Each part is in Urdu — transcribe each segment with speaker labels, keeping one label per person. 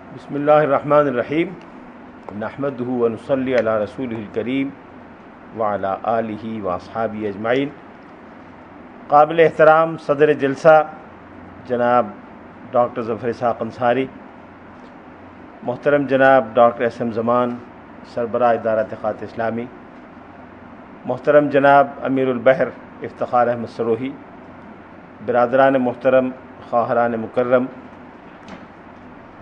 Speaker 1: بسم اللہ الرحمن الرحیم نحمدہ ونصلی علی رسولہ الکریم وعلی آلہ واصحابہ اجمعین۔ قابل احترام صدر جلسہ جناب ڈاکٹر ظفر اسحاق انصاری، محترم جناب ڈاکٹر احسن زمان سربراہ ادارہ تحقیقات اسلامی، محترم جناب امیر البحر افتخار احمد سروہی، برادران محترم، خواہران مکرم،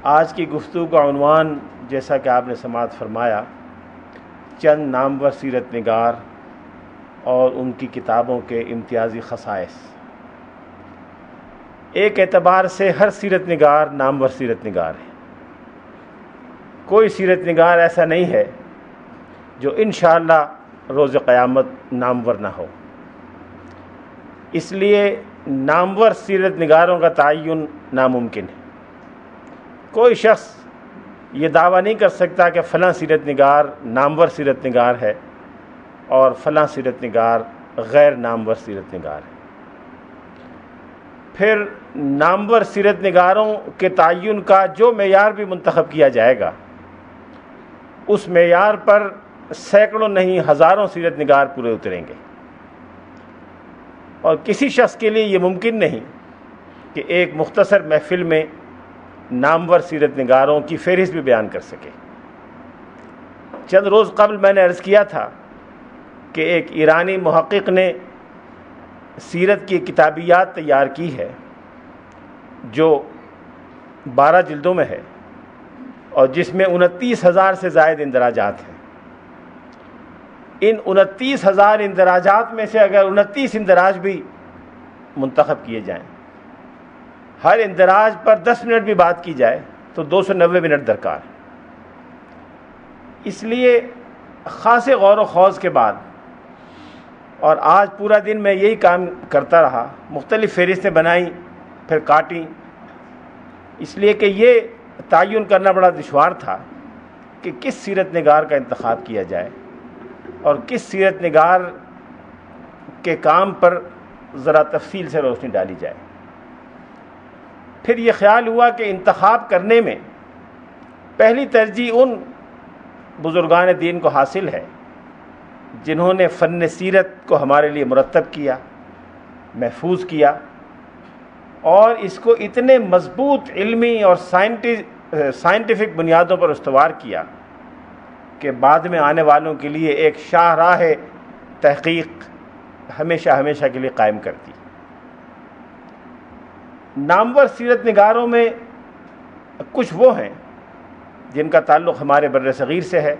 Speaker 1: آج کی گفتگو کا عنوان جیسا کہ آپ نے سماعت فرمایا، چند نامور سیرت نگار اور ان کی کتابوں کے امتیازی خصائص۔ ایک اعتبار سے ہر سیرت نگار نامور سیرت نگار ہے۔ کوئی سیرت نگار ایسا نہیں ہے جو انشاءاللہ روز قیامت نامور نہ ہو۔ اس لیے نامور سیرت نگاروں کا تعین ناممکن ہے۔ کوئی شخص یہ دعویٰ نہیں کر سکتا کہ فلاں سیرت نگار نامور سیرت نگار ہے اور فلاں سیرت نگار غیر نامور سیرت نگار ہے۔ پھر نامور سیرت نگاروں کے تعین کا جو معیار بھی منتخب کیا جائے گا، اس معیار پر سینکڑوں نہیں ہزاروں سیرت نگار پورے اتریں گے، اور کسی شخص کے لیے یہ ممکن نہیں کہ ایک مختصر محفل میں نامور سیرت نگاروں کی فہرست بھی بیان کر سکے۔ چند روز قبل میں نے عرض کیا تھا کہ ایک ایرانی محقق نے سیرت کی کتابیات تیار کی ہے جو 12 جلدوں میں ہے اور جس میں 29,000 سے زائد اندراجات ہیں۔ ان 29,000 اندراجات میں سے اگر 29 اندراج بھی منتخب کیے جائیں، ہر اندراج پر 10 منٹ بھی بات کی جائے تو 290 منٹ درکار۔ اس لیے خاصے غور و خوض کے بعد، اور آج پورا دن میں یہی کام کرتا رہا، مختلف فہرستیں بنائیں پھر کاٹیں، اس لیے کہ یہ تعین کرنا بڑا دشوار تھا کہ کس سیرت نگار کا انتخاب کیا جائے اور کس سیرت نگار کے کام پر ذرا تفصیل سے روشنی ڈالی جائے۔ پھر یہ خیال ہوا کہ انتخاب کرنے میں پہلی ترجیح ان بزرگان دین کو حاصل ہے جنہوں نے فن سیرت کو ہمارے لیے مرتب کیا، محفوظ کیا، اور اس کو اتنے مضبوط علمی اور سائنٹیفک بنیادوں پر استوار کیا کہ بعد میں آنے والوں کے لیے ایک شاہراہ تحقیق ہمیشہ کے لیے قائم کرتی۔ نامور سیرت نگاروں میں کچھ وہ ہیں جن کا تعلق ہمارے بر صغیر سے ہے،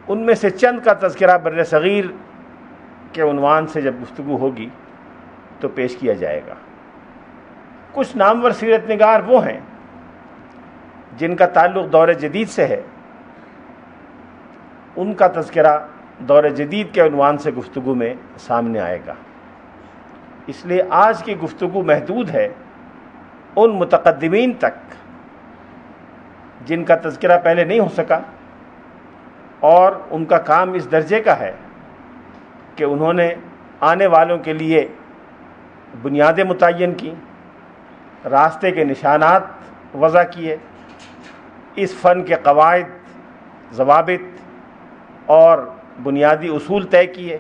Speaker 1: ان میں سے چند کا تذکرہ بر صغیر کے عنوان سے جب گفتگو ہوگی تو پیش کیا جائے گا۔ کچھ نامور سیرت نگار وہ ہیں جن کا تعلق دور جدید سے ہے، ان کا تذکرہ دور جدید کے عنوان سے گفتگو میں سامنے آئے گا۔ اس لیے آج کی گفتگو محدود ہے ان متقدمین تک جن کا تذکرہ پہلے نہیں ہو سکا، اور ان کا کام اس درجے کا ہے کہ انہوں نے آنے والوں کے لیے بنیادیں متعین کی، راستے کے نشانات وضع کیے، اس فن کے قواعد، ضوابط اور بنیادی اصول طے کیے،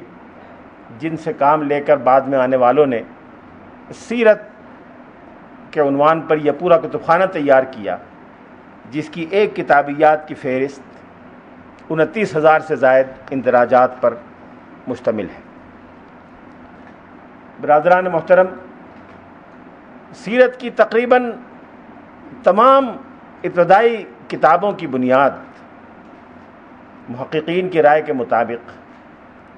Speaker 1: جن سے کام لے کر بعد میں آنے والوں نے سیرت کے عنوان پر یہ پورا کتب خانہ تیار کیا، جس کی ایک کتابیات کی فہرست 29,000 سے زائد اندراجات پر مشتمل ہے۔ برادران محترم، سیرت کی تقریباً تمام ابتدائی کتابوں کی بنیاد محققین کی رائے کے مطابق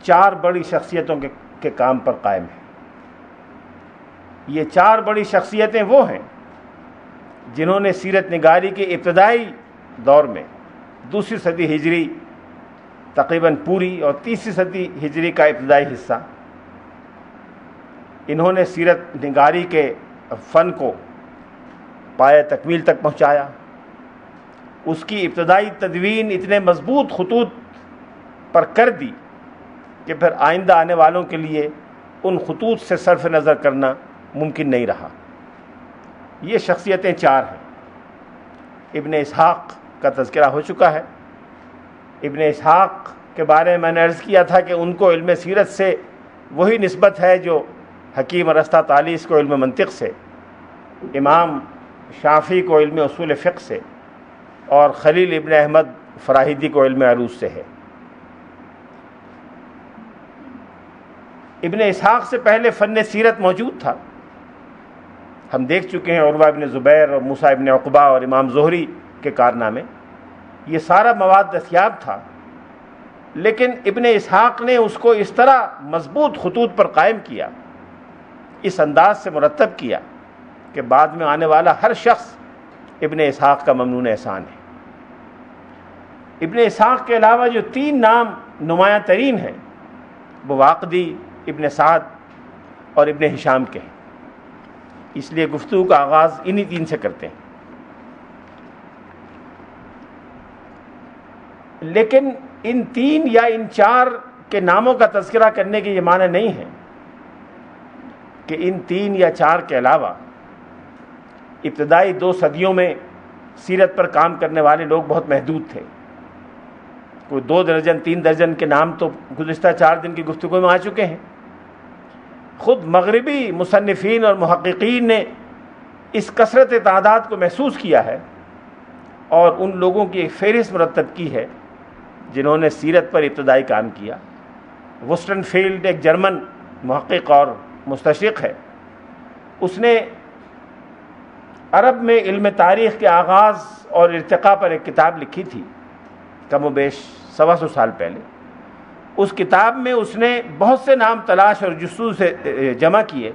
Speaker 1: 4 بڑی شخصیتوں کے کام پر قائم ہے۔ یہ 4 بڑی شخصیتیں وہ ہیں جنہوں نے سیرت نگاری کے ابتدائی دور میں 2 صدی ہجری تقریباً پوری اور 3 صدی ہجری کا ابتدائی حصہ، انہوں نے سیرت نگاری کے فن کو پایہ تکمیل تک پہنچایا۔ اس کی ابتدائی تدوین اتنے مضبوط خطوط پر کر دی کہ پھر آئندہ آنے والوں کے لیے ان خطوط سے صرف نظر کرنا ممکن نہیں رہا۔ یہ شخصیتیں 4 ہیں۔ ابن اسحاق کا تذکرہ ہو چکا ہے۔ ابن اسحاق کے بارے میں نے عرض کیا تھا کہ ان کو علم سیرت سے وہی نسبت ہے جو حکیم ارسطا طالیس کو علم منطق سے، امام شافعی کو علم اصول فقہ سے، اور خلیل ابن احمد فراہیدی کو علم عروض سے ہے۔ ابن اسحاق سے پہلے فن سیرت موجود تھا۔ ہم دیکھ چکے ہیں عروہ ابن زبیر اور موسیٰ ابن عقبہ اور امام زہری کے کارنامے، یہ سارا مواد دستیاب تھا، لیکن ابن اسحاق نے اس کو اس طرح مضبوط خطوط پر قائم کیا، اس انداز سے مرتب کیا کہ بعد میں آنے والا ہر شخص ابن اسحاق کا ممنون احسان ہے۔ ابن اسحاق کے علاوہ جو 3 نام نمایاں ترین ہیں وہ واقدی، ابن سعد اور ابن ہشام کے ہیں، اس لیے گفتگو کا آغاز انہی 3 سے کرتے ہیں۔ لیکن ان 3 یا ان 4 کے ناموں کا تذکرہ کرنے کے یہ معنی نہیں ہے کہ ان 3 یا 4 کے علاوہ ابتدائی 2 صدیوں میں سیرت پر کام کرنے والے لوگ بہت محدود تھے۔ کوئی 2 درجن 3 درجن کے نام تو گزشتہ 4 دن کی گفتگو میں آ چکے ہیں۔ خود مغربی مصنفین اور محققین نے اس کثرت تعداد کو محسوس کیا ہے اور ان لوگوں کی ایک فہرست مرتب کی ہے جنہوں نے سیرت پر ابتدائی کام کیا۔ وسٹن فیلڈ ایک جرمن محقق اور مستشرق ہے، اس نے عرب میں علم تاریخ کے آغاز اور ارتقاء پر ایک کتاب لکھی تھی، کم و بیش 125 سال پہلے۔ اس کتاب میں اس نے بہت سے نام تلاش اور جستجو سے جمع کیے،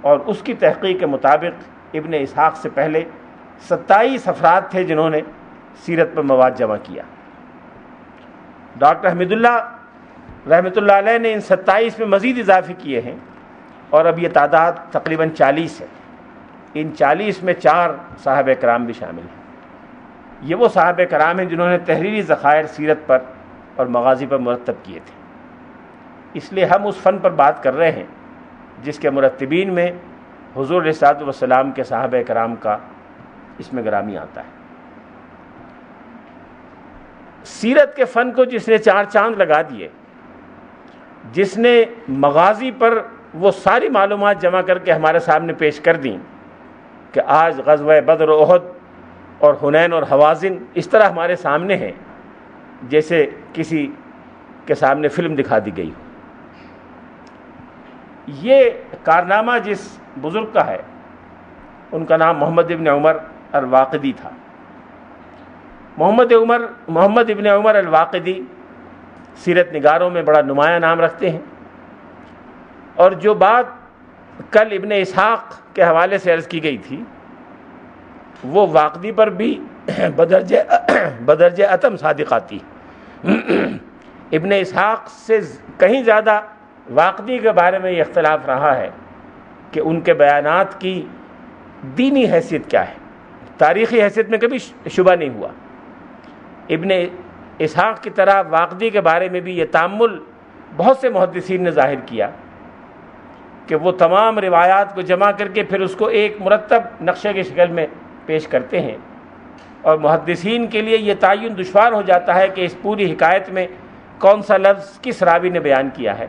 Speaker 1: اور اس کی تحقیق کے مطابق ابن اسحاق سے پہلے 27 افراد تھے جنہوں نے سیرت پر مواد جمع کیا۔ ڈاکٹر حمید اللہ رحمۃ اللہ علیہ نے ان 27 میں مزید اضافے کیے ہیں، اور اب یہ تعداد تقریباً 40 ہے۔ ان 40 میں 4 صحابہ کرام بھی شامل ہیں۔ یہ وہ صحابہ کرام ہیں جنہوں نے تحریری ذخائر سیرت پر اور مغازی پر مرتب کیے تھے۔ اس لیے ہم اس فن پر بات کر رہے ہیں جس کے مرتبین میں حضور علیہ الصلوۃ والسلام کے صحابہ کرام کا اس میں گرامی آتا ہے۔ سیرت کے فن کو جس نے 4 چاند لگا دیے، جس نے مغازی پر وہ ساری معلومات جمع کر کے ہمارے سامنے پیش کر دیں کہ آج غزوہ بدر و احد اور حنین اور حوازن اس طرح ہمارے سامنے ہیں جیسے کسی کے سامنے فلم دکھا دی گئی ہو۔ یہ کارنامہ جس بزرگ کا ہے ان کا نام محمد ابن عمر الواقدی تھا۔ محمد ابن عمر الواقدی سیرت نگاروں میں بڑا نمایاں نام رکھتے ہیں، اور جو بات کل ابن اسحاق کے حوالے سے عرض کی گئی تھی وہ واقدی پر بھی بدرجہ اتم صادق آتی۔ ابن اسحاق سے کہیں زیادہ واقدی کے بارے میں یہ اختلاف رہا ہے کہ ان کے بیانات کی دینی حیثیت کیا ہے، تاریخی حیثیت میں کبھی شبہ نہیں ہوا۔ ابن اسحاق کی طرح واقدی کے بارے میں بھی یہ تأمل بہت سے محدثین نے ظاہر کیا کہ وہ تمام روایات کو جمع کر کے پھر اس کو ایک مرتب نقشے کی شکل میں پیش کرتے ہیں، اور محدثین کے لیے یہ تعین دشوار ہو جاتا ہے کہ اس پوری حکایت میں کون سا لفظ کس راوی نے بیان کیا ہے،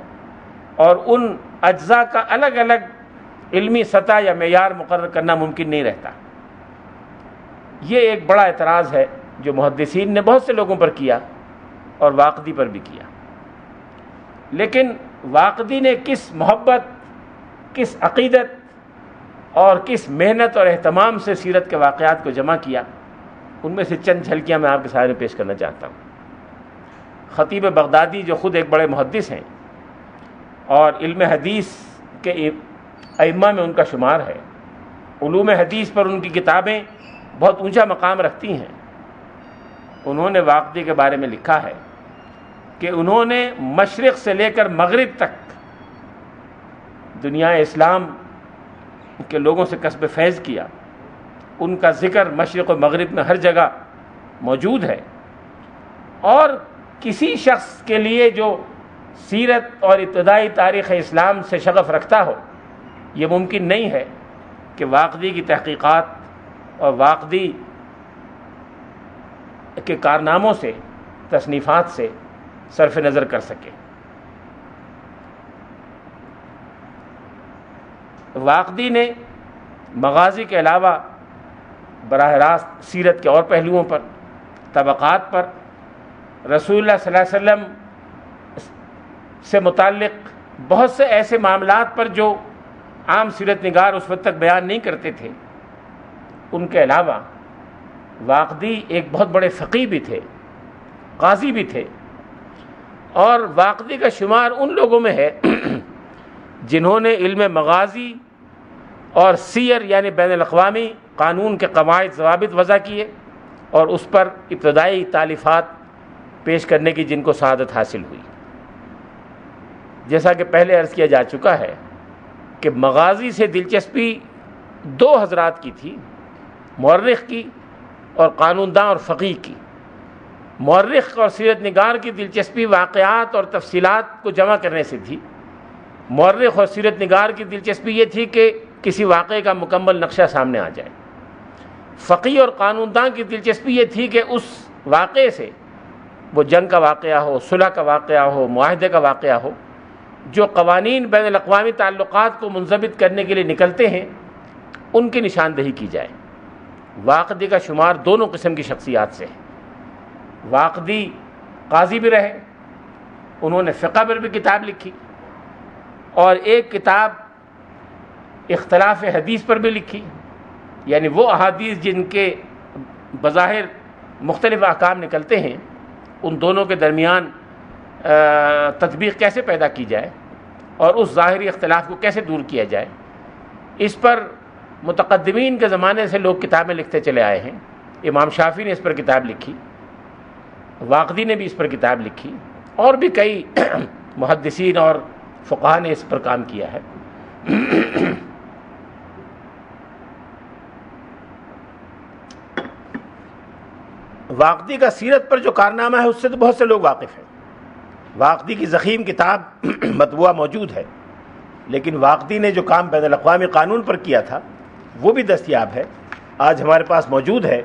Speaker 1: اور ان اجزاء کا الگ الگ علمی سطح یا معیار مقرر کرنا ممکن نہیں رہتا۔ یہ ایک بڑا اعتراض ہے جو محدثین نے بہت سے لوگوں پر کیا اور واقدی پر بھی کیا۔ لیکن واقدی نے کس محبت، کس عقیدت اور کس محنت اور اہتمام سے سیرت کے واقعات کو جمع کیا، ان میں سے چند جھلکیاں میں آپ کے سامنے پیش کرنا چاہتا ہوں۔ خطیب بغدادی جو خود ایک بڑے محدث ہیں اور علم حدیث کے ائمہ میں ان کا شمار ہے، علوم حدیث پر ان کی کتابیں بہت اونچا مقام رکھتی ہیں، انہوں نے واقدی کے بارے میں لکھا ہے کہ انہوں نے مشرق سے لے کر مغرب تک دنیا اسلام کے لوگوں سے کسب فیض کیا۔ ان کا ذکر مشرق و مغرب میں ہر جگہ موجود ہے، اور کسی شخص کے لیے جو سیرت اور ابتدائی تاریخ اسلام سے شغف رکھتا ہو، یہ ممکن نہیں ہے کہ واقدی کی تحقیقات اور واقدی کے کارناموں سے، تصنیفات سے صرف نظر کر سکے۔ واقدی نے مغازی کے علاوہ براہ راست سیرت کے اور پہلوؤں پر، طبقات پر، رسول اللہ صلی اللہ علیہ وسلم سے متعلق بہت سے ایسے معاملات پر جو عام سیرت نگار اس وقت تک بیان نہیں کرتے تھے، ان کے علاوہ واقدی ایک بہت بڑے فقیہ بھی تھے، قاضی بھی تھے، اور واقدی کا شمار ان لوگوں میں ہے جنہوں نے علم مغازی اور سیر یعنی بین الاقوامی قانون کے قواعد ضوابط وضع کیے اور اس پر ابتدائی تالیفات پیش کرنے کی جن کو سعادت حاصل ہوئی۔ جیسا کہ پہلے عرض کیا جا چکا ہے کہ مغازی سے دلچسپی دو حضرات کی تھی، مورخ کی اور قانون داں اور فقیہ کی۔ مورخ اور سیرت نگار کی دلچسپی واقعات اور تفصیلات کو جمع کرنے سے تھی۔ مورخ اور سیرت نگار کی دلچسپی یہ تھی کہ کسی واقعے کا مکمل نقشہ سامنے آ جائے۔ فقیہ اور قانون داں کی دلچسپی یہ تھی کہ اس واقعے سے، وہ جنگ کا واقعہ ہو، صلح کا واقعہ ہو، معاہدے کا واقعہ ہو، جو قوانین بین الاقوامی تعلقات کو منضبط کرنے کے لیے نکلتے ہیں، ان کی نشاندہی کی جائے۔ واقدی کا شمار دونوں قسم کی شخصیات سے ہے۔ واقدی قاضی بھی رہے، انہوں نے فقہ پر بھی کتاب لکھی، اور ایک کتاب اختلاف حدیث پر بھی لکھی، یعنی وہ احادیث جن کے بظاہر مختلف احکام نکلتے ہیں، ان دونوں کے درمیان تطبیق کیسے پیدا کی جائے اور اس ظاہری اختلاف کو کیسے دور کیا جائے، اس پر متقدمین کے زمانے سے لوگ کتابیں لکھتے چلے آئے ہیں۔ امام شافعی نے اس پر کتاب لکھی، واقدی نے بھی اس پر کتاب لکھی، اور بھی کئی محدثین اور فقہاء نے اس پر کام کیا ہے۔ واقدی کا سیرت پر جو کارنامہ ہے اس سے تو بہت سے لوگ واقف ہیں۔ واقدی کی ضخیم کتاب مطبوعہ موجود ہے، لیکن واقدی نے جو کام بین الاقوامی قانون پر کیا تھا وہ بھی دستیاب ہے، آج ہمارے پاس موجود ہے،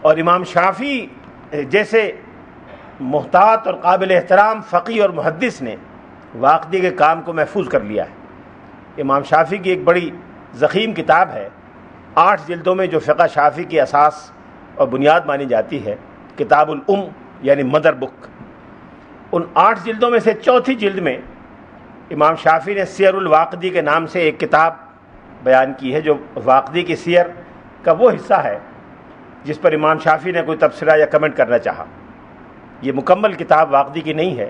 Speaker 1: اور امام شافعی جیسے محتاط اور قابل احترام فقیہ اور محدث نے واقدی کے کام کو محفوظ کر لیا ہے۔ امام شافعی کی ایک بڑی ضخیم کتاب ہے، 8 جلدوں میں، جو فقہ شافعی کی اساس اور بنیاد مانی جاتی ہے، کتاب الام یعنی مدر بک۔ ان 8 جلدوں میں سے چوتھی جلد میں امام شافعی نے سیر الواقدی کے نام سے ایک کتاب بیان کی ہے، جو واقدی کی سیر کا وہ حصہ ہے جس پر امام شافعی نے کوئی تبصرہ یا کمنٹ کرنا چاہا۔ یہ مکمل کتاب واقدی کی نہیں ہے۔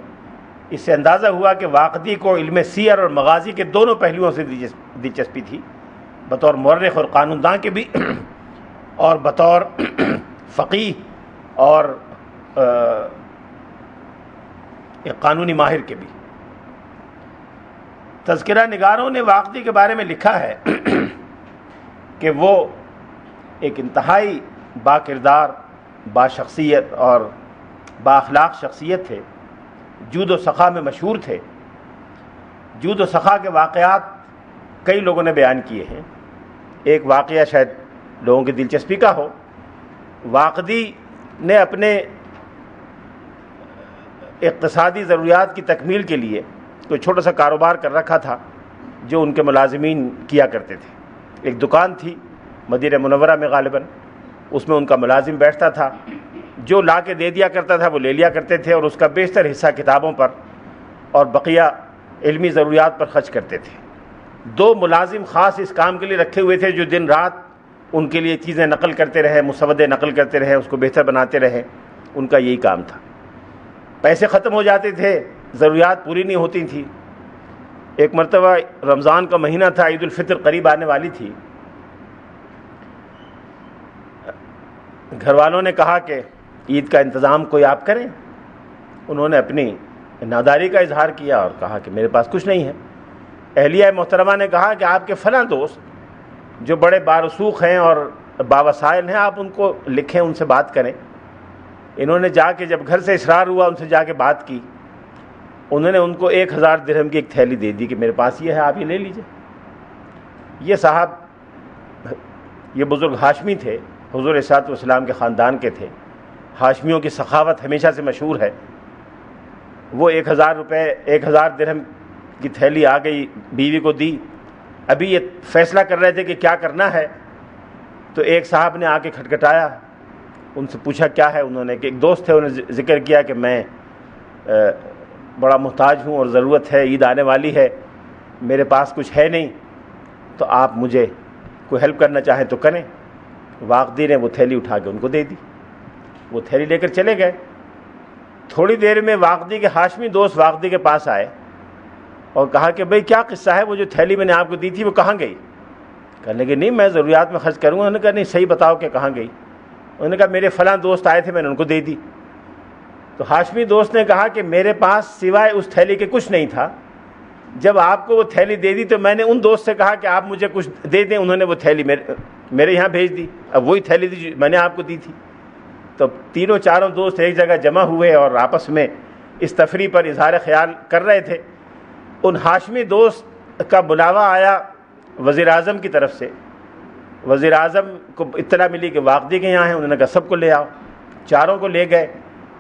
Speaker 1: اس سے اندازہ ہوا کہ واقدی کو علم سیر اور مغازی کے دونوں پہلوؤں سے دلچسپی تھی، بطور مورخ اور قانون داں کے بھی، اور بطور فقیہ اور ایک قانونی ماہر کے بھی۔ تذکرہ نگاروں نے واقدی کے بارے میں لکھا ہے کہ وہ ایک انتہائی با کردار، با شخصیت اور با اخلاق شخصیت تھے، جود و سخا میں مشہور تھے۔ جود و سخا کے واقعات کئی لوگوں نے بیان کیے ہیں۔ ایک واقعہ شاید لوگوں کی دلچسپی کا ہو۔ واقدی نے اپنے اقتصادی ضروریات کی تکمیل کے لیے کوئی چھوٹا سا کاروبار کر رکھا تھا جو ان کے ملازمین کیا کرتے تھے۔ ایک دکان تھی مدینہ منورہ میں غالباً، اس میں ان کا ملازم بیٹھتا تھا، جو لا کے دے دیا کرتا تھا وہ لے لیا کرتے تھے، اور اس کا بیشتر حصہ کتابوں پر اور بقیہ علمی ضروریات پر خرچ کرتے تھے۔ 2 ملازم خاص اس کام کے لیے رکھے ہوئے تھے جو دن رات ان کے لیے چیزیں نقل کرتے رہے، مسودے نقل کرتے رہے، اس کو بہتر بناتے رہے۔ ان کا یہی کام تھا۔ پیسے ختم ہو جاتے تھے، ضروریات پوری نہیں ہوتی تھیں۔ ایک مرتبہ رمضان کا مہینہ تھا، عید الفطر قریب آنے والی تھی۔ گھر والوں نے کہا کہ عید کا انتظام کوئی آپ کریں۔ انہوں نے اپنی ناداری کا اظہار کیا اور کہا کہ میرے پاس کچھ نہیں ہے۔ اہلیہ محترمہ نے کہا کہ آپ کے فلاں دوست جو بڑے بارسوخ ہیں اور باوسائل ہیں، آپ ان کو لکھیں، ان سے بات کریں۔ انہوں نے جا کے، جب گھر سے اصرار ہوا، ان سے جا کے بات کی۔ انہوں نے ان کو 1000 درہم کی ایک تھیلی دے دی کہ میرے پاس یہ ہے، آپ یہ لے لیجئے۔ یہ صاحب، یہ بزرگ ہاشمی تھے، حضور صلی اللہ علیہ وسلم کے خاندان کے تھے، ہاشمیوں کی سخاوت ہمیشہ سے مشہور ہے. وہ 1000 روپے 1000 درہم کی تھیلی آ گئی, بیوی کو دی. ابھی یہ فیصلہ کر رہے تھے کہ کیا کرنا ہے, تو ایک صاحب نے آ کے کھٹکھٹایا, ان سے پوچھا کیا ہے. انہوں نے کہ ایک دوست تھے, انہوں نے ذکر کیا کہ میں بڑا محتاج ہوں اور ضرورت ہے, عید آنے والی ہے, میرے پاس کچھ ہے نہیں, تو آپ مجھے کوئی ہیلپ کرنا چاہیں تو کریں. واقدی نے وہ تھیلی اٹھا کے ان کو دے دی. وہ تھیلی لے کر چلے گئے. تھوڑی دیر میں واقدی کے ہاشمی دوست واقدی کے پاس آئے اور کہا کہ بھئی کیا قصہ ہے, وہ جو تھیلی میں نے آپ کو دی تھی وہ کہاں گئی؟ کہنے لگے نہیں میں ضروریات میں خرچ کروں گا. انہوں نے کہا نہیں صحیح بتاؤ کہ کہاں گئی. انہوں نے کہا میرے فلاں دوست آئے تھے, میں نے ان کو دے دی. تو ہاشمی دوست نے کہا کہ میرے پاس سوائے اس تھیلی کے کچھ نہیں تھا. جب آپ کو وہ تھیلی دے دی تو میں نے ان دوست سے کہا کہ آپ مجھے کچھ دے دیں, انہوں نے وہ تھیلی میرے یہاں بھیج دی. اب وہی تھیلی تھی میں نے آپ کو دی تھی. تو تینوں چاروں دوست ایک جگہ جمع ہوئے اور آپس میں اس تفریح پر اظہار خیال کر رہے تھے. ان ہاشمی دوست کا بلاوا آیا وزیر اعظم کی طرف سے. وزیر اعظم کو اطلاع ملی کہ واقدی کے یہاں ہیں. انہوں نے کہا سب کو لے آؤ. چاروں کو لے گئے.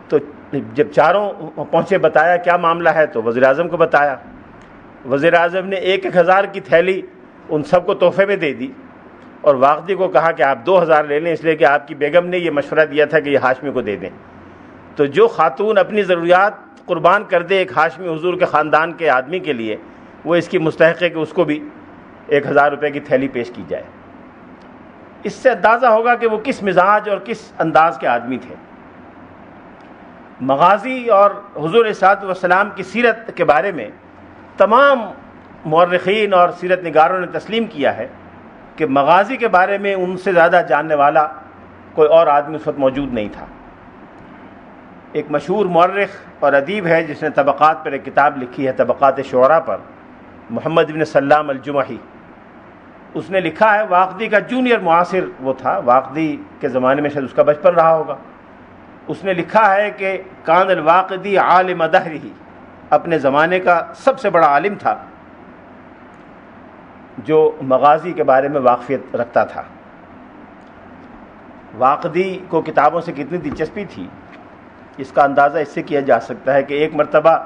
Speaker 1: تو جب چاروں پہنچے بتایا کیا معاملہ ہے, تو وزیر اعظم کو بتایا. وزیر اعظم نے 1000 کی تھیلی ان سب کو تحفے میں دے دی اور واقدی کو کہا کہ آپ 2000 لے لیں, اس لیے کہ آپ کی بیگم نے یہ مشورہ دیا تھا کہ یہ ہاشمی کو دے دیں. تو جو خاتون اپنی ضروریات قربان کر دے ایک ہاشمی حضور کے خاندان کے آدمی کے لیے, وہ اس کی مستحق ہے کہ اس کو بھی 1000 روپے کی تھیلی پیش کی جائے. اس سے اندازہ ہوگا کہ وہ کس مزاج اور کس انداز کے آدمی تھے. مغازی اور حضور علیہ الصلوۃ والسلام کی سیرت کے بارے میں تمام مورخین اور سیرت نگاروں نے تسلیم کیا ہے کہ مغازی کے بارے میں ان سے زیادہ جاننے والا کوئی اور آدمی اس وقت موجود نہیں تھا. ایک مشہور مورخ اور ادیب ہے جس نے طبقات پر ایک کتاب لکھی ہے, طبقات شعراء پر, محمد بن سلام الجمحی. اس نے لکھا ہے واقدی کا جونیئر معاصر وہ تھا, واقدی کے زمانے میں شاید اس کا بچپن رہا ہوگا. اس نے لکھا ہے کہ کان الواقدی عالم دہرہ, اپنے زمانے کا سب سے بڑا عالم تھا جو مغازی کے بارے میں واقفیت رکھتا تھا. واقدی کو کتابوں سے کتنی دلچسپی تھی اس کا اندازہ اس سے کیا جا سکتا ہے کہ ایک مرتبہ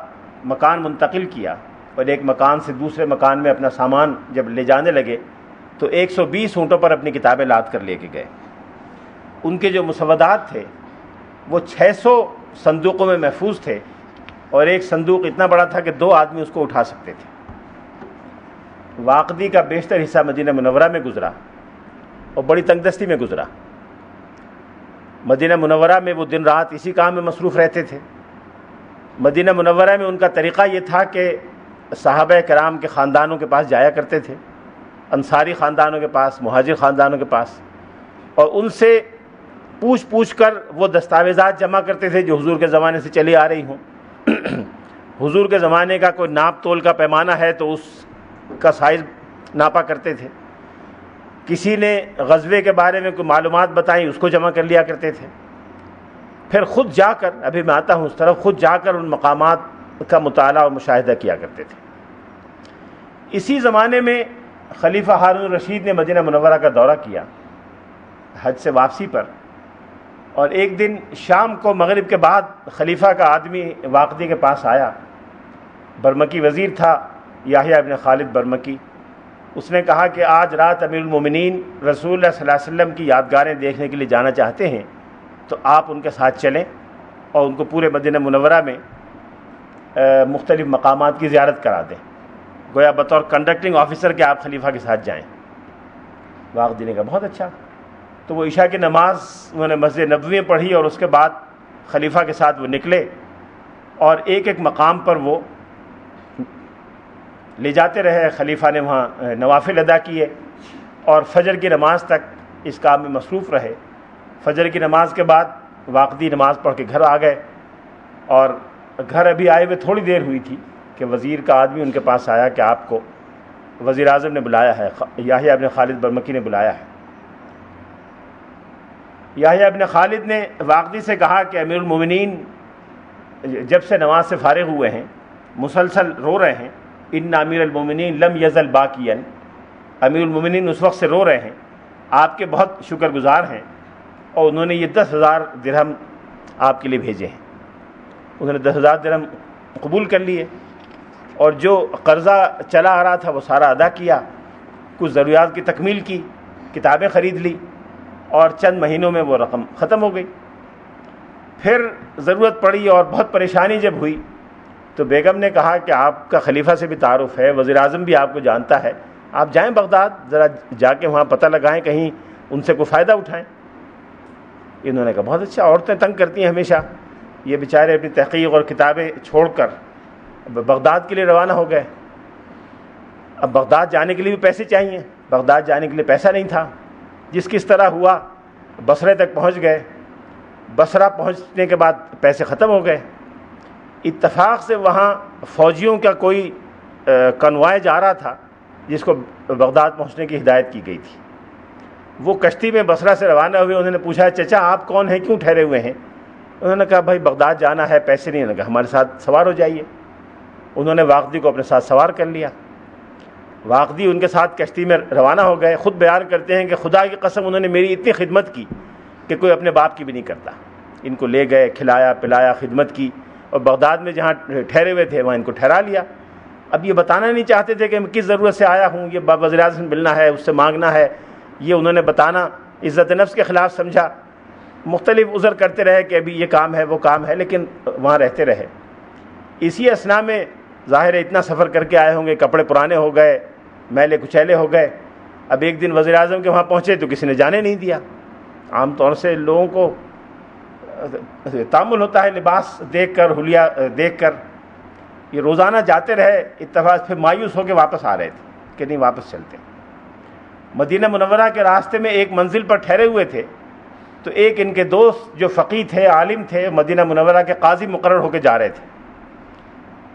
Speaker 1: مکان منتقل کیا اور ایک مکان سے دوسرے مکان میں اپنا سامان جب لے جانے لگے تو 120 اونٹوں پر اپنی کتابیں لاد کر لے کے گئے. ان کے جو مسودات تھے وہ 600 صندوقوں میں محفوظ تھے اور ایک صندوق اتنا بڑا تھا کہ 2 آدمی اس کو اٹھا سکتے تھے. واقدی کا بیشتر حصہ مدینہ منورہ میں گزرا اور بڑی تنگ دستی میں گزرا. مدینہ منورہ میں وہ دن رات اسی کام میں مصروف رہتے تھے. مدینہ منورہ میں ان کا طریقہ یہ تھا کہ صحابہ کرام کے خاندانوں کے پاس جایا کرتے تھے, انصاری خاندانوں کے پاس, مہاجر خاندانوں کے پاس, اور ان سے پوچھ کر وہ دستاویزات جمع کرتے تھے جو حضور کے زمانے سے چلی آ رہی ہوں. حضور کے زمانے کا کوئی ناپ تول کا پیمانہ ہے تو اس کا سائز ناپا کرتے تھے. کسی نے غزوے کے بارے میں کوئی معلومات بتائیں اس کو جمع کر لیا کرتے تھے. پھر خود جا کر, ابھی میں آتا ہوں اس طرف, خود جا کر ان مقامات کا مطالعہ اور مشاہدہ کیا کرتے تھے. اسی زمانے میں خلیفہ ہارون الرشید نے مدینہ منورہ کا دورہ کیا حج سے واپسی پر, اور ایک دن شام کو مغرب کے بعد خلیفہ کا آدمی واقدی کے پاس آیا. برمکی وزیر تھا یحییٰ ابن خالد برمکی. اس نے کہا کہ آج رات امیر المومنین رسول اللہ صلی اللہ علیہ وسلم کی یادگاریں دیکھنے کے لیے جانا چاہتے ہیں, تو آپ ان کے ساتھ چلیں اور ان کو پورے مدینہ منورہ میں مختلف مقامات کی زیارت کرا دیں, گویا بطور کنڈکٹنگ آفیسر کے آپ خلیفہ کے ساتھ جائیں. واقدی نے کہا بہت اچھا. تو وہ عشاء کی نماز انہوں نے مسجد نبوی میں پڑھی اور اس کے بعد خلیفہ کے ساتھ وہ نکلے اور ایک ایک مقام پر وہ لے جاتے رہے. خلیفہ نے وہاں نوافل ادا کیے اور فجر کی نماز تک اس کام میں مصروف رہے. فجر کی نماز کے بعد واقدی نماز پڑھ کے گھر آ گئے, اور گھر ابھی آئے ہوئے تھوڑی دیر ہوئی تھی کہ وزیر کا آدمی ان کے پاس آیا کہ آپ کو وزیر اعظم نے بلایا ہے, یحییٰ ابن خالد برمکی نے بلایا ہے. یحییٰ ابن خالد نے واقدی سے کہا کہ امیر المومنین جب سے نماز سے فارغ ہوئے ہیں مسلسل رو رہے ہیں. ان امیر المومنین لم یزل باقیا, امیر المومنین اس وقت سے رو رہے ہیں, آپ کے بہت شکر گزار ہیں, اور انہوں نے یہ 10,000 درہم آپ کے لیے بھیجے ہیں۔ انہوں نے 10,000 درہم قبول کر لیے اور جو قرضہ چلا آ رہا تھا وہ سارا ادا کیا، کچھ ضروریات کی تکمیل کی، کتابیں خرید لی، اور چند مہینوں میں وہ رقم ختم ہو گئی۔ پھر ضرورت پڑی اور بہت پریشانی جب ہوئی تو بیگم نے کہا کہ آپ کا خلیفہ سے بھی تعارف ہے، وزیر اعظم بھی آپ کو جانتا ہے، آپ جائیں بغداد، ذرا جا کے وہاں پتہ لگائیں، کہیں ان سے کوئی فائدہ اٹھائیں۔ انہوں نے کہا بہت اچھا، عورتیں تنگ کرتی ہیں ہمیشہ۔ یہ بیچارے اپنی تحقیق اور کتابیں چھوڑ کر بغداد کے لیے روانہ ہو گئے۔ اب بغداد جانے کے لیے بھی پیسے چاہیے، بغداد جانے کے لیے پیسہ نہیں تھا۔ جس کس طرح ہوا بصرے تک پہنچ گئے، بصرہ پہنچنے کے بعد پیسے ختم ہو گئے۔ اتفاق سے وہاں فوجیوں کا کوئی کنوائے جا رہا تھا جس کو بغداد پہنچنے کی ہدایت کی گئی تھی۔ وہ کشتی میں بصرہ سے روانہ ہوئے۔ انہوں نے پوچھا چچا آپ کون ہیں، کیوں ٹھہرے ہوئے ہیں؟ انہوں نے کہا بھائی بغداد جانا ہے، پیسے نہیں۔ انہوں نے کہا ہمارے ساتھ سوار ہو جائیے۔ انہوں نے واقدی کو اپنے ساتھ سوار کر لیا۔ واقدی ان کے ساتھ کشتی میں روانہ ہو گئے۔ خود بیان کرتے ہیں کہ خدا کی قسم انہوں نے میری اتنی خدمت کی کہ کوئی اپنے باپ کی بھی نہیں کرتا۔ ان کو لے گئے، کھلایا پلایا، خدمت کی، اور بغداد میں جہاں ٹھہرے ہوئے تھے وہاں ان کو ٹھہرا لیا۔ اب یہ بتانا نہیں چاہتے تھے کہ میں کس ضرورت سے آیا ہوں، یہ وزیر اعظم سے ملنا ہے، اس سے مانگنا ہے، یہ انہوں نے بتانا عزت نفس کے خلاف سمجھا۔ مختلف عذر کرتے رہے کہ ابھی یہ کام ہے وہ کام ہے، لیکن وہاں رہتے رہے۔ اسی اثناء میں ظاہر ہے اتنا سفر کر کے آئے ہوں گے، کپڑے پرانے ہو گئے، میلے کچیلے ہو گئے۔ اب ایک دن وزیر اعظم کے وہاں پہنچے تو کسی نے جانے نہیں دیا۔ عام طور سے لوگوں کو تامل ہوتا ہے لباس دیکھ کر، حلیہ دیکھ کر۔ یہ روزانہ جاتے رہے، اتفاق پھر مایوس ہو کے واپس آ رہے تھے کہ نہیں واپس چلتے۔ مدینہ منورہ کے راستے میں ایک منزل پر ٹھہرے ہوئے تھے تو ایک ان کے دوست جو فقیہ تھے، عالم تھے، مدینہ منورہ کے قاضی مقرر ہو کے جا رہے تھے۔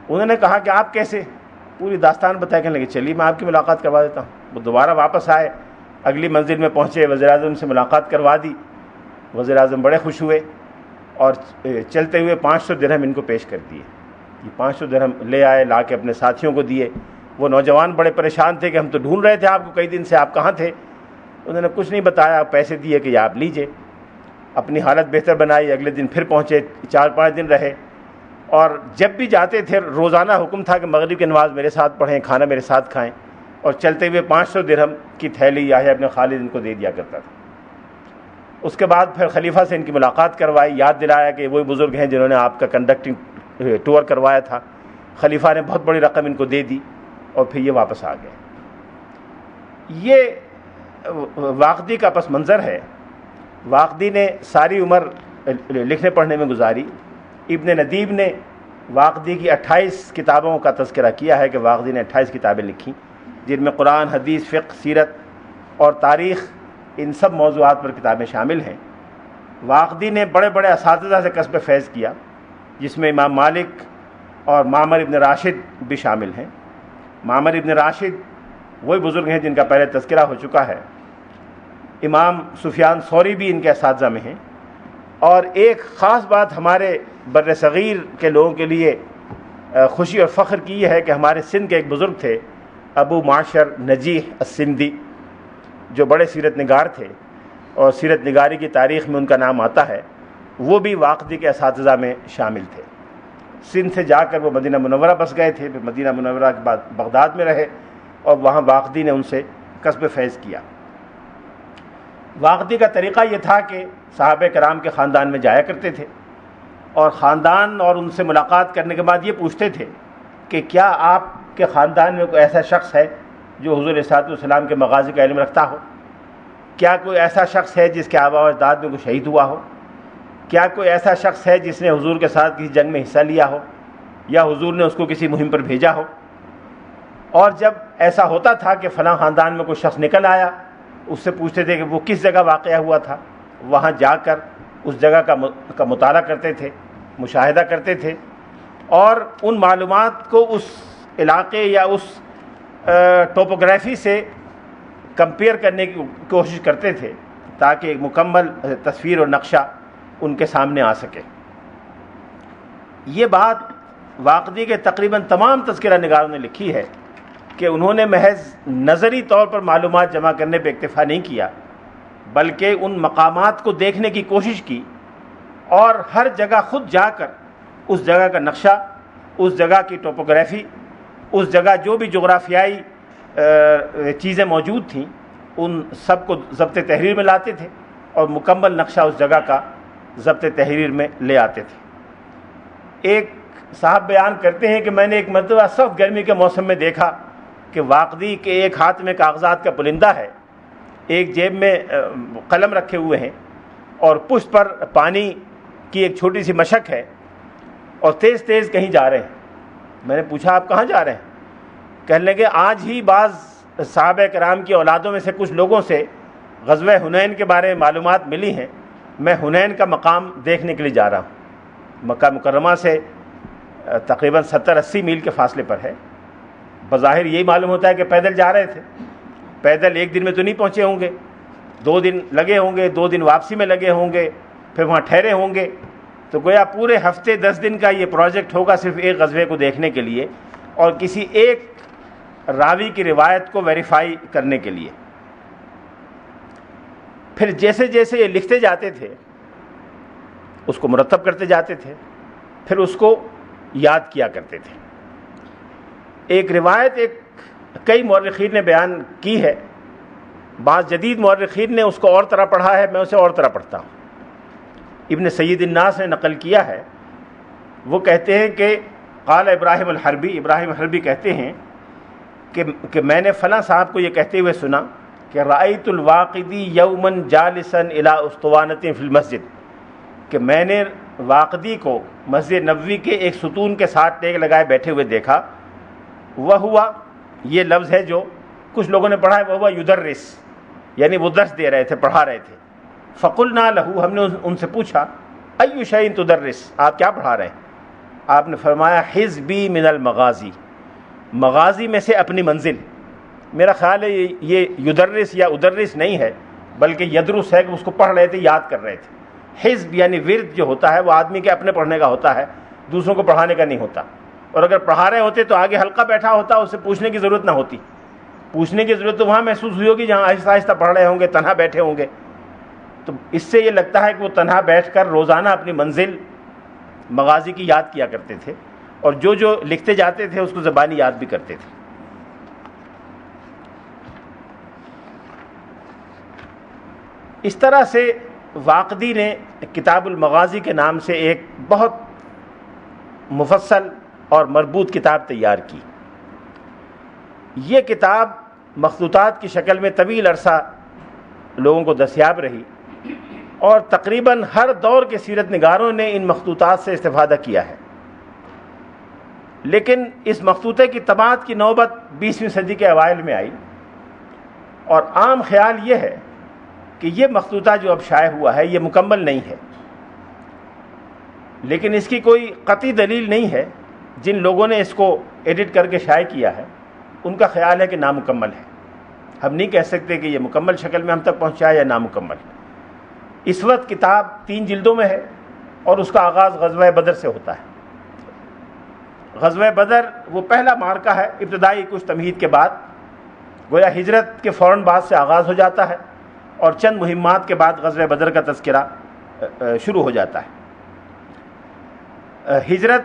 Speaker 1: انہوں نے کہا کہ آپ کیسے؟ پوری داستان بتایا، کہنے لگے چلیے میں آپ کی ملاقات کروا دیتا ہوں۔ وہ دوبارہ واپس آئے، اگلی منزل میں پہنچے، وزیر اعظم سے ملاقات کروا دی۔ وزیر اعظم بڑے خوش ہوئے اور چلتے ہوئے 500 درہم ان کو پیش کر دیے۔ یہ 500 درہم لے آئے، لا کے اپنے ساتھیوں کو دیے۔ وہ نوجوان بڑے پریشان تھے کہ ہم تو ڈھونڈ رہے تھے آپ کو کئی دن سے، آپ کہاں تھے؟ انہوں نے کچھ نہیں بتایا، پیسے دیے کہ یہ آپ لیجئے۔ اپنی حالت بہتر بنائی، اگلے دن پھر پہنچے، 4-5 دن رہے، اور جب بھی جاتے تھے روزانہ حکم تھا کہ مغرب کی نماز میرے ساتھ پڑھیں، کھانا میرے ساتھ کھائیں، اور چلتے ہوئے 500 درہم کی تھیلی یحییٰ ابن خالد ان کو دے دیا کرتا تھا۔ اس کے بعد پھر خلیفہ سے ان کی ملاقات کروائی، یاد دلایا کہ وہی بزرگ ہیں جنہوں نے آپ کا کنڈکٹنگ ٹور کروایا تھا۔ خلیفہ نے بہت بڑی رقم ان کو دے دی اور پھر یہ واپس آ گئے۔ یہ واقدی کا پس منظر ہے۔ واقدی نے ساری عمر لکھنے پڑھنے میں گزاری۔ ابن ندیب نے واقدی کی 28 کتابوں کا تذکرہ کیا ہے کہ واقدی نے 28 کتابیں لکھیں، جن میں قرآن، حدیث، فقہ، سیرت اور تاریخ، ان سب موضوعات پر کتابیں شامل ہیں۔ واقدی نے بڑے بڑے اساتذہ سے کسب فیض کیا، جس میں امام مالک اور معمر ابن راشد بھی شامل ہیں۔ معمر ابن راشد وہی بزرگ ہیں جن کا پہلے تذکرہ ہو چکا ہے۔ امام سفیان ثوری بھی ان کے اساتذہ میں ہیں۔ اور ایک خاص بات ہمارے بر صغیر کے لوگوں کے لیے خوشی اور فخر کی یہ ہے کہ ہمارے سندھ کے ایک بزرگ تھے، ابو معاشر نجیح السندھی، جو بڑے سیرت نگار تھے اور سیرت نگاری کی تاریخ میں ان کا نام آتا ہے۔ وہ بھی واقدی کے اساتذہ میں شامل تھے۔ سندھ سے جا کر وہ مدینہ منورہ بس گئے تھے، پھر مدینہ منورہ کے بعد بغداد میں رہے اور وہاں واقدی نے ان سے کسب فیض کیا۔ واقدی کا طریقہ یہ تھا کہ صحابہ کرام کے خاندان میں جایا کرتے تھے اور خاندان اور ان سے ملاقات کرنے کے بعد یہ پوچھتے تھے کہ کیا آپ کے خاندان میں کوئی ایسا شخص ہے جو حضور صلی اللہ علیہ وسلم کے مغازی کا علم رکھتا ہو؟ کیا کوئی ایسا شخص ہے جس کے آباء و اجداد میں کوئی شہید ہوا ہو؟ کیا کوئی ایسا شخص ہے جس نے حضور کے ساتھ کسی جنگ میں حصہ لیا ہو یا حضور نے اس کو کسی مہم پر بھیجا ہو؟ اور جب ایسا ہوتا تھا کہ فلاں خاندان میں کوئی شخص نکل آیا، اس سے پوچھتے تھے کہ وہ کس جگہ واقعہ ہوا تھا۔ وہاں جا کر اس جگہ کا مطالعہ کرتے تھے، مشاہدہ کرتے تھے، اور ان معلومات کو اس علاقے یا اس ٹوپوگرافی سے کمپیئر کرنے کی کوشش کرتے تھے تاکہ ایک مکمل تصویر اور نقشہ ان کے سامنے آ سکے۔ یہ بات واقدی کے تقریباً تمام تذکرہ نگاروں نے لکھی ہے کہ انہوں نے محض نظری طور پر معلومات جمع کرنے پہ اکتفا نہیں کیا، بلکہ ان مقامات کو دیکھنے کی کوشش کی اور ہر جگہ خود جا کر اس جگہ کا نقشہ، اس جگہ کی ٹوپوگرافی، اس جگہ جو بھی جغرافیائی چیزیں موجود تھیں ان سب کو ضبط تحریر میں لاتے تھے اور مکمل نقشہ اس جگہ کا ضبط تحریر میں لے آتے تھے۔ ایک صاحب بیان کرتے ہیں کہ میں نے ایک مرتبہ سخت گرمی کے موسم میں دیکھا کہ واقعی کے ایک ہاتھ میں کاغذات کا پلندہ ہے، ایک جیب میں قلم رکھے ہوئے ہیں اور پشت پر پانی کی ایک چھوٹی سی مشک ہے اور تیز تیز کہیں جا رہے ہیں۔ میں نے پوچھا آپ کہاں جا رہے ہیں؟ کہنے لگے آج ہی بعض صحابہ کرام کی اولادوں میں سے کچھ لوگوں سے غزوہ حنین کے بارے میں معلومات ملی ہیں، میں حنین کا مقام دیکھنے کے لیے جا رہا ہوں۔ مکہ مکرمہ سے تقریباً 70-80 میل کے فاصلے پر ہے۔ بظاہر یہی معلوم ہوتا ہے کہ پیدل جا رہے تھے، پیدل ایک دن میں تو نہیں پہنچے ہوں گے، 2 دن لگے ہوں گے، 2 دن واپسی میں لگے ہوں گے، پھر وہاں ٹھہرے ہوں گے، تو گویا پورے ہفتے 10 دن کا یہ پروجیکٹ ہوگا صرف ایک غزوے کو دیکھنے کے لیے اور کسی ایک راوی کی روایت کو ویریفائی کرنے کے لیے۔ پھر جیسے جیسے یہ لکھتے جاتے تھے اس کو مرتب کرتے جاتے تھے، پھر اس کو یاد کیا کرتے تھے۔ ایک روایت کئی مورخین نے بیان کی ہے، بعض جدید مورخین نے اس کو اور طرح پڑھا ہے، میں اسے اور طرح پڑھتا ہوں۔ ابن سید الناس نے نقل کیا ہے، وہ کہتے ہیں کہ قال ابراہیم الحربی، ابراہیم حربی کہتے ہیں کہ میں نے فلاں صاحب کو یہ کہتے ہوئے سنا کہ رأیت الواقدی یوما جالسا الی اسطوانۃ فی المسجد، کہ میں نے واقدی کو مسجد نبوی کے ایک ستون کے ساتھ ٹیک لگائے بیٹھے ہوئے دیکھا۔ وہ ہوا، یہ لفظ ہے جو کچھ لوگوں نے پڑھا ہے، وہ ہوا یدرس، یعنی وہ درس دے رہے تھے، پڑھا رہے تھے۔ فقلنا لہو، ہم نے ان سے پوچھا ای شیء تدرس، آپ کیا پڑھا رہے ہیں؟ آپ نے فرمایا حزبی من المغازی، مغازی میں سے اپنی منزل۔ میرا خیال ہے یہ یدرس یا ادرس نہیں ہے بلکہ یدرس ہے کہ اس کو پڑھ رہے تھے، یاد کر رہے تھے۔ حزب یعنی ورد جو ہوتا ہے وہ آدمی کے اپنے پڑھنے کا ہوتا ہے، دوسروں کو پڑھانے کا نہیں ہوتا، اور اگر پڑھا رہے ہوتے تو آگے حلقہ بیٹھا ہوتا، اس سے پوچھنے کی ضرورت نہ ہوتی۔ پوچھنے کی ضرورت تو وہاں محسوس ہوئی ہوگی جہاں آہستہ آہستہ پڑھ رہے ہوں گے، تنہا بیٹھے ہوں گے۔ تو اس سے یہ لگتا ہے کہ وہ تنہا بیٹھ کر روزانہ اپنی منزل مغازی کی یاد کیا کرتے تھے اور جو جو لکھتے جاتے تھے اس کو زبانی یاد بھی کرتے تھے۔ اس طرح سے واقدی نے کتاب المغازی کے نام سے ایک بہت مفصل اور مربوط کتاب تیار کی۔ یہ کتاب مخطوطات کی شکل میں طویل عرصہ لوگوں کو دستیاب رہی اور تقریباً ہر دور کے سیرت نگاروں نے ان مخطوطات سے استفادہ کیا ہے، لیکن اس مخطوطے کی طباعت کی نوبت 20ویں صدی کے اوائل میں آئی، اور عام خیال یہ ہے کہ یہ مخطوطہ جو اب شائع ہوا ہے یہ مکمل نہیں ہے، لیکن اس کی کوئی قطعی دلیل نہیں ہے۔ جن لوگوں نے اس کو ایڈٹ کر کے شائع کیا ہے ان کا خیال ہے کہ نامکمل ہے، ہم نہیں کہہ سکتے کہ یہ مکمل شکل میں ہم تک پہنچا ہے یا نامکمل۔ اس وقت کتاب 3 جلدوں میں ہے اور اس کا آغاز غزوہ بدر سے ہوتا ہے۔ غزوہ بدر وہ پہلا معرکہ ہے، ابتدائی کچھ تمہید کے بعد، گویا ہجرت کے فوراً بعد سے آغاز ہو جاتا ہے اور چند مہمات کے بعد غزوہ بدر کا تذکرہ شروع ہو جاتا ہے۔ ہجرت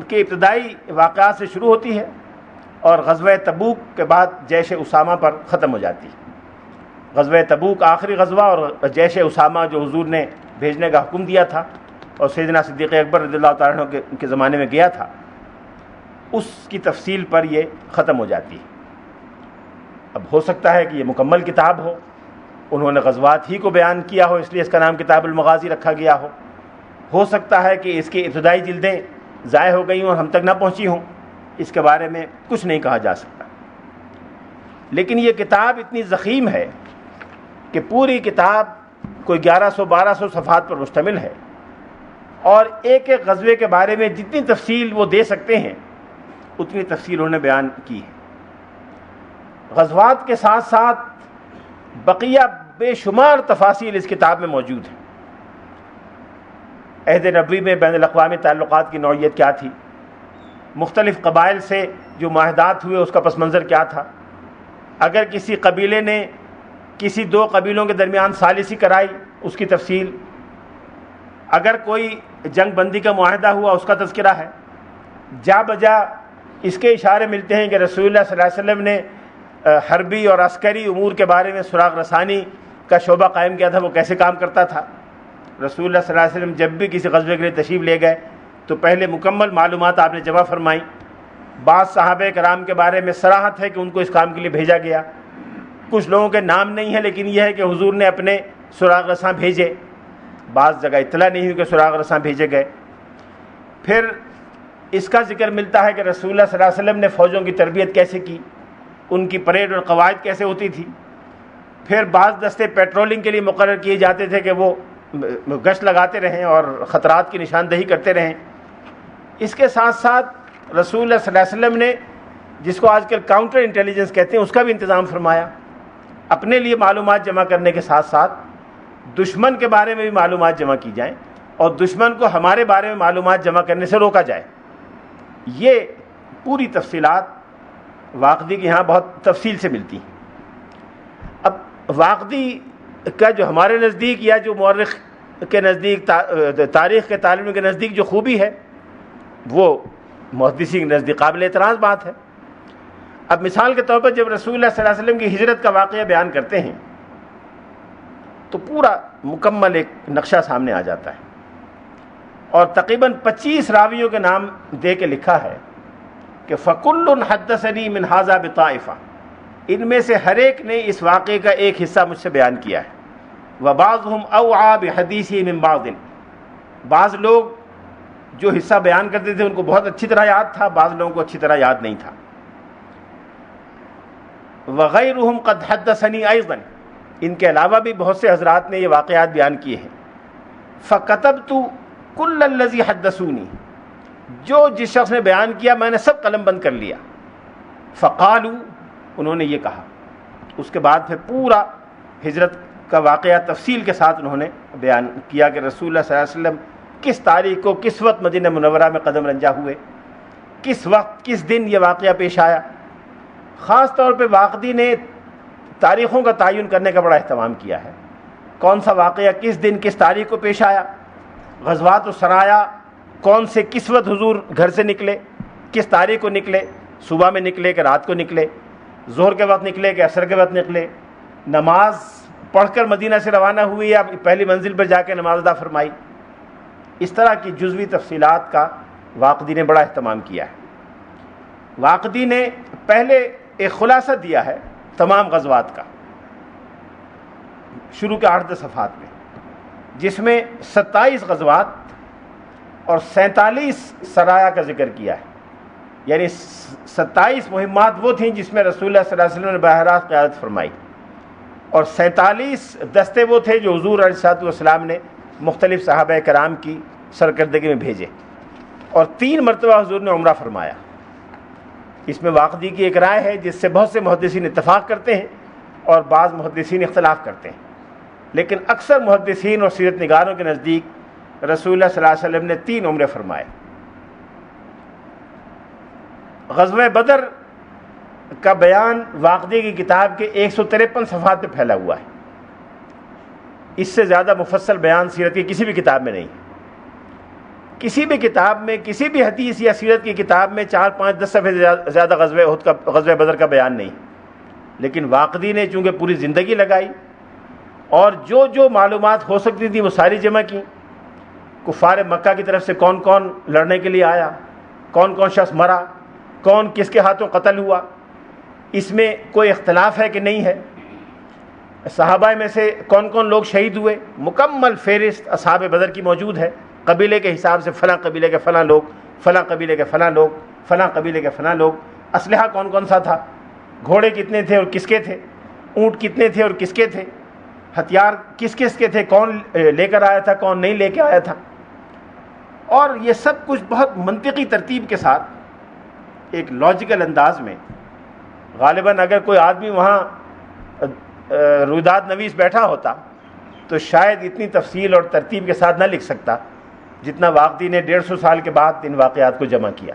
Speaker 1: کے ابتدائی واقعات سے شروع ہوتی ہے اور غزوہ تبوک کے بعد جیش اسامہ پر ختم ہو جاتی ہے۔ غزوہ تبوک آخری غزوہ اور جیش اسامہ جو حضور نے بھیجنے کا حکم دیا تھا اور سیدنا صدیق اکبر رضی اللہ تعالیٰ عنہ کے زمانے میں گیا تھا، اس کی تفصیل پر یہ ختم ہو جاتی ہے۔ اب ہو سکتا ہے کہ یہ مکمل کتاب ہو، انہوں نے غزوات ہی کو بیان کیا ہو اس لیے اس کا نام کتاب المغازی رکھا گیا ہو سکتا ہے کہ اس کی ابتدائی جلدیں ضائع ہو گئی ہوں اور ہم تک نہ پہنچی ہوں، اس کے بارے میں کچھ نہیں کہا جا سکتا۔ لیکن یہ کتاب اتنی ضخیم ہے کہ پوری کتاب کوئی 1100-1200 صفحات پر مشتمل ہے اور ایک ایک غزوے کے بارے میں جتنی تفصیل وہ دے سکتے ہیں اتنی تفصیل انہوں نے بیان کی ہے۔ غزوات کے ساتھ ساتھ بقیہ بے شمار تفاصیل اس کتاب میں موجود ہیں۔ عہد نبوی میں بین الاقوامی تعلقات کی نوعیت کیا تھی، مختلف قبائل سے جو معاہدات ہوئے اس کا پس منظر کیا تھا، اگر کسی قبیلے نے کسی 2 قبیلوں کے درمیان ثالثی کرائی اس کی تفصیل، اگر کوئی جنگ بندی کا معاہدہ ہوا اس کا تذکرہ ہے، جا بجا اس کے اشارے ملتے ہیں کہ رسول اللہ صلی اللہ علیہ وسلم نے حربی اور عسکری امور کے بارے میں سراغ رسانی کا شعبہ قائم کیا تھا، وہ کیسے کام کرتا تھا۔ رسول اللہ صلی اللہ علیہ وسلم جب بھی کسی غزوے کے لیے تشریف لے گئے تو پہلے مکمل معلومات آپ نے جمع فرمائیں۔ بعض صحابہ کرام کے بارے میں صراحت ہے کہ ان کو اس کام کے لیے بھیجا گیا، کچھ لوگوں کے نام نہیں ہے لیکن یہ ہے کہ حضور نے اپنے سراغ رساں بھیجے، بعض جگہ اطلاع نہیں ہوئی کہ سراغ رساں بھیجے گئے۔ پھر اس کا ذکر ملتا ہے کہ رسول اللہ صلی اللہ علیہ وسلم نے فوجوں کی تربیت کیسے کی، ان کی پریڈ اور قواعد کیسے ہوتی تھی۔ پھر بعض دستے پیٹرولنگ کے لیے مقرر کیے جاتے تھے کہ وہ گشت لگاتے رہیں اور خطرات کی نشاندہی کرتے رہیں۔ اس کے ساتھ ساتھ رسول اللہ صلی اللہ علیہ وسلم نے، جس کو آج کل کاؤنٹر انٹیلیجنس کہتے ہیں، اس کا بھی انتظام فرمایا۔ اپنے لیے معلومات جمع کرنے کے ساتھ ساتھ دشمن کے بارے میں بھی معلومات جمع کی جائیں اور دشمن کو ہمارے بارے میں معلومات جمع کرنے سے روکا جائے۔ یہ پوری تفصیلات واقدی کے یہاں بہت تفصیل سے ملتی ہیں۔ اب واقدی کا جو ہمارے نزدیک یا جو مورخ کے نزدیک، تاریخ کے طالب علم کے نزدیک جو خوبی ہے، وہ محدثین کے نزدیک قابل اعتراض بات ہے۔ اب مثال کے طور پر جب رسول اللہ صلی اللہ علیہ وسلم کی ہجرت کا واقعہ بیان کرتے ہیں تو پورا مکمل ایک نقشہ سامنے آ جاتا ہے، اور تقریباً 25 راویوں کے نام دے کے لکھا ہے کہ فَكُلٌّ حَدَّثَنِي مِنْ هَذَا بِطَائِفَةٍ، ان میں سے ہر ایک نے اس واقعے کا ایک حصہ مجھ سے بیان کیا ہے۔ وَبَعْضُهُمْ أَوْعَى بِحَدِيثِهِ مِنْ بَعْضٍ، بعض لوگ جو حصہ بیان کرتے تھے ان کو بہت اچھی طرح یاد تھا، بعض لوگوں کو اچھی طرح یاد نہیں تھا۔ وَغَيْرُهُمْ قَدْ حَدَّثَنِي أَيْضًا، ان کے علاوہ بھی بہت سے حضرات نے یہ واقعات بیان کیے ہیں۔ فَكَتَبْتُ كُلَّ الَّذِي حَدَّثُونِي، جو جس شخص نے بیان کیا میں نے سب قلم بند کر لیا۔ فَقَالُوا، انہوں نے یہ کہا۔ اس کے بعد پھر پورا ہجرت کا واقعہ تفصیل کے ساتھ انہوں نے بیان کیا کہ رسول اللہ صلی اللہ علیہ وسلم کس تاریخ کو کس وقت مدینہ منورہ میں قدم رنجا ہوئے، کس وقت کس دن یہ واقعہ پیش آیا۔ خاص طور پہ واقدی نے تاریخوں کا تعین کرنے کا بڑا اہتمام کیا ہے، کون سا واقعہ کس دن کس تاریخ کو پیش آیا، غزوات و سرایا کون سے کس وقت حضور گھر سے نکلے، کس تاریخ کو نکلے، صبح میں نکلے کہ رات کو نکلے، ظہر کے وقت نکلے کہ عصر کے وقت نکلے، نماز پڑھ کر مدینہ سے روانہ ہوئی یا پہلی منزل پر جا کے نماز ادا فرمائی۔ اس طرح کی جزوی تفصیلات کا واقدی نے بڑا اہتمام کیا ہے۔ واقدی نے پہلے ایک خلاصہ دیا ہے تمام غزوات کا شروع کے 8 صفحات میں، جس میں 27 غزوات اور 47 سرایا کا ذکر کیا ہے، یعنی 27 مہمات وہ تھیں جس میں رسول اللہ صلی اللہ علیہ وسلم نے براہ راست قیادت فرمائی، اور 47 دستے وہ تھے جو حضور علیہ الصلوۃ والسلام نے مختلف صحابہ کرام کی سرکردگی میں بھیجے، اور 3 مرتبہ حضور نے عمرہ فرمایا۔ اس میں واقدی کی ایک رائے ہے جس سے بہت سے محدثین اتفاق کرتے ہیں اور بعض محدثین اختلاف کرتے ہیں، لیکن اکثر محدثین اور سیرت نگاروں کے نزدیک رسول اللہ صلی اللہ علیہ وسلم نے 3 عمرے فرمائے۔ غزوہ بدر کا بیان واقدی کی کتاب کے 153 صفحات پہ پھیلا ہوا ہے، اس سے زیادہ مفصل بیان سیرت کی کسی بھی کتاب میں نہیں۔ کسی بھی کتاب میں، کسی بھی حدیث یا سیرت کی کتاب میں 4 5 10 صفحے سے زیادہ غزوہ بدر کا بیان نہیں، لیکن واقدی نے چونکہ پوری زندگی لگائی اور جو جو معلومات ہو سکتی تھی وہ ساری جمع کی۔ کفار مکہ کی طرف سے کون کون لڑنے کے لیے آیا، کون کون شخص مرا، کون کس کے ہاتھوں قتل ہوا، اس میں کوئی اختلاف ہے کہ نہیں ہے، صحابہ میں سے کون کون لوگ شہید ہوئے، مکمل فہرست اصحاب بدر کی موجود ہے، قبیلے کے حساب سے فلاں قبیلے کے فلاں لوگ، فلاں قبیلے کے فلاں لوگ، فلاں قبیلے کے فلاں لوگ، اسلحہ کون کون سا تھا، گھوڑے کتنے تھے اور کس کے تھے، اونٹ کتنے تھے اور کس کے تھے، ہتھیار کس کس کے تھے، کون لے کر آیا تھا کون نہیں لے کے آیا تھا، اور یہ سب کچھ بہت منطقی ترتیب کے ساتھ ایک لاجیکل انداز میں۔ غالباً اگر کوئی آدمی وہاں رویداد نویس بیٹھا ہوتا تو شاید اتنی تفصیل اور ترتیب کے ساتھ نہ لکھ سکتا جتنا واقدی نے 150 سال کے بعد ان واقعات کو جمع کیا۔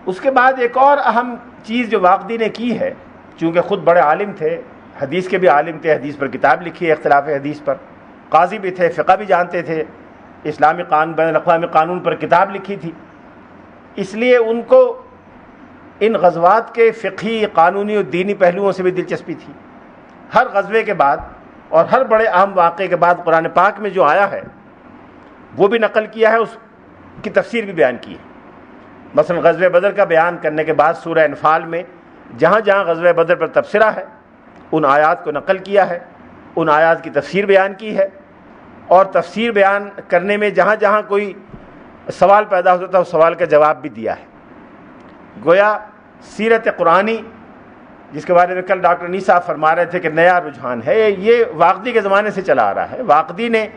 Speaker 1: اس کے بعد ایک اور اہم چیز جو واقدی نے کی ہے، چونکہ خود بڑے عالم تھے، حدیث کے بھی عالم تھے، حدیث پر کتاب لکھی ہے اختلاف حدیث پر، قاضی بھی تھے، فقہ بھی جانتے تھے، اسلامی قانون، بین الاقوامی قانون پر کتاب لکھی تھی، اس لیے ان کو ان غزوات کے فقہی، قانونی اور دینی پہلوؤں سے بھی دلچسپی تھی۔ ہر غزوے کے بعد اور ہر بڑے اہم واقعے کے بعد قرآن پاک میں جو آیا ہے وہ بھی نقل کیا ہے، اس کی تفسیر بھی بیان کی ہے۔ مثلا غزوہ بدر کا بیان کرنے کے بعد سورہ انفال میں جہاں جہاں غزوہ بدر پر تبصرہ ہے ان آیات کو نقل کیا ہے، ان آیات کی تفسیر بیان کی ہے، اور تفسیر بیان کرنے میں جہاں جہاں کوئی سوال پیدا ہوتا تھا اس سوال کا جواب بھی دیا ہے۔ گویا سیرت قرآنی، جس کے بارے میں کل ڈاکٹر انیس صاحب فرما رہے تھے کہ نیا رجحان ہے، یہ واقدی کے زمانے سے چلا آ رہا ہے۔ واقدی نے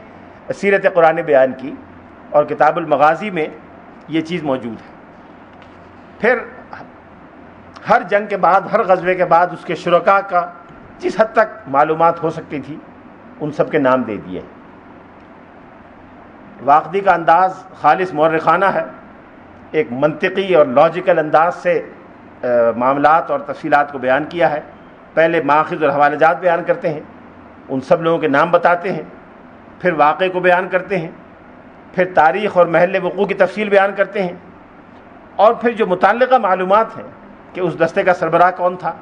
Speaker 1: سیرت قرآنی بیان کی اور کتاب المغازی میں یہ چیز موجود ہے۔ پھر ہر جنگ کے بعد، ہر غزوے کے بعد اس کے شرکاء کا جس حد تک معلومات ہو سکتی تھی ان سب کے نام دے دیے۔ واقدی کا انداز خالص مورخانہ ہے، ایک منطقی اور لاجیکل انداز سے معاملات اور تفصیلات کو بیان کیا ہے۔ پہلے ماخذ اور حوالہ جات بیان کرتے ہیں، ان سب لوگوں کے نام بتاتے ہیں، پھر واقعے کو بیان کرتے ہیں، پھر تاریخ اور محل وقوع کی تفصیل بیان کرتے ہیں، اور پھر جو متعلقہ معلومات ہیں کہ اس دستے کا سربراہ کون تھا،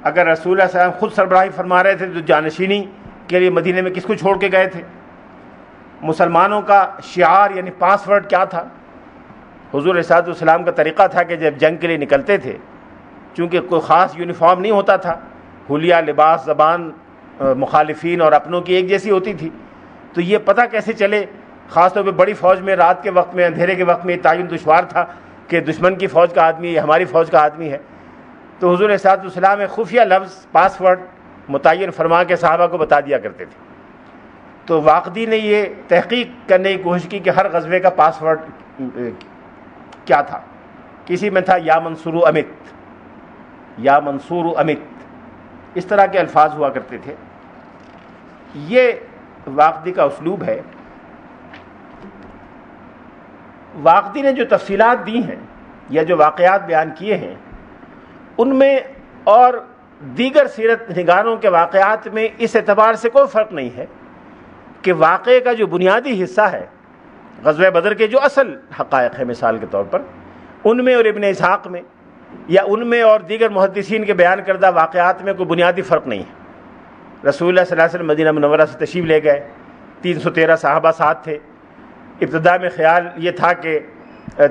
Speaker 1: اگر رسول اللہ صلی اللہ علیہ وسلم خود سربراہی فرما رہے تھے تو جانشینی کے لیے مدینے میں کس کو چھوڑ کے گئے تھے، مسلمانوں کا شعار یعنی پاس ورڈ کیا تھا۔ حضور علیہ السلام کا طریقہ تھا کہ جب جنگ کے لیے نکلتے تھے، چونکہ کوئی خاص یونیفارم نہیں ہوتا تھا، حلیہ، لباس، زبان مخالفین اور اپنوں کی ایک جیسی ہوتی تھی، تو یہ پتہ کیسے چلے، خاص طور پہ بڑی فوج میں رات کے وقت میں، اندھیرے کے وقت میں یہ تعین دشوار تھا کہ دشمن کی فوج کا آدمی ہے، ہماری فوج کا آدمی ہے۔ تو حضور علیہ السلام ایک خفیہ لفظ پاس ورڈ متعین فرما کے صحابہ کو بتا دیا کرتے تھے۔ تو واقدی نے یہ تحقیق کرنے کی کوشش کی کہ ہر غزوے کا پاس ورڈ کیا تھا۔ کسی میں تھا یا منصور امت، یا منصور امت، اس طرح کے الفاظ ہوا کرتے تھے۔ یہ واقدی کا اسلوب ہے۔ واقدی نے جو تفصیلات دی ہیں یا جو واقعات بیان کیے ہیں ان میں اور دیگر سیرت نگاروں کے واقعات میں اس اعتبار سے کوئی فرق نہیں ہے کہ واقعے کا جو بنیادی حصہ ہے، غزوہ بدر کے جو اصل حقائق ہیں مثال کے طور پر، ان میں اور ابن اسحاق میں یا ان میں اور دیگر محدثین کے بیان کردہ واقعات میں کوئی بنیادی فرق نہیں ہے۔ رسول اللہ صلی اللہ علیہ وسلم مدینہ منورہ سے تشریف لے گئے، 313 صحابہ ساتھ تھے۔ ابتدا میں خیال یہ تھا کہ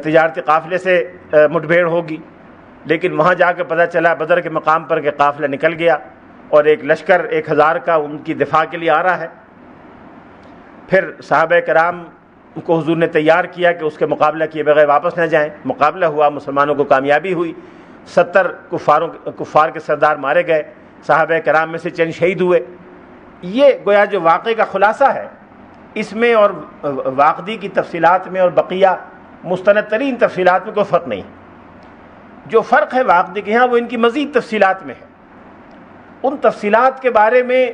Speaker 1: تجارتی قافلے سے مٹبھیڑ ہوگی، لیکن وہاں جا کے پتہ چلا بدر کے مقام پر کہ قافلہ نکل گیا اور ایک لشکر 1000 کا ان کی دفاع کے لیے آ رہا ہے۔ پھر صحابہ کرام کو حضور نے تیار کیا کہ اس کے مقابلہ کیے بغیر واپس نہ جائیں۔ مقابلہ ہوا، مسلمانوں کو کامیابی ہوئی، 70 کفار کے سردار مارے گئے، صحابہ کرام میں سے چند شہید ہوئے۔ یہ گویا جو واقعے کا خلاصہ ہے، اس میں اور واقعی کی تفصیلات میں اور بقیہ مستند ترین تفصیلات میں کوئی فرق نہیں۔ جو فرق ہے واقعی کے یہاں وہ ان کی مزید تفصیلات میں ہے۔ ان تفصیلات کے بارے میں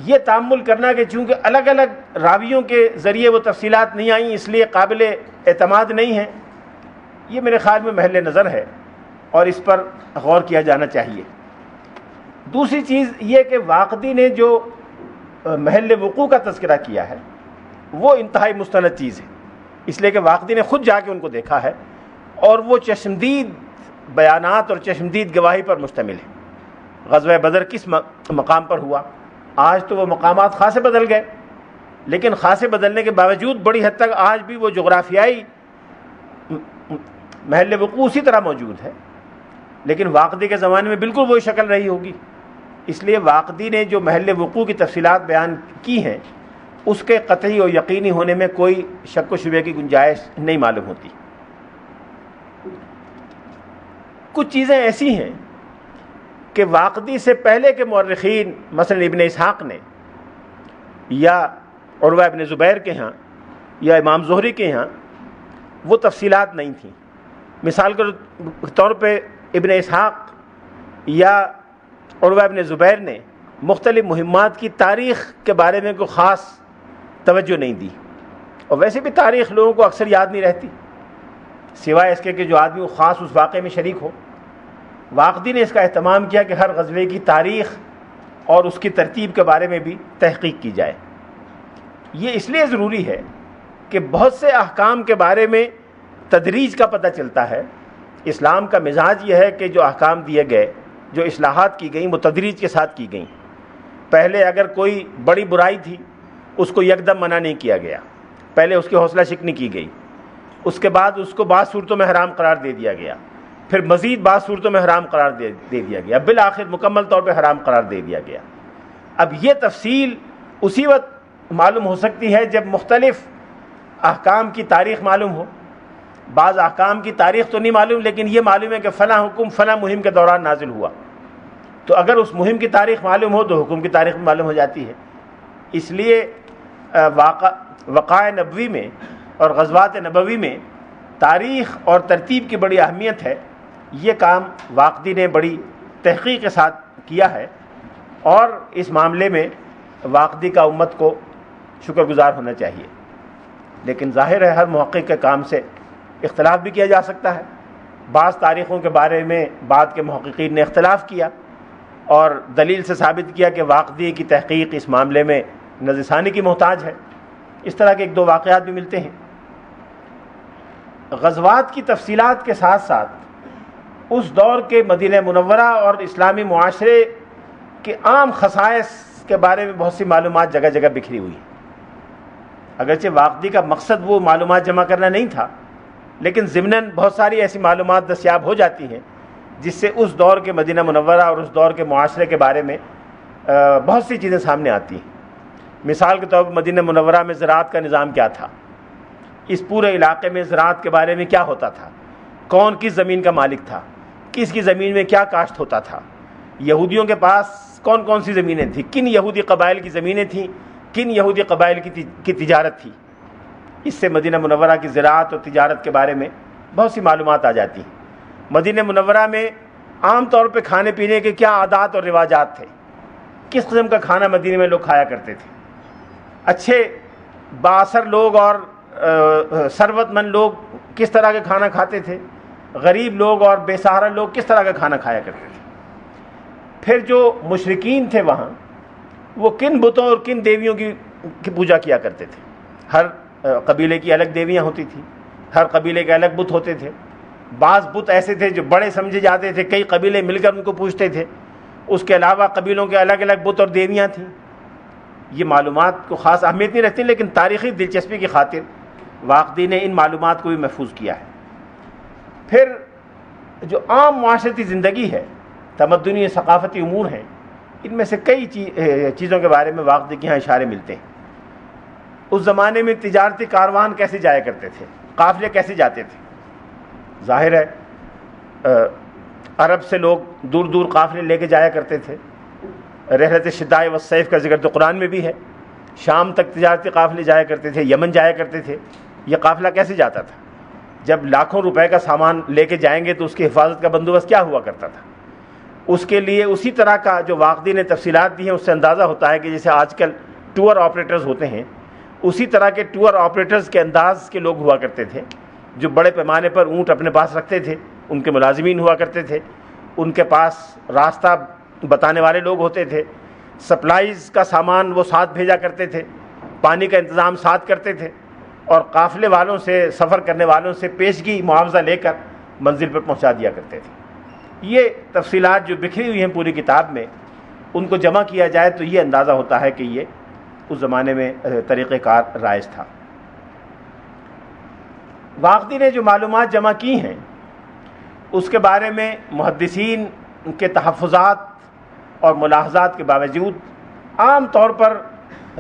Speaker 1: یہ تأمل کرنا کہ چونکہ الگ الگ راویوں کے ذریعے وہ تفصیلات نہیں آئیں اس لیے قابل اعتماد نہیں ہیں، یہ میرے خیال میں محل نظر ہے اور اس پر غور کیا جانا چاہیے۔ دوسری چیز یہ کہ واقعی نے جو محل وقوع کا تذکرہ کیا ہے وہ انتہائی مستند چیز ہے، اس لیے کہ واقعی نے خود جا کے ان کو دیکھا ہے اور وہ چشمدید بیانات اور چشمدید گواہی پر مشتمل ہے۔ غزوہ بدر کس مقام پر ہوا؟ آج تو وہ مقامات خاصے بدل گئے، لیکن خاصے بدلنے کے باوجود بڑی حد تک آج بھی وہ جغرافیائی محل وقوع اسی طرح موجود ہے، لیکن واقعی کے زمانے میں بالکل وہی شکل رہی ہوگی۔ اس لیے واقعی نے جو محل وقوع کی تفصیلات بیان کی ہیں اس کے قطعی اور یقینی ہونے میں کوئی شک و شبہ کی گنجائش نہیں معلوم ہوتی۔ کچھ چیزیں ایسی ہیں کہ واقعی سے پہلے کے مورخین مثلا ابن اسحاق نے یا عروہ ابن زبیر کے ہاں یا امام زہری کے ہاں وہ تفصیلات نہیں تھیں۔ مثال کے طور پہ ابن اسحاق یا عروہ ابن زبیر نے مختلف مہمات کی تاریخ کے بارے میں کوئی خاص توجہ نہیں دی، اور ویسے بھی تاریخ لوگوں کو اکثر یاد نہیں رہتی سوائے اس کے کہ جو آدمی خاص اس واقعے میں شریک ہو۔ واقعی نے اس کا اہتمام کیا کہ ہر غزوے کی تاریخ اور اس کی ترتیب کے بارے میں بھی تحقیق کی جائے۔ یہ اس لیے ضروری ہے کہ بہت سے احکام کے بارے میں تدریج کا پتہ چلتا ہے. اسلام کا مزاج یہ ہے کہ جو احکام دیے گئے، جو اصلاحات کی گئیں، وہ تدریج کے ساتھ کی گئیں. پہلے اگر کوئی بڑی برائی تھی اس کو یکدم منع نہیں کیا گیا، پہلے اس کی حوصلہ شکنی کی گئی، اس کے بعد اس کو بعض صورتوں میں حرام قرار دے دیا گیا، پھر مزید بعض صورتوں میں حرام قرار دے دیا گیا، بالآخر مکمل طور پہ حرام قرار دے دیا گیا. اب یہ تفصیل اسی وقت معلوم ہو سکتی ہے جب مختلف احکام کی تاریخ معلوم ہو. بعض احکام کی تاریخ تو نہیں معلوم، لیکن یہ معلوم ہے کہ فلاں حکم فلاں مہم کے دوران نازل ہوا. تو اگر اس مہم کی تاریخ معلوم ہو تو حکم کی تاریخ بھی معلوم ہو جاتی ہے. اس لیے وقائع نبوی میں اور غزوات نبوی میں تاریخ اور ترتیب کی بڑی اہمیت ہے. یہ کام واقدی نے بڑی تحقیق کے ساتھ کیا ہے، اور اس معاملے میں واقدی کا امت کو شکر گزار ہونا چاہیے. لیکن ظاہر ہے ہر محقق کے کام سے اختلاف بھی کیا جا سکتا ہے. بعض تاریخوں کے بارے میں بعد کے محققین نے اختلاف کیا اور دلیل سے ثابت کیا کہ واقدی کی تحقیق اس معاملے میں نظر ثانی کی محتاج ہے. اس طرح کے ایک دو واقعات بھی ملتے ہیں. غزوات کی تفصیلات کے ساتھ ساتھ اس دور کے مدینہ منورہ اور اسلامی معاشرے کے عام خصائص کے بارے میں بہت سی معلومات جگہ جگہ بکھری ہوئی ہیں. اگرچہ واقدی کا مقصد وہ معلومات جمع کرنا نہیں تھا، لیکن ضمناً بہت ساری ایسی معلومات دستیاب ہو جاتی ہیں جس سے اس دور کے مدینہ منورہ اور اس دور کے معاشرے کے بارے میں بہت سی چیزیں سامنے آتی ہیں. مثال کے طور پر مدینہ منورہ میں زراعت کا نظام کیا تھا، اس پورے علاقے میں زراعت کے بارے میں کیا ہوتا تھا، کون کس زمین کا مالک تھا، کس کی زمین میں کیا کاشت ہوتا تھا، یہودیوں کے پاس کون کون سی زمینیں تھیں، کن یہودی قبائل کی زمینیں تھیں، کن یہودی قبائل کی تجارت تھی. اس سے مدینہ منورہ کی زراعت اور تجارت کے بارے میں بہت سی معلومات آ جاتی ہیں. مدینہ منورہ میں عام طور پہ کھانے پینے کے کیا عادات اور رواجات تھے، کس قسم کا کھانا مدینہ میں لوگ کھایا کرتے تھے. اچھے بااثر لوگ اور ثروت مند لوگ کس طرح کا کھانا کھاتے تھے، غریب لوگ اور بے سہارا لوگ کس طرح کا کھانا کھایا کرتے تھے. پھر جو مشرکین تھے وہاں، وہ کن بتوں اور کن دیویوں کی پوجا کیا کرتے تھے. ہر قبیلے کی الگ دیویاں ہوتی تھیں، ہر قبیلے کے الگ بت ہوتے تھے. بعض بت ایسے تھے جو بڑے سمجھے جاتے تھے، کئی قبیلے مل کر ان کو پوجتے تھے. اس کے علاوہ قبیلوں کے الگ الگ بت اور دیویاں تھیں. یہ معلومات کو خاص اہمیت نہیں رکھتی، لیکن تاریخی دلچسپی کی خاطر واقدی نے ان معلومات کو بھی محفوظ کیا ہے. پھر جو عام معاشرتی زندگی ہے، تمدنی ثقافتی امور ہیں، ان میں سے کئی چیزوں کے بارے میں واقدی کے یہاں اشارے ملتے ہیں. اس زمانے میں تجارتی کاروان کیسے جایا کرتے تھے، قافلے کیسے جاتے تھے. ظاہر ہے عرب سے لوگ دور دور قافلے لے کے جایا کرتے تھے. رحلت الشتاء والصیف کا ذکر تو قرآن میں بھی ہے. شام تک تجارتی قافلے جایا کرتے تھے، یمن جایا کرتے تھے. یہ قافلہ کیسے جاتا تھا؟ جب لاکھوں روپے کا سامان لے کے جائیں گے تو اس کی حفاظت کا بندوبست کیا ہوا کرتا تھا. اس کے لیے اسی طرح کا جو واقدی نے تفصیلات دی ہیں اس سے اندازہ ہوتا ہے کہ جیسے آج کل ٹور آپریٹرز ہوتے ہیں، اسی طرح کے ٹور آپریٹرز کے انداز کے لوگ ہوا کرتے تھے، جو بڑے پیمانے پر اونٹ اپنے پاس رکھتے تھے. ان کے ملازمین ہوا کرتے تھے، ان کے پاس راستہ بتانے والے لوگ ہوتے تھے، سپلائیز کا سامان وہ ساتھ بھیجا کرتے تھے، پانی کا انتظام ساتھ کرتے تھے، اور قافلے والوں سے، سفر کرنے والوں سے پیشگی معاوضہ لے کر منزل پر پہنچا دیا کرتے تھے. یہ تفصیلات جو بکھری ہوئی ہیں پوری کتاب میں، ان کو جمع کیا جائے تو یہ اندازہ ہوتا ہے کہ یہ اس زمانے میں طریقہ کار رائج تھا. واقدی نے جو معلومات جمع کی ہیں اس کے بارے میں محدثین کے تحفظات اور ملاحظات کے باوجود عام طور پر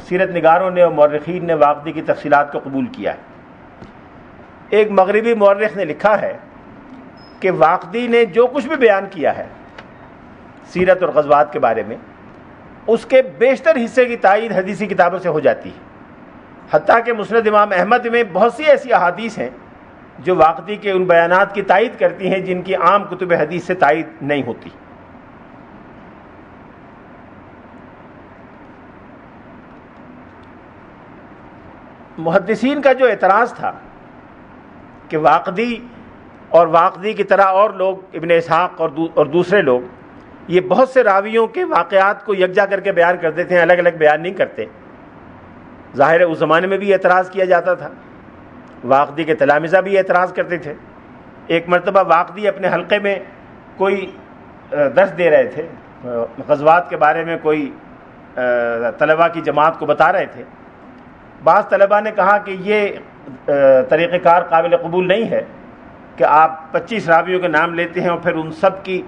Speaker 1: سیرت نگاروں نے اور مورخین نے واقدی کی تفصیلات کو قبول کیا ہے. ایک مغربی مورخ نے لکھا ہے کہ واقدی نے جو کچھ بھی بیان کیا ہے سیرت اور غزوات کے بارے میں، اس کے بیشتر حصے کی تائید حدیثی کتابوں سے ہو جاتی ہے. حتیٰ کہ مسند امام احمد میں بہت سی ایسی احادیث ہیں جو واقدی کے ان بیانات کی تائید کرتی ہیں جن کی عام کتب حدیث سے تائید نہیں ہوتی. محدثین کا جو اعتراض تھا کہ واقدی اور واقدی کی طرح اور لوگ، ابن اسحاق اور دوسرے لوگ، یہ بہت سے راویوں کے واقعات کو یکجا کر کے بیان کر دیتے ہیں، الگ الگ بیان نہیں کرتے. ظاہر ہے اس زمانے میں بھی اعتراض کیا جاتا تھا، واقدی کے تلامذہ بھی اعتراض کرتے تھے۔ ایک مرتبہ واقدی اپنے حلقے میں کوئی درس دے رہے تھے، غزوات کے بارے میں کوئی طلباء کی جماعت کو بتا رہے تھے۔ بعض طلباء نے کہا کہ یہ طریقہ کار قابل قبول نہیں ہے کہ آپ 25 راویوں کے نام لیتے ہیں اور پھر ان سب کی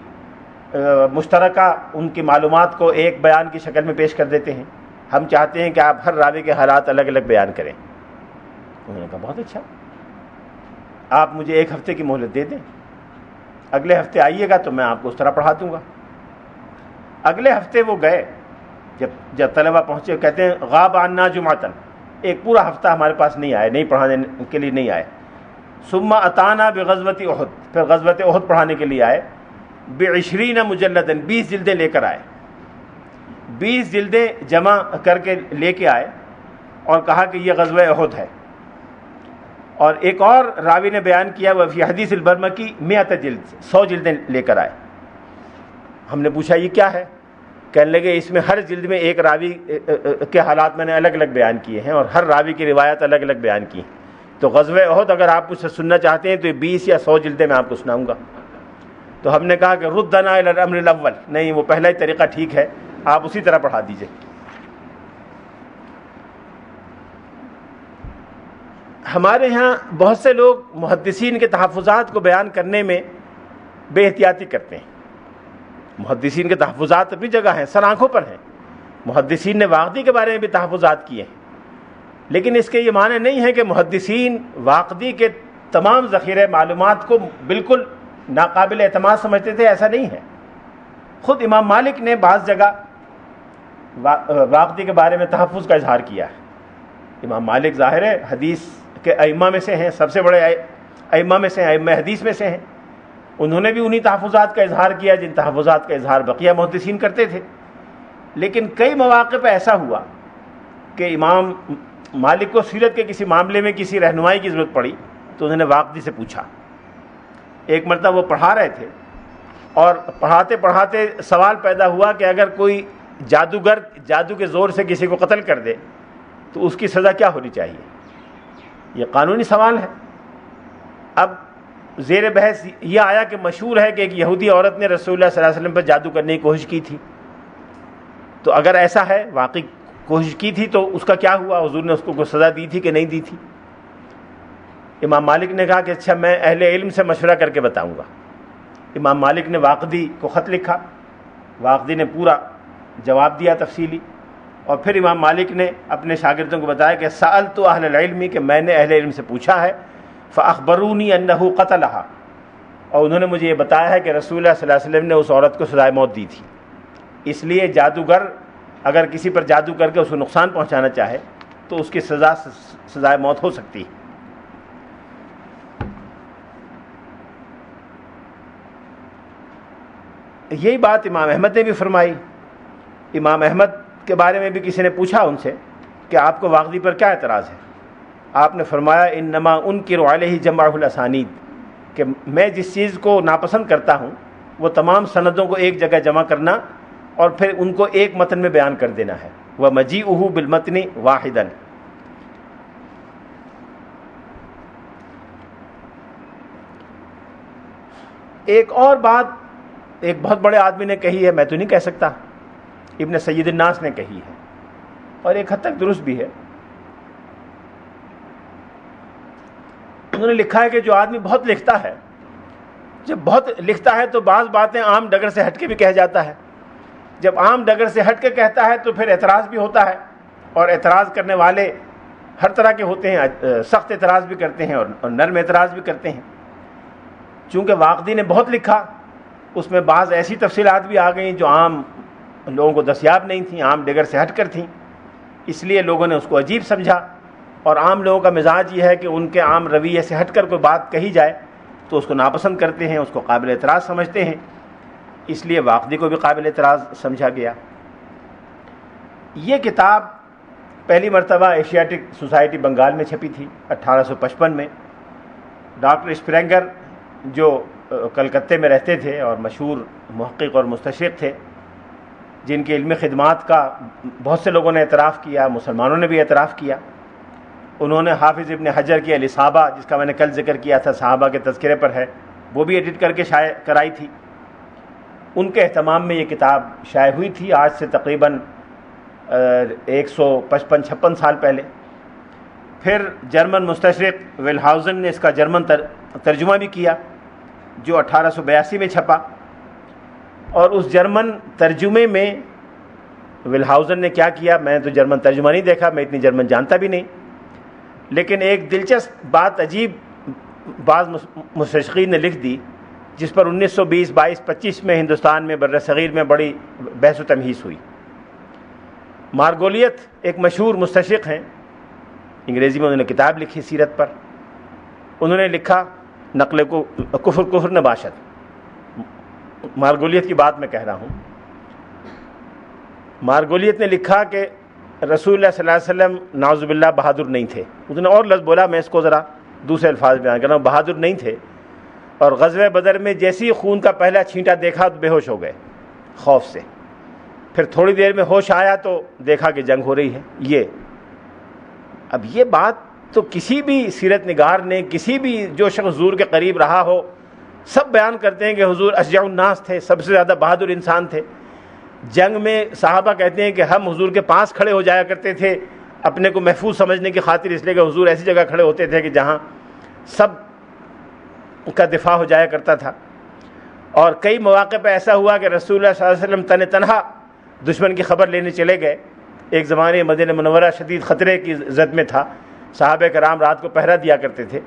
Speaker 1: مشترکہ ان کی معلومات کو ایک بیان کی شکل میں پیش کر دیتے ہیں۔ ہم چاہتے ہیں کہ آپ ہر راوی کے حالات الگ الگ بیان کریں۔ انہوں نے کہا بہت اچھا، آپ مجھے ایک ہفتے کی مہلت دے دیں، اگلے ہفتے آئیے گا تو میں آپ کو اس طرح پڑھا دوں گا۔ اگلے ہفتے وہ گئے، جب طلبہ پہنچے کہتے ہیں غاب عنا جمعتن، ایک پورا ہفتہ ہمارے پاس نہیں آئے، نہیں پڑھانے کے لیے نہیں آئے۔ ثم اتانا بغزوۃ احد، پھر غزوۃ احد پڑھانے کے لیے آئے، ب20 مجلدا، 20 جلدیں لے کر آئے، 20 جلدیں جمع کر کے لے کے آئے اور کہا کہ یہ غزوہ احد ہے۔ اور ایک اور راوی نے بیان کیا وہ فی حدیث البرمکی 100 جلد، 100 جلدیں لے کر آئے۔ ہم نے پوچھا یہ کیا ہے؟ کہنے لگے اس میں ہر جلد میں ایک راوی کے حالات میں نے الگ الگ بیان کیے ہیں اور ہر راوی کی روایت الگ الگ بیان کی ہیں۔ تو غزوہ احد اگر آپ مجھ سے سننا چاہتے ہیں تو یہ 20 یا 100 جلدیں میں آپ کو سناؤں گا۔ تو ہم نے کہا کہ ردنا الی الامر الاول، نہیں وہ پہلا ہی طریقہ ٹھیک ہے، آپ اسی طرح پڑھا دیجئے۔ ہمارے ہاں بہت سے لوگ محدثین کے تحفظات کو بیان کرنے میں بے احتیاطی کرتے ہیں۔ محدثین کے تحفظات اپنی جگہ ہیں، سر آنکھوں پر ہیں، محدثین نے واقدی کے بارے میں بھی تحفظات کیے ہیں، لیکن اس کے یہ معنی نہیں ہے کہ محدثین واقدی کے تمام ذخیرہ معلومات کو بالکل ناقابل اعتماد سمجھتے تھے، ایسا نہیں ہے۔ خود امام مالک نے بعض جگہ واقدی کے بارے میں تحفظ کا اظہار کیا ہے۔ امام مالک ظاہر ہے حدیث کے ائمہ میں سے ہیں، سب سے بڑے ائمہ میں سے ہیں، ائمہ حدیث میں سے ہیں، انہوں نے بھی انہی تحفظات کا اظہار کیا جن تحفظات کا اظہار بقیہ محدثین کرتے تھے۔ لیکن کئی مواقع پہ ایسا ہوا کہ امام مالک کو سیرت کے کسی معاملے میں کسی رہنمائی کی ضرورت پڑی تو انہوں نے واقدی سے پوچھا۔ ایک مرتبہ وہ پڑھا رہے تھے اور پڑھاتے پڑھاتے سوال پیدا ہوا کہ اگر کوئی جادوگر جادو کے زور سے کسی کو قتل کر دے تو اس کی سزا کیا ہونی چاہیے؟ یہ قانونی سوال ہے۔ اب زیر بحث یہ آیا کہ مشہور ہے کہ ایک یہودی عورت نے رسول اللہ صلی اللہ علیہ وسلم پر جادو کرنے کی کوشش کی تھی، تو اگر ایسا ہے واقعی کوشش کی تھی تو اس کا کیا ہوا؟ حضور نے اس کو کوئی سزا دی تھی کہ نہیں دی تھی؟ امام مالک نے کہا کہ اچھا میں اہل علم سے مشورہ کر کے بتاؤں گا۔ امام مالک نے واقدی کو خط لکھا، واقدی نے پورا جواب دیا تفصیلی، اور پھر امام مالک نے اپنے شاگردوں کو بتایا کہ سألت اہل العلم، کہ میں نے اہل علم سے پوچھا ہے، فاخبرونی انہ قتلھا، اور انہوں نے مجھے یہ بتایا ہے کہ رسول اللہ صلی اللہ علیہ وسلم نے اس عورت کو سزائے موت دی تھی۔ اس لیے جادوگر اگر کسی پر جادو کر کے اس کو نقصان پہنچانا چاہے تو اس کی سزائے موت ہو سکتی ہے۔ یہی بات امام احمد نے بھی فرمائی۔ امام احمد کے بارے میں بھی کسی نے پوچھا ان سے کہ آپ کو واقدی پر کیا اعتراض ہے؟ آپ نے فرمایا انما انکر علیہ جمع الاسانید، کہ میں جس چیز کو ناپسند کرتا ہوں وہ تمام سندوں کو ایک جگہ جمع کرنا اور پھر ان کو ایک متن میں بیان کر دینا ہے۔ ومجیئہ بالمتن واحدا۔ ایک اور بات ایک بہت بڑے آدمی نے کہی ہے، میں تو نہیں کہہ سکتا، ابن سید الناس نے کہی ہے اور ایک حد تک درست بھی ہے۔ انہوں نے لکھا ہے کہ جو آدمی بہت لکھتا ہے، جب بہت لکھتا ہے تو بعض باتیں عام ڈگر سے ہٹ کے بھی کہہ جاتا ہے۔ جب عام ڈگر سے ہٹ کے کہتا ہے تو پھر اعتراض بھی ہوتا ہے، اور اعتراض کرنے والے ہر طرح کے ہوتے ہیں، سخت اعتراض بھی کرتے ہیں اور نرم اعتراض بھی کرتے ہیں۔ چونکہ واقدی نے بہت لکھا، اس میں بعض ایسی تفصیلات بھی آ گئیں جو عام لوگوں کو دستیاب نہیں تھیں، عام ڈگر سے ہٹ کر تھیں، اس لیے لوگوں نے اس کو عجیب سمجھا۔ اور عام لوگوں کا مزاج یہ ہے کہ ان کے عام رویے سے ہٹ کر کوئی بات کہی جائے تو اس کو ناپسند کرتے ہیں، اس کو قابل اعتراض سمجھتے ہیں، اس لیے واقدی کو بھی قابل اعتراض سمجھا گیا۔ یہ کتاب پہلی مرتبہ ایشیاٹک سوسائٹی بنگال میں چھپی تھی 1855 میں۔ ڈاکٹر اسپرینگر جو کلکتے میں رہتے تھے اور مشہور محقق اور مستشرق تھے، جن کے علمی خدمات کا بہت سے لوگوں نے اعتراف کیا، مسلمانوں نے بھی اعتراف کیا. انہوں نے حافظ ابن حجر کی الاصابہ، جس کا میں نے کل ذکر کیا تھا، صحابہ کے تذکرے پر ہے، وہ بھی ایڈٹ کر کے شائع کرائی تھی. ان کے اہتمام میں یہ کتاب شائع ہوئی تھی، آج سے تقریباً 155-56 سال پہلے. پھر جرمن مستشرق ویلہاؤزن نے اس کا جرمن ترجمہ بھی کیا، جو 1882 میں چھپا. اور اس جرمن ترجمے میں ویلہاؤزن نے کیا کیا، میں تو جرمن ترجمہ نہیں دیکھا، میں اتنی جرمن جانتا بھی نہیں، لیکن ایک دلچسپ بات عجیب بعض مستشرقین نے لکھ دی، جس پر 1920، 22، 25 میں ہندوستان میں بر صغیر میں بڑی بحث و تمہیس ہوئی. مارگولیت ایک مشہور مستشرق ہیں، انگریزی میں انہوں نے کتاب لکھی سیرت پر. انہوں نے لکھا نقل کو کفر نباشت. مارگولیت کی بات میں کہہ رہا ہوں. مارگولیت نے لکھا کہ رسول اللہ صلی اللہ علیہ وسلم نعوذ باللہ بہادر نہیں تھے. اس نے اور لفظ بولا، میں اس کو ذرا دوسرے الفاظ بیان کر رہا ہوں. بہادر نہیں تھے، اور غزوہ بدر میں جیسی خون کا پہلا چھینٹا دیکھا تو بے ہوش ہو گئے خوف سے. پھر تھوڑی دیر میں ہوش آیا تو دیکھا کہ جنگ ہو رہی ہے. اب یہ بات تو کسی بھی سیرت نگار نے، کسی بھی جو شخص حضور کے قریب رہا ہو، سب بیان کرتے ہیں کہ حضور اشجع الناس تھے، سب سے زیادہ بہادر انسان تھے. جنگ میں صحابہ کہتے ہیں کہ ہم حضور کے پاس کھڑے ہو جایا کرتے تھے اپنے کو محفوظ سمجھنے کی خاطر، اس لیے کہ حضور ایسی جگہ کھڑے ہوتے تھے کہ جہاں سب کا دفاع ہو جایا کرتا تھا. اور کئی مواقع پہ ایسا ہوا کہ رسول اللہ صلی اللہ علیہ وسلم تنہا دشمن کی خبر لینے چلے گئے. ایک زمانے مدینہ منورہ شدید خطرے کی زد میں تھا، صحابہ کرام رات کو پہرا دیا کرتے تھے.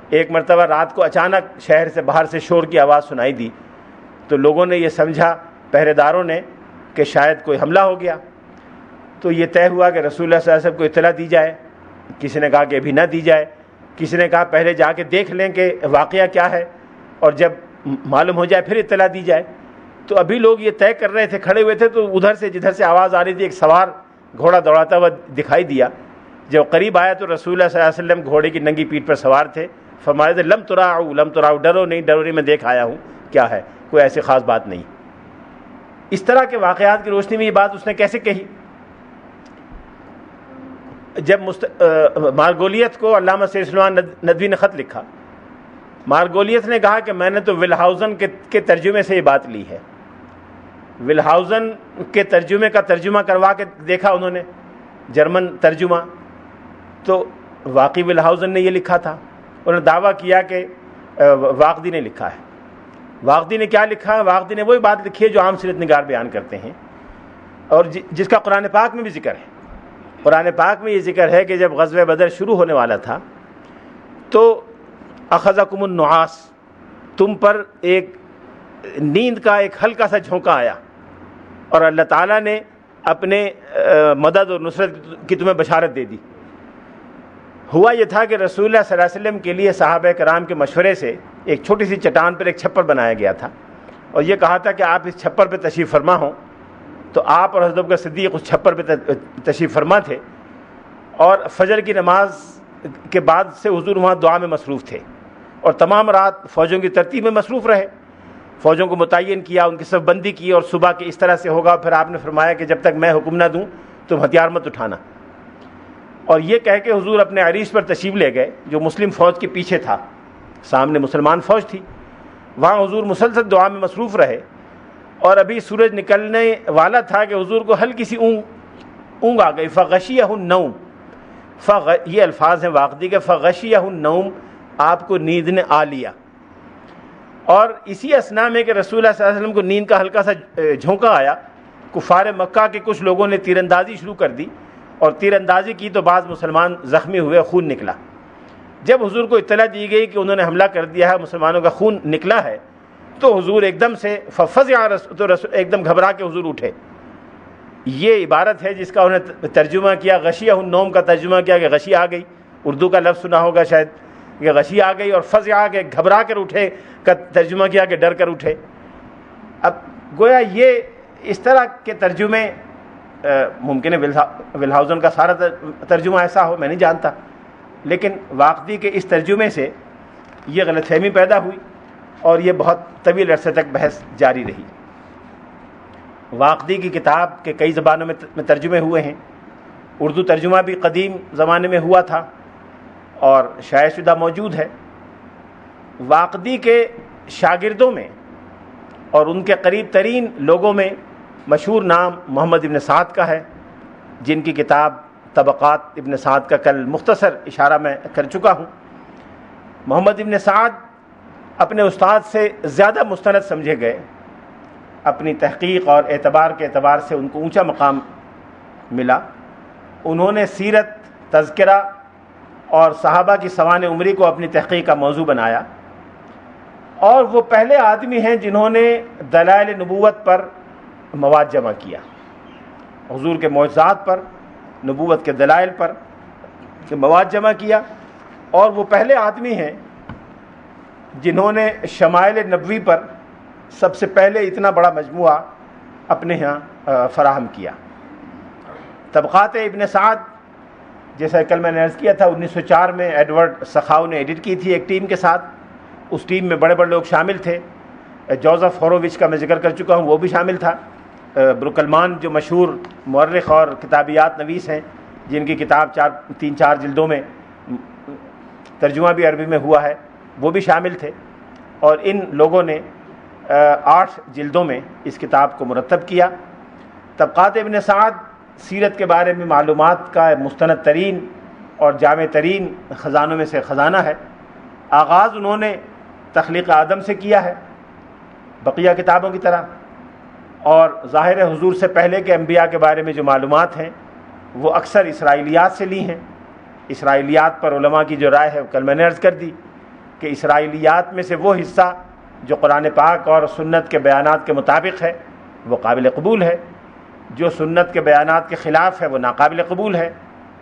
Speaker 1: ایک مرتبہ رات کو اچانک شہر سے باہر سے شور کی آواز سنائی دی، تو لوگوں نے یہ سمجھا، پہرے داروں نے، کہ شاید کوئی حملہ ہو گیا. تو یہ طے ہوا کہ رسول اللہ صلی اللہ علیہ وسلم کو اطلاع دی جائے. کسی نے کہا کہ ابھی نہ دی جائے، کسی نے کہا پہلے جا کے دیکھ لیں کہ واقعہ کیا ہے، اور جب معلوم ہو جائے پھر اطلاع دی جائے. تو ابھی لوگ یہ طے کر رہے تھے، کھڑے ہوئے تھے، تو ادھر سے جدھر سے آواز آ رہی تھی ایک سوار گھوڑا دوڑاتا ہوا دکھائی دیا. جب قریب آیا تو رسول اللہ صلی اللہ علیہ وسلم گھوڑے کی ننگی پیٹھ پر سوار تھے. فرمایا تھے لم تراؤ، ڈرو نہیں، میں دیکھ آیا ہوں کیا ہے، کوئی ایسی خاص بات نہیں. اس طرح کے واقعات کی روشنی میں یہ بات اس نے کیسے کہی؟ جب مارگولیت کو علامہ سید سلیمان ندوی نے خط لکھا، مارگولیت نے کہا کہ میں نے تو ویلہاؤزن کے ترجمے سے یہ بات لی ہے. ویلہاؤزن کے ترجمے کا ترجمہ کروا کے دیکھا انہوں نے، جرمن ترجمہ، تو واقعی ویلہاؤزن نے یہ لکھا تھا. انہوں نے دعویٰ کیا کہ واقدی نے لکھا ہے. واقدی نے کیا لکھا ہے؟ واقدی نے وہی بات لکھی ہے جو عام سیرت نگار بیان کرتے ہیں، اور جس کا قرآن پاک میں بھی ذکر ہے. قرآن پاک میں یہ ذکر ہے کہ جب غزوہ بدر شروع ہونے والا تھا تو اخذکم النعاس، تم پر ایک نیند کا ایک ہلکا سا جھونکا آیا، اور اللہ تعالیٰ نے اپنے مدد اور نصرت کی تمہیں بشارت دے دی. ہوا یہ تھا کہ رسول اللہ صلی اللہ علیہ وسلم کے لیے صحابہ کرام کے مشورے سے ایک چھوٹی سی چٹان پر ایک چھپر بنایا گیا تھا، اور یہ کہا تھا کہ آپ اس چھپر پہ تشریف فرما ہوں. تو آپ اور حضرت ابوبکر صدیق اس چھپر پہ تشریف فرما تھے، اور فجر کی نماز کے بعد سے حضور وہاں دعا میں مصروف تھے، اور تمام رات فوجوں کی ترتیب میں مصروف رہے. فوجوں کو متعین کیا، ان کی صف بندی کی، اور صبح کے اس طرح سے ہوگا. پھر آپ نے فرمایا کہ جب تک میں حکم نہ دوں تم ہتھیار مت اٹھانا. اور یہ کہہ کے حضور اپنے عریش پر تشریف لے گئے، جو مسلم فوج کے پیچھے تھا، سامنے مسلمان فوج تھی. وہاں حضور مسلسل دعا میں مصروف رہے، اور ابھی سورج نکلنے والا تھا کہ حضور کو ہلکی سی اونگ آ گئی. فغشیہ النوم، یہ الفاظ ہیں واقدی کے، فغشیہ النوم، آپ کو نیند نے آ لیا. اور اسی اسنا میں کہ رسول اللہ صلی اللہ علیہ وسلم کو نیند کا ہلکا سا جھونکا آیا، کفار مکہ کے کچھ لوگوں نے تیر اندازی شروع کر دی، اور تیر اندازی کی تو بعض مسلمان زخمی ہوئے، خون نکلا. جب حضور کو اطلاع دی گئی کہ انہوں نے حملہ کر دیا ہے، مسلمانوں کا خون نکلا ہے، تو حضور ایک دم سے ففزع، ایک دم گھبرا کے حضور اٹھے. یہ عبارت ہے جس کا انہوں نے ترجمہ کیا، غشیہ النوم کا ترجمہ کیا کہ غشی آ گئی. اردو کا لفظ سنا ہوگا شاید کہ غشی آ گئی، اور فزع کے گھبرا کر اٹھے کا ترجمہ کیا کہ ڈر کر اٹھے. اب گویا یہ اس طرح کے ترجمے، ممکن ہے ویلہاؤزن کا سارا ترجمہ ایسا ہو، میں نہیں جانتا، لیکن واقدی کے اس ترجمے سے یہ غلط فہمی پیدا ہوئی، اور یہ بہت طویل عرصے تک بحث جاری رہی. واقدی کی کتاب کے کئی زبانوں میں ترجمے ہوئے ہیں. اردو ترجمہ بھی قدیم زمانے میں ہوا تھا اور شائع شدہ موجود ہے. واقدی کے شاگردوں میں اور ان کے قریب ترین لوگوں میں مشہور نام محمد ابن سعد کا ہے، جن کی کتاب طبقات ابن سعد کا کل مختصر اشارہ میں کر چکا ہوں. محمد ابن سعد اپنے استاد سے زیادہ مستند سمجھے گئے. اپنی تحقیق اور اعتبار کے اعتبار سے ان کو اونچا مقام ملا. انہوں نے سیرت، تذکرہ اور صحابہ کی سوانح عمری کو اپنی تحقیق کا موضوع بنایا، اور وہ پہلے آدمی ہیں جنہوں نے دلائل نبوت پر مواد جمع کیا، حضور کے معجزات پر، نبوت کے دلائل پر مواد جمع کیا. اور وہ پہلے آدمی ہیں جنہوں نے شمائل نبوی پر سب سے پہلے اتنا بڑا مجموعہ اپنے ہاں فراہم کیا. طبقات ابن سعد، جیسا کل میں نے عرض کیا تھا، 1904 میں ایڈورڈ سخاؤ نے ایڈٹ کی تھی ایک ٹیم کے ساتھ. اس ٹیم میں بڑے بڑے لوگ شامل تھے. جوزف ہورووچ کا میں ذکر کر چکا ہوں، وہ بھی شامل تھا. بروکلمان جو مشہور مورخ اور کتابیات نویس ہیں، جن کی کتاب 3-4 جلدوں میں ترجمہ بھی عربی میں ہوا ہے، وہ بھی شامل تھے. اور ان لوگوں نے 8 جلدوں میں اس کتاب کو مرتب کیا. طبقات ابن سعد سیرت کے بارے میں معلومات کا مستند ترین اور جامع ترین خزانوں میں سے خزانہ ہے. آغاز انہوں نے تخلیق آدم سے کیا ہے، بقیہ کتابوں کی طرح، اور ظاہر حضور سے پہلے کے انبیاء کے بارے میں جو معلومات ہیں وہ اکثر اسرائیلیات سے لی ہیں. اسرائیلیات پر علماء کی جو رائے ہے وہ کل میں نے عرض کر دی کہ اسرائیلیات میں سے وہ حصہ جو قرآن پاک اور سنت کے بیانات کے مطابق ہے وہ قابل قبول ہے، جو سنت کے بیانات کے خلاف ہے وہ ناقابل قبول ہے.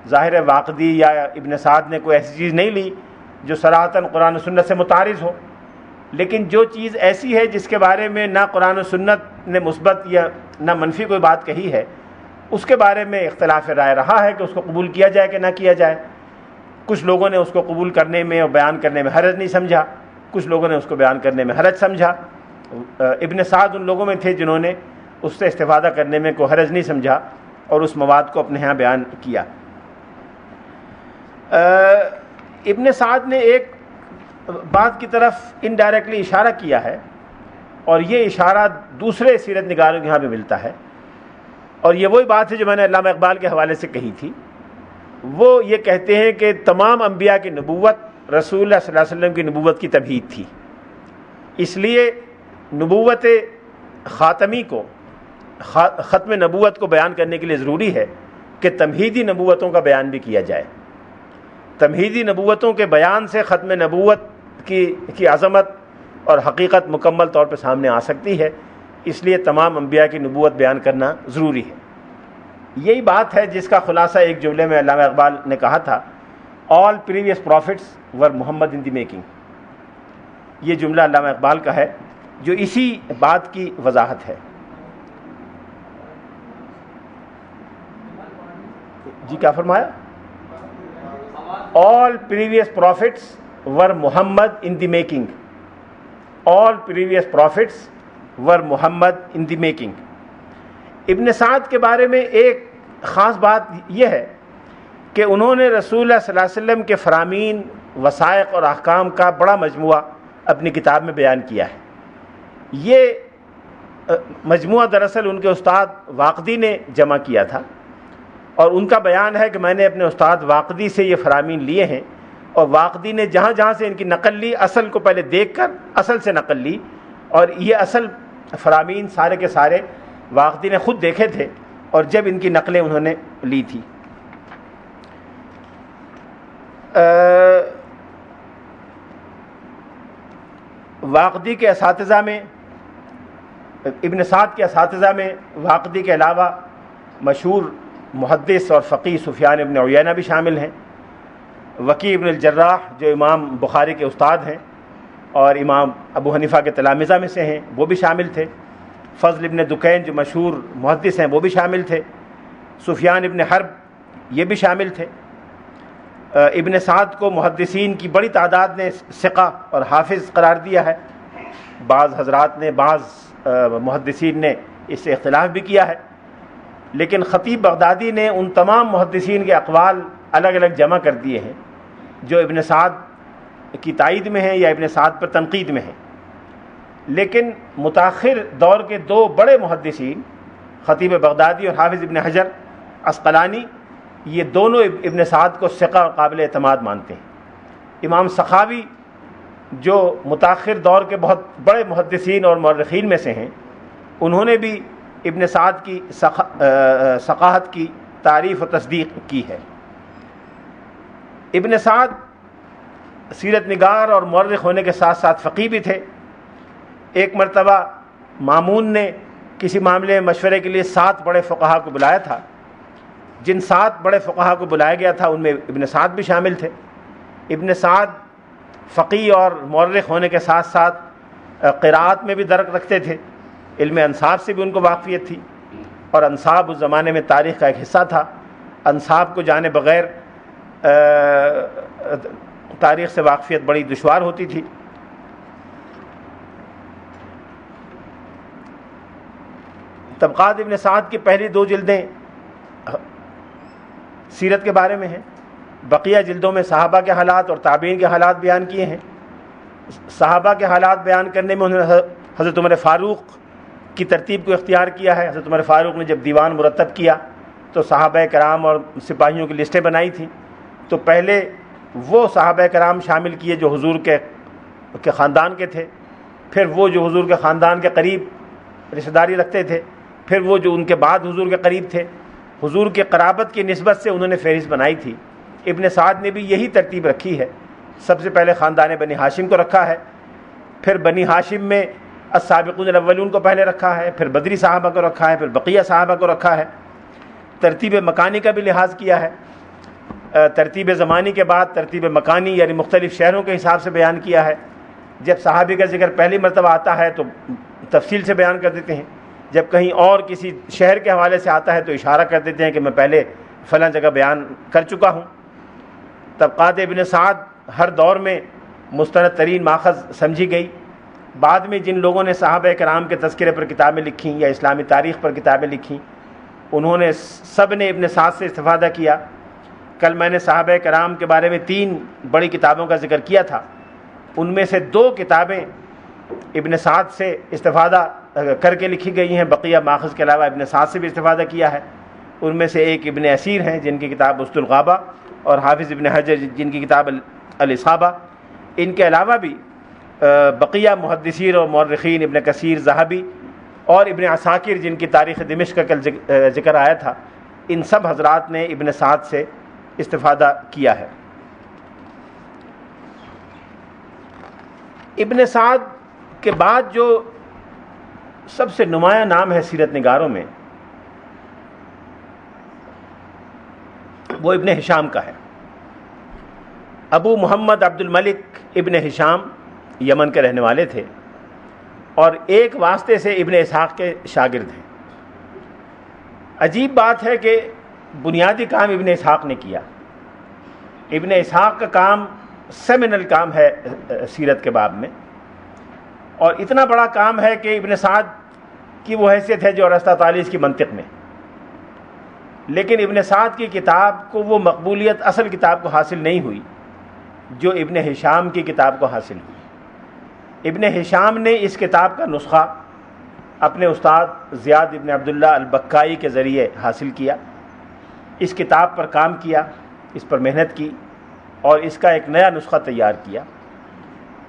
Speaker 1: ظاہر واقدی یا ابن سعد نے کوئی ایسی چیز نہیں لی جو صراحتاً قرآن و سنت سے متعارض ہو، لیکن جو چیز ایسی ہے جس کے بارے میں نہ قرآن و سنت نے مثبت یا نہ منفی کوئی بات کہی ہے، اس کے بارے میں اختلاف رائے رہا ہے کہ اس کو قبول کیا جائے کہ نہ کیا جائے. کچھ لوگوں نے اس کو قبول کرنے میں اور بیان کرنے میں حرج نہیں سمجھا، کچھ لوگوں نے اس کو بیان کرنے میں حرج سمجھا. ابن سعد ان لوگوں میں تھے جنہوں نے اس سے استفادہ کرنے میں کوئی حرج نہیں سمجھا اور اس مواد کو اپنے ہاں بیان کیا. ابن سعد نے ایک بات کی طرف انڈائریکٹلی اشارہ کیا ہے، اور یہ اشارہ دوسرے سیرت نگاروں کے یہاں بھی ملتا ہے، اور یہ وہی بات ہے جو میں نے علامہ اقبال کے حوالے سے کہی تھی. وہ یہ کہتے ہیں کہ تمام انبیاء کی نبوت رسول اللہ صلی اللہ علیہ وسلم کی نبوت کی تمہید تھی، اس لیے نبوت خاتمی کو، ختم نبوت کو بیان کرنے کے لیے ضروری ہے کہ تمہیدی نبوتوں کا بیان بھی کیا جائے. تمہیدی نبوتوں کے بیان سے ختم نبوت کی عظمت اور حقیقت مکمل طور پہ سامنے آ سکتی ہے، اس لیے تمام انبیاء کی نبوت بیان کرنا ضروری ہے. یہی بات ہے جس کا خلاصہ ایک جملے میں علامہ اقبال نے کہا تھا، all previous prophets were Muhammad in the making. یہ جملہ علامہ اقبال کا ہے جو اسی بات کی وضاحت ہے. جی کیا فرمایا؟ All previous prophets were Muhammad in the making. All previous prophets were Muhammad in the making. Ibn Saad کے بارے میں ایک خاص بات یہ ہے کہ انہوں نے رسول اللہ صلی اللہ علیہ وسلم کے فرامین، وثائق اور احکام کا بڑا مجموعہ اپنی کتاب میں بیان کیا ہے. یہ مجموعہ دراصل ان کے استاد واقدی نے جمع کیا تھا، اور ان کا بیان ہے کہ میں نے اپنے استاد واقدی سے یہ فرامین لیے ہیں، اور واقدی نے جہاں جہاں سے ان کی نقل لی اصل کو پہلے دیکھ کر اصل سے نقل لی، اور یہ اصل فرامین سارے کے سارے واقدی نے خود دیکھے تھے اور جب ان کی نقلیں انہوں نے لی تھی. واقدی کے اساتذہ میں، ابن سعد کے اساتذہ میں واقدی کے علاوہ مشہور محدث اور فقیہ سفیان ابن عیینہ بھی شامل ہیں. وکیع ابن الجراح جو امام بخاری کے استاد ہیں اور امام ابو حنیفہ کے تلامذہ میں سے ہیں وہ بھی شامل تھے. فضل ابن دکین جو مشہور محدث ہیں وہ بھی شامل تھے. سفیان ابن حرب یہ بھی شامل تھے. ابن سعد کو محدثین کی بڑی تعداد نے ثقہ اور حافظ قرار دیا ہے. بعض حضرات نے، بعض محدثین نے اس سے اختلاف بھی کیا ہے، لیکن خطیب بغدادی نے ان تمام محدثین کے اقوال الگ الگ جمع کر دیے ہیں جو ابن سعد کی تائید میں ہیں یا ابن سعد پر تنقید میں ہیں۔ لیکن متاخر دور کے دو بڑے محدثین خطیب بغدادی اور حافظ ابن حجر عسقلانی، یہ دونوں ابن سعد کو ثقہ اور قابل اعتماد مانتے ہیں۔ امام سخاوی جو متاخر دور کے بہت بڑے محدثین اور مورخین میں سے ہیں، انہوں نے بھی ابن سعد کی ثقاہت کی تعریف و تصدیق کی ہے۔ ابن سعد سیرت نگار اور مورخ ہونے کے ساتھ ساتھ فقیہ بھی تھے۔ ایک مرتبہ مامون نے کسی معاملے میں مشورے کے لیے 7 بڑے فقہا کو بلایا تھا۔ جن 7 بڑے فقہا کو بلایا گیا تھا ان میں ابن سعد بھی شامل تھے۔ ابن سعد فقیہ اور مورخ ہونے کے ساتھ ساتھ قراءت میں بھی درک رکھتے تھے، علم انصاب سے بھی ان کو واقفیت تھی، اور انصاب اس زمانے میں تاریخ کا ایک حصہ تھا۔ انصاب کو جانے بغیر تاریخ سے واقفیت بڑی دشوار ہوتی تھی۔ طبقات ابن سعد کی پہلی 2 جلدیں سیرت کے بارے میں ہیں، بقیہ جلدوں میں صحابہ کے حالات اور تابعین کے حالات بیان کیے ہیں۔ صحابہ کے حالات بیان کرنے میں انہوں نے حضرت عمر فاروق کی ترتیب کو اختیار کیا ہے۔ حضرت عمر فاروق نے جب دیوان مرتب کیا تو صحابہ کرام اور سپاہیوں کی لسٹیں بنائی تھیں، تو پہلے وہ صحابہ کرام شامل کیے جو حضور کے خاندان کے تھے، پھر وہ جو حضور کے خاندان کے قریب رشتہ داری رکھتے تھے، پھر وہ جو ان کے بعد حضور کے قریب تھے۔ حضور کے قرابت کی نسبت سے انہوں نے فہرست بنائی تھی۔ ابن سعد نے بھی یہی ترتیب رکھی ہے۔ سب سے پہلے خاندان بنی ہاشم کو رکھا ہے، پھر بنی ہاشم میں السابقون الاولون کو پہلے رکھا ہے، پھر بدری صحابہ کو رکھا ہے، پھر بقیہ صحابہ کو رکھا ہے۔ ترتیب مکانی کا بھی لحاظ کیا ہے، ترتیب زمانی کے بعد ترتیب مکانی یعنی مختلف شہروں کے حساب سے بیان کیا ہے۔ جب صحابی کا ذکر پہلی مرتبہ آتا ہے تو تفصیل سے بیان کر دیتے ہیں، جب کہیں اور کسی شہر کے حوالے سے آتا ہے تو اشارہ کر دیتے ہیں کہ میں پہلے فلاں جگہ بیان کر چکا ہوں۔ طبقات ابن سعد ہر دور میں مستند ترین ماخذ سمجھی گئی۔ بعد میں جن لوگوں نے صحابہ کرام کے تذکرے پر کتابیں لکھیں یا اسلامی تاریخ پر کتابیں لکھیں، انہوں نے سب نے ابن سعد سے استفادہ کیا۔ کل میں نے صحابہ کرام کے بارے میں 3 بڑی کتابوں کا ذکر کیا تھا، ان میں سے 2 کتابیں ابن سعد سے استفادہ کر کے لکھی گئی ہیں، بقیہ ماخذ کے علاوہ ابن سعد سے بھی استفادہ کیا ہے۔ ان میں سے ایک ابن اسیر ہیں جن کی کتاب اسد الغابہ، اور حافظ ابن حجر جن کی کتاب الاصابہ۔ ان کے علاوہ بھی بقیہ محدثین اور مورخین ابن کثیر، ذہبی اور ابن عساکر جن کی تاریخ دمشق کا کل ذکر آیا تھا، ان سب حضرات نے ابن سعد سے استفادہ کیا ہے۔ ابن سعد کے بعد جو سب سے نمایاں نام ہے سیرت نگاروں میں، وہ ابن ہشام کا ہے۔ ابو محمد عبد الملک ابن ہشام یمن کے رہنے والے تھے اور ایک واسطے سے ابن اسحاق کے شاگرد ہیں۔ عجیب بات ہے کہ بنیادی کام ابن اسحاق نے کیا۔ ابن اسحاق کا کام سیمینل کام ہے سیرت کے باب میں، اور اتنا بڑا کام ہے کہ ابن سعد کی وہ حیثیت ہے جو ارسطو طالیس کی منطق میں، لیکن ابن سعد کی کتاب کو وہ مقبولیت اصل کتاب کو حاصل نہیں ہوئی جو ابن ہشام کی کتاب کو حاصل ہوئی۔ ابن ہشام نے اس کتاب کا نسخہ اپنے استاد زیاد ابن عبداللہ البکائی کے ذریعے حاصل کیا، اس کتاب پر کام کیا، اس پر محنت کی اور اس کا ایک نیا نسخہ تیار کیا۔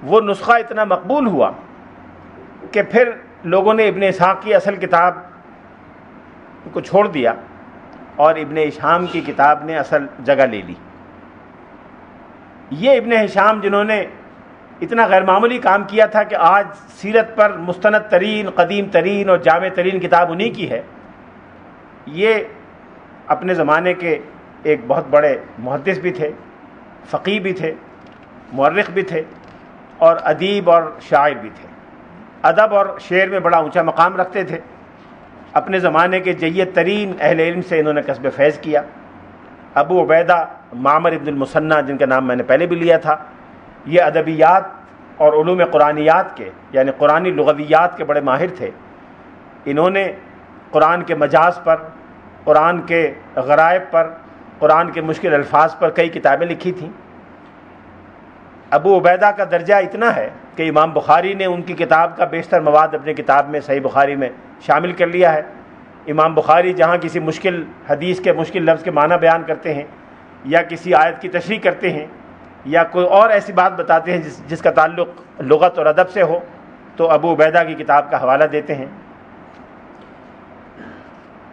Speaker 1: وہ نسخہ اتنا مقبول ہوا کہ پھر لوگوں نے ابن اسحاق کی اصل کتاب کو چھوڑ دیا اور ابن ہشام کی کتاب نے اصل جگہ لے لی۔ یہ ابن ہشام جنہوں نے اتنا غیر معمولی کام کیا تھا کہ آج سیرت پر مستند ترین، قدیم ترین اور جامع ترین کتاب انہی کی ہے، یہ اپنے زمانے کے ایک بہت بڑے محدث بھی تھے، فقیہ بھی تھے، مورخ بھی تھے اور ادیب اور شاعر بھی تھے۔ ادب اور شعر میں بڑا اونچا مقام رکھتے تھے۔ اپنے زمانے کے جید ترین اہل علم سے انہوں نے کسب فیض کیا۔ ابو عبیدہ معمر ابن المثنیٰ جن کا نام میں نے پہلے بھی لیا تھا، یہ ادبیات اور علوم قرآنیات کے یعنی قرآنی لغویات کے بڑے ماہر تھے۔ انہوں نے قرآن کے مجاز پر، قرآن کے غرائب پر، قرآن کے مشکل الفاظ پر کئی کتابیں لکھی تھیں۔ ابو عبیدہ کا درجہ اتنا ہے کہ امام بخاری نے ان کی کتاب کا بیشتر مواد اپنی کتاب میں صحیح بخاری میں شامل کر لیا ہے۔ امام بخاری جہاں کسی مشکل حدیث کے مشکل لفظ کے معنی بیان کرتے ہیں، یا کسی آیت کی تشریح کرتے ہیں، یا کوئی اور ایسی بات بتاتے ہیں جس کا تعلق لغت اور ادب سے ہو، تو ابو عبیدہ کی کتاب کا حوالہ دیتے ہیں۔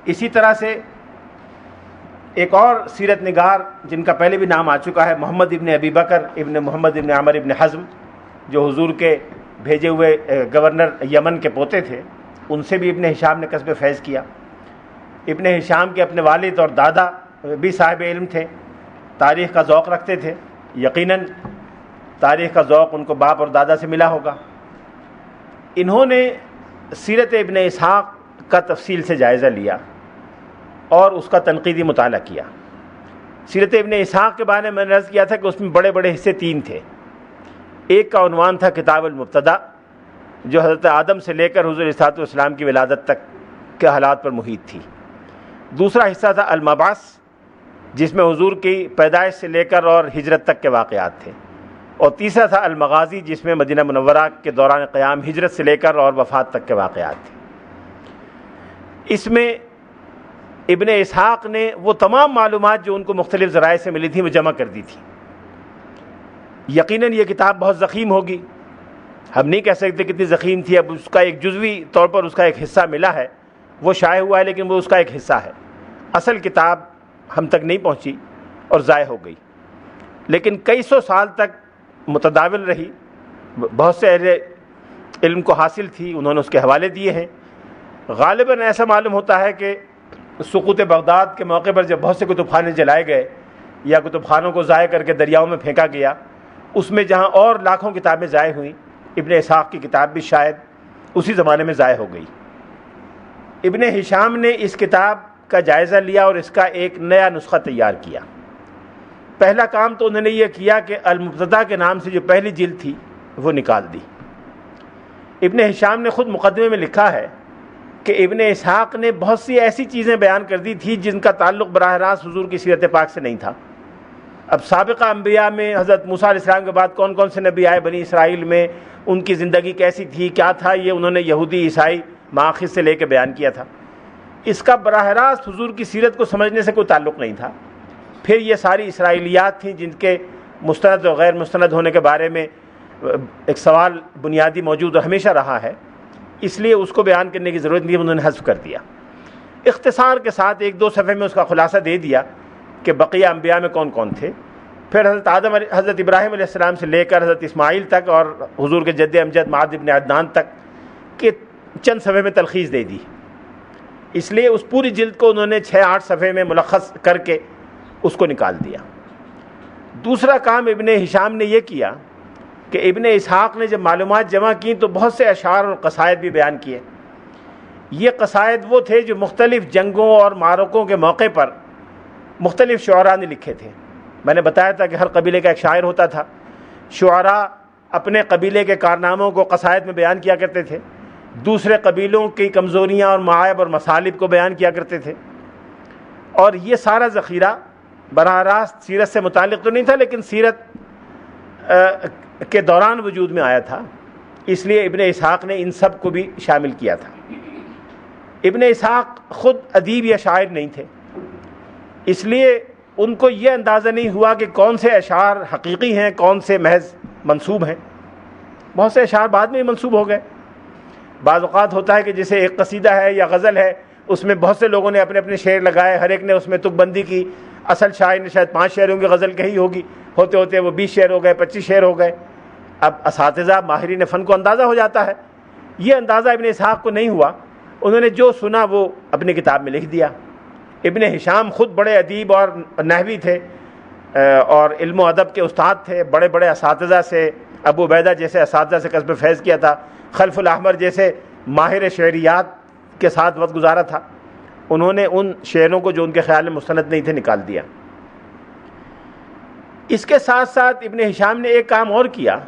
Speaker 1: اسی طرح سے ایک اور سیرت نگار جن کا پہلے بھی نام آ چکا ہے، محمد ابن ابی بکر ابن محمد ابن عمر ابن حزم، جو حضور کے بھیجے ہوئے گورنر یمن کے پوتے تھے، ان سے بھی ابن ہشام نے کسب فیض کیا۔ ابن ہشام کے اپنے والد اور دادا بھی صاحب علم تھے، تاریخ کا ذوق رکھتے تھے، یقیناً تاریخ کا ذوق ان کو باپ اور دادا سے ملا ہوگا۔ انہوں نے سیرت ابن اسحاق کا تفصیل سے جائزہ لیا اور اس کا تنقیدی مطالعہ کیا۔ سیرت ابن اسحاق کے بارے میں نے عرض کیا تھا کہ اس میں بڑے بڑے حصے تین تھے۔ ایک کا عنوان تھا کتاب المبتدا، جو حضرت آدم سے لے کر حضور صلی اللہ علیہ وسلم کی ولادت تک کے حالات پر محیط تھی۔ دوسرا حصہ تھا المبعث، جس میں حضور کی پیدائش سے لے کر اور ہجرت تک کے واقعات تھے۔ اور تیسرا تھا المغازی، جس میں مدینہ منورہ کے دوران قیام ہجرت سے لے کر اور وفات تک کے واقعات تھے۔ اس میں ابن اسحاق نے وہ تمام معلومات جو ان کو مختلف ذرائع سے ملی تھیں وہ جمع کر دی تھی۔ یقیناً یہ کتاب بہت ضخیم ہوگی، ہم نہیں کہہ سکتے کتنی ضخیم تھی، اب اس کا ایک جزوی طور پر اس کا ایک حصہ ملا ہے، وہ شائع ہوا ہے، لیکن وہ اس کا ایک حصہ ہے۔ اصل کتاب ہم تک نہیں پہنچی اور ضائع ہو گئی، لیکن کئی سو سال تک متداول رہی، بہت سے اہل علم کو حاصل تھی، انہوں نے اس کے حوالے دیے ہیں۔ غالباً ایسا معلوم ہوتا ہے کہ سقوط بغداد کے موقع پر جب بہت سے کتب خانے جلائے گئے یا کتب خانوں کو ضائع کر کے دریاؤں میں پھینکا گیا، اس میں جہاں اور لاکھوں کتابیں ضائع ہوئیں، ابن اسحاق کی کتاب بھی شاید اسی زمانے میں ضائع ہو گئی۔ ابن ہشام نے اس کتاب کا جائزہ لیا اور اس کا ایک نیا نسخہ تیار کیا۔ پہلا کام تو انہوں نے یہ کیا کہ المبتدا کے نام سے جو پہلی جلد تھی وہ نکال دی۔ ابن ہشام نے خود مقدمے میں لکھا ہے کہ ابن اسحاق نے بہت سی ایسی چیزیں بیان کر دی تھی جن کا تعلق براہ راست حضور کی سیرت پاک سے نہیں تھا۔ اب سابقہ انبیاء میں حضرت موسیٰ علیہ السلام کے بعد کون کون سے نبی آئے بنی اسرائیل میں، ان کی زندگی کیسی تھی، کیا تھا، یہ انہوں نے یہودی عیسائی مآخذ سے لے کے بیان کیا تھا۔ اس کا براہ راست حضور کی سیرت کو سمجھنے سے کوئی تعلق نہیں تھا۔ پھر یہ ساری اسرائیلیات تھیں جن کے مستند اور غیر مستند ہونے کے بارے میں ایک سوال بنیادی موجود اور ہمیشہ رہا ہے، اس لیے اس کو بیان کرنے کی ضرورت نہیں، انہوں نے حذف کر دیا۔ اختصار کے ساتھ ایک دو صفحے میں اس کا خلاصہ دے دیا کہ بقیہ انبیاء میں کون کون تھے۔ پھر حضرت ابراہیم علیہ السلام سے لے کر حضرت اسماعیل تک اور حضور کے جد امجد معاذ ابن عدنان تک کے چند صفحے میں تلخیص دے دی۔ اس لیے اس پوری جلد کو انہوں نے 6-8 صفحے میں ملخص کر کے اس کو نکال دیا۔ دوسرا کام ابن ہشام نے یہ کیا کہ ابن اسحاق نے جب معلومات جمع کی تو بہت سے اشعار اور قصائد بھی بیان کیے۔ یہ قصائد وہ تھے جو مختلف جنگوں اور معرکوں کے موقع پر مختلف شعراء نے لکھے تھے۔ میں نے بتایا تھا کہ ہر قبیلے کا ایک شاعر ہوتا تھا۔ شعراء اپنے قبیلے کے کارناموں کو قصائد میں بیان کیا کرتے تھے، دوسرے قبیلوں کی کمزوریاں اور معائب اور مصالب کو بیان کیا کرتے تھے، اور یہ سارا ذخیرہ براہ راست سیرت سے متعلق تو نہیں تھا، لیکن سیرت کے دوران وجود میں آیا تھا، اس لیے ابن اسحاق نے ان سب کو بھی شامل کیا تھا۔ ابن اسحاق خود ادیب یا شاعر نہیں تھے، اس لیے ان کو یہ اندازہ نہیں ہوا کہ کون سے اشعار حقیقی ہیں، کون سے محض منسوب ہیں۔ بہت سے اشعار بعد میں منسوب ہو گئے۔ بعض اوقات ہوتا ہے کہ جیسے ایک قصیدہ ہے یا غزل ہے، اس میں بہت سے لوگوں نے اپنے اپنے شعر لگائے، ہر ایک نے اس میں تک بندی کی، اصل شاعر نے شاید 5 شعروں کی غزل کہی ہوگی، ہوتے ہوتے وہ 20 شعر ہو گئے، 25 شعر ہو گئے۔ اب اساتذہ ماہرین فن کو اندازہ ہو جاتا ہے، یہ اندازہ ابن اسحاق کو نہیں ہوا، انہوں نے جو سنا وہ اپنی کتاب میں لکھ دیا۔ ابن ہشام خود بڑے ادیب اور نحوی تھے اور علم و ادب کے استاد تھے، بڑے بڑے اساتذہ سے، ابو عبیدہ جیسے اساتذہ سے کسب فیض کیا تھا، خلف الاحمر جیسے ماہر شعریات کے ساتھ وقت گزارا تھا۔ انہوں نے ان شعروں کو جو ان کے خیال میں مستند نہیں تھے نکال دیا۔ اس کے ساتھ ساتھ ابن ہشام نے ایک کام اور کیا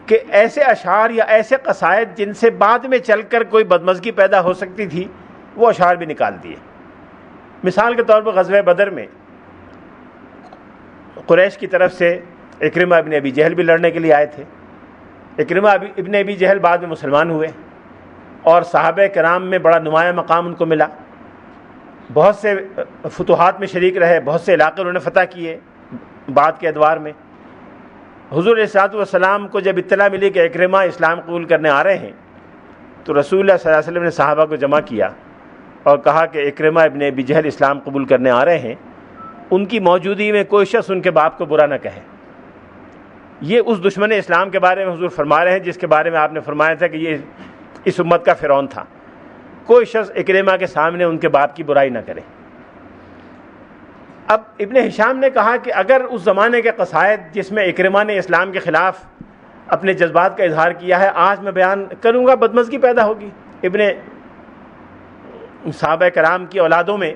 Speaker 1: کہ ایسے اشعار یا ایسے قصائد جن سے بعد میں چل کر کوئی بدمزگی پیدا ہو سکتی تھی وہ اشعار بھی نکال دیے۔ مثال کے طور پر غزوہ بدر میں قریش کی طرف سے اکرمہ ابن ابی جہل بھی لڑنے کے لیے آئے تھے۔ اکرمہ ابن ابی جہل بعد میں مسلمان ہوئے اور صحابہ کرام میں بڑا نمایاں مقام ان کو ملا، بہت سے فتوحات میں شریک رہے، بہت سے علاقے انہوں نے فتح کیے بعد کے ادوار میں۔ حضور علیہ الصلوۃ والسلام کو جب اطلاع ملی کہ اکرمہ اسلام قبول کرنے آ رہے ہیں تو رسول اللہ صلی اللہ علیہ وسلم نے صحابہ کو جمع کیا اور کہا کہ اکرمہ ابن ابی جہل اسلام قبول کرنے آ رہے ہیں، ان کی موجودگی میں کوئی شخص ان کے باپ کو برا نہ کہے۔ یہ اس دشمن اسلام کے بارے میں حضور فرما رہے ہیں جس کے بارے میں آپ نے فرمایا تھا کہ یہ اس امت کا فرعون تھا۔ کوئی شخص اکرمہ کے سامنے ان کے باپ کی برائی نہ کرے۔ اب ابن ہشام نے کہا کہ اگر اس زمانے کے قصائد جس میں اکرمہ نے اسلام کے خلاف اپنے جذبات کا اظہار کیا ہے آج میں بیان کروں گا، بدمزگی پیدا ہوگی۔ صحابہ کرام کی اولادوں میں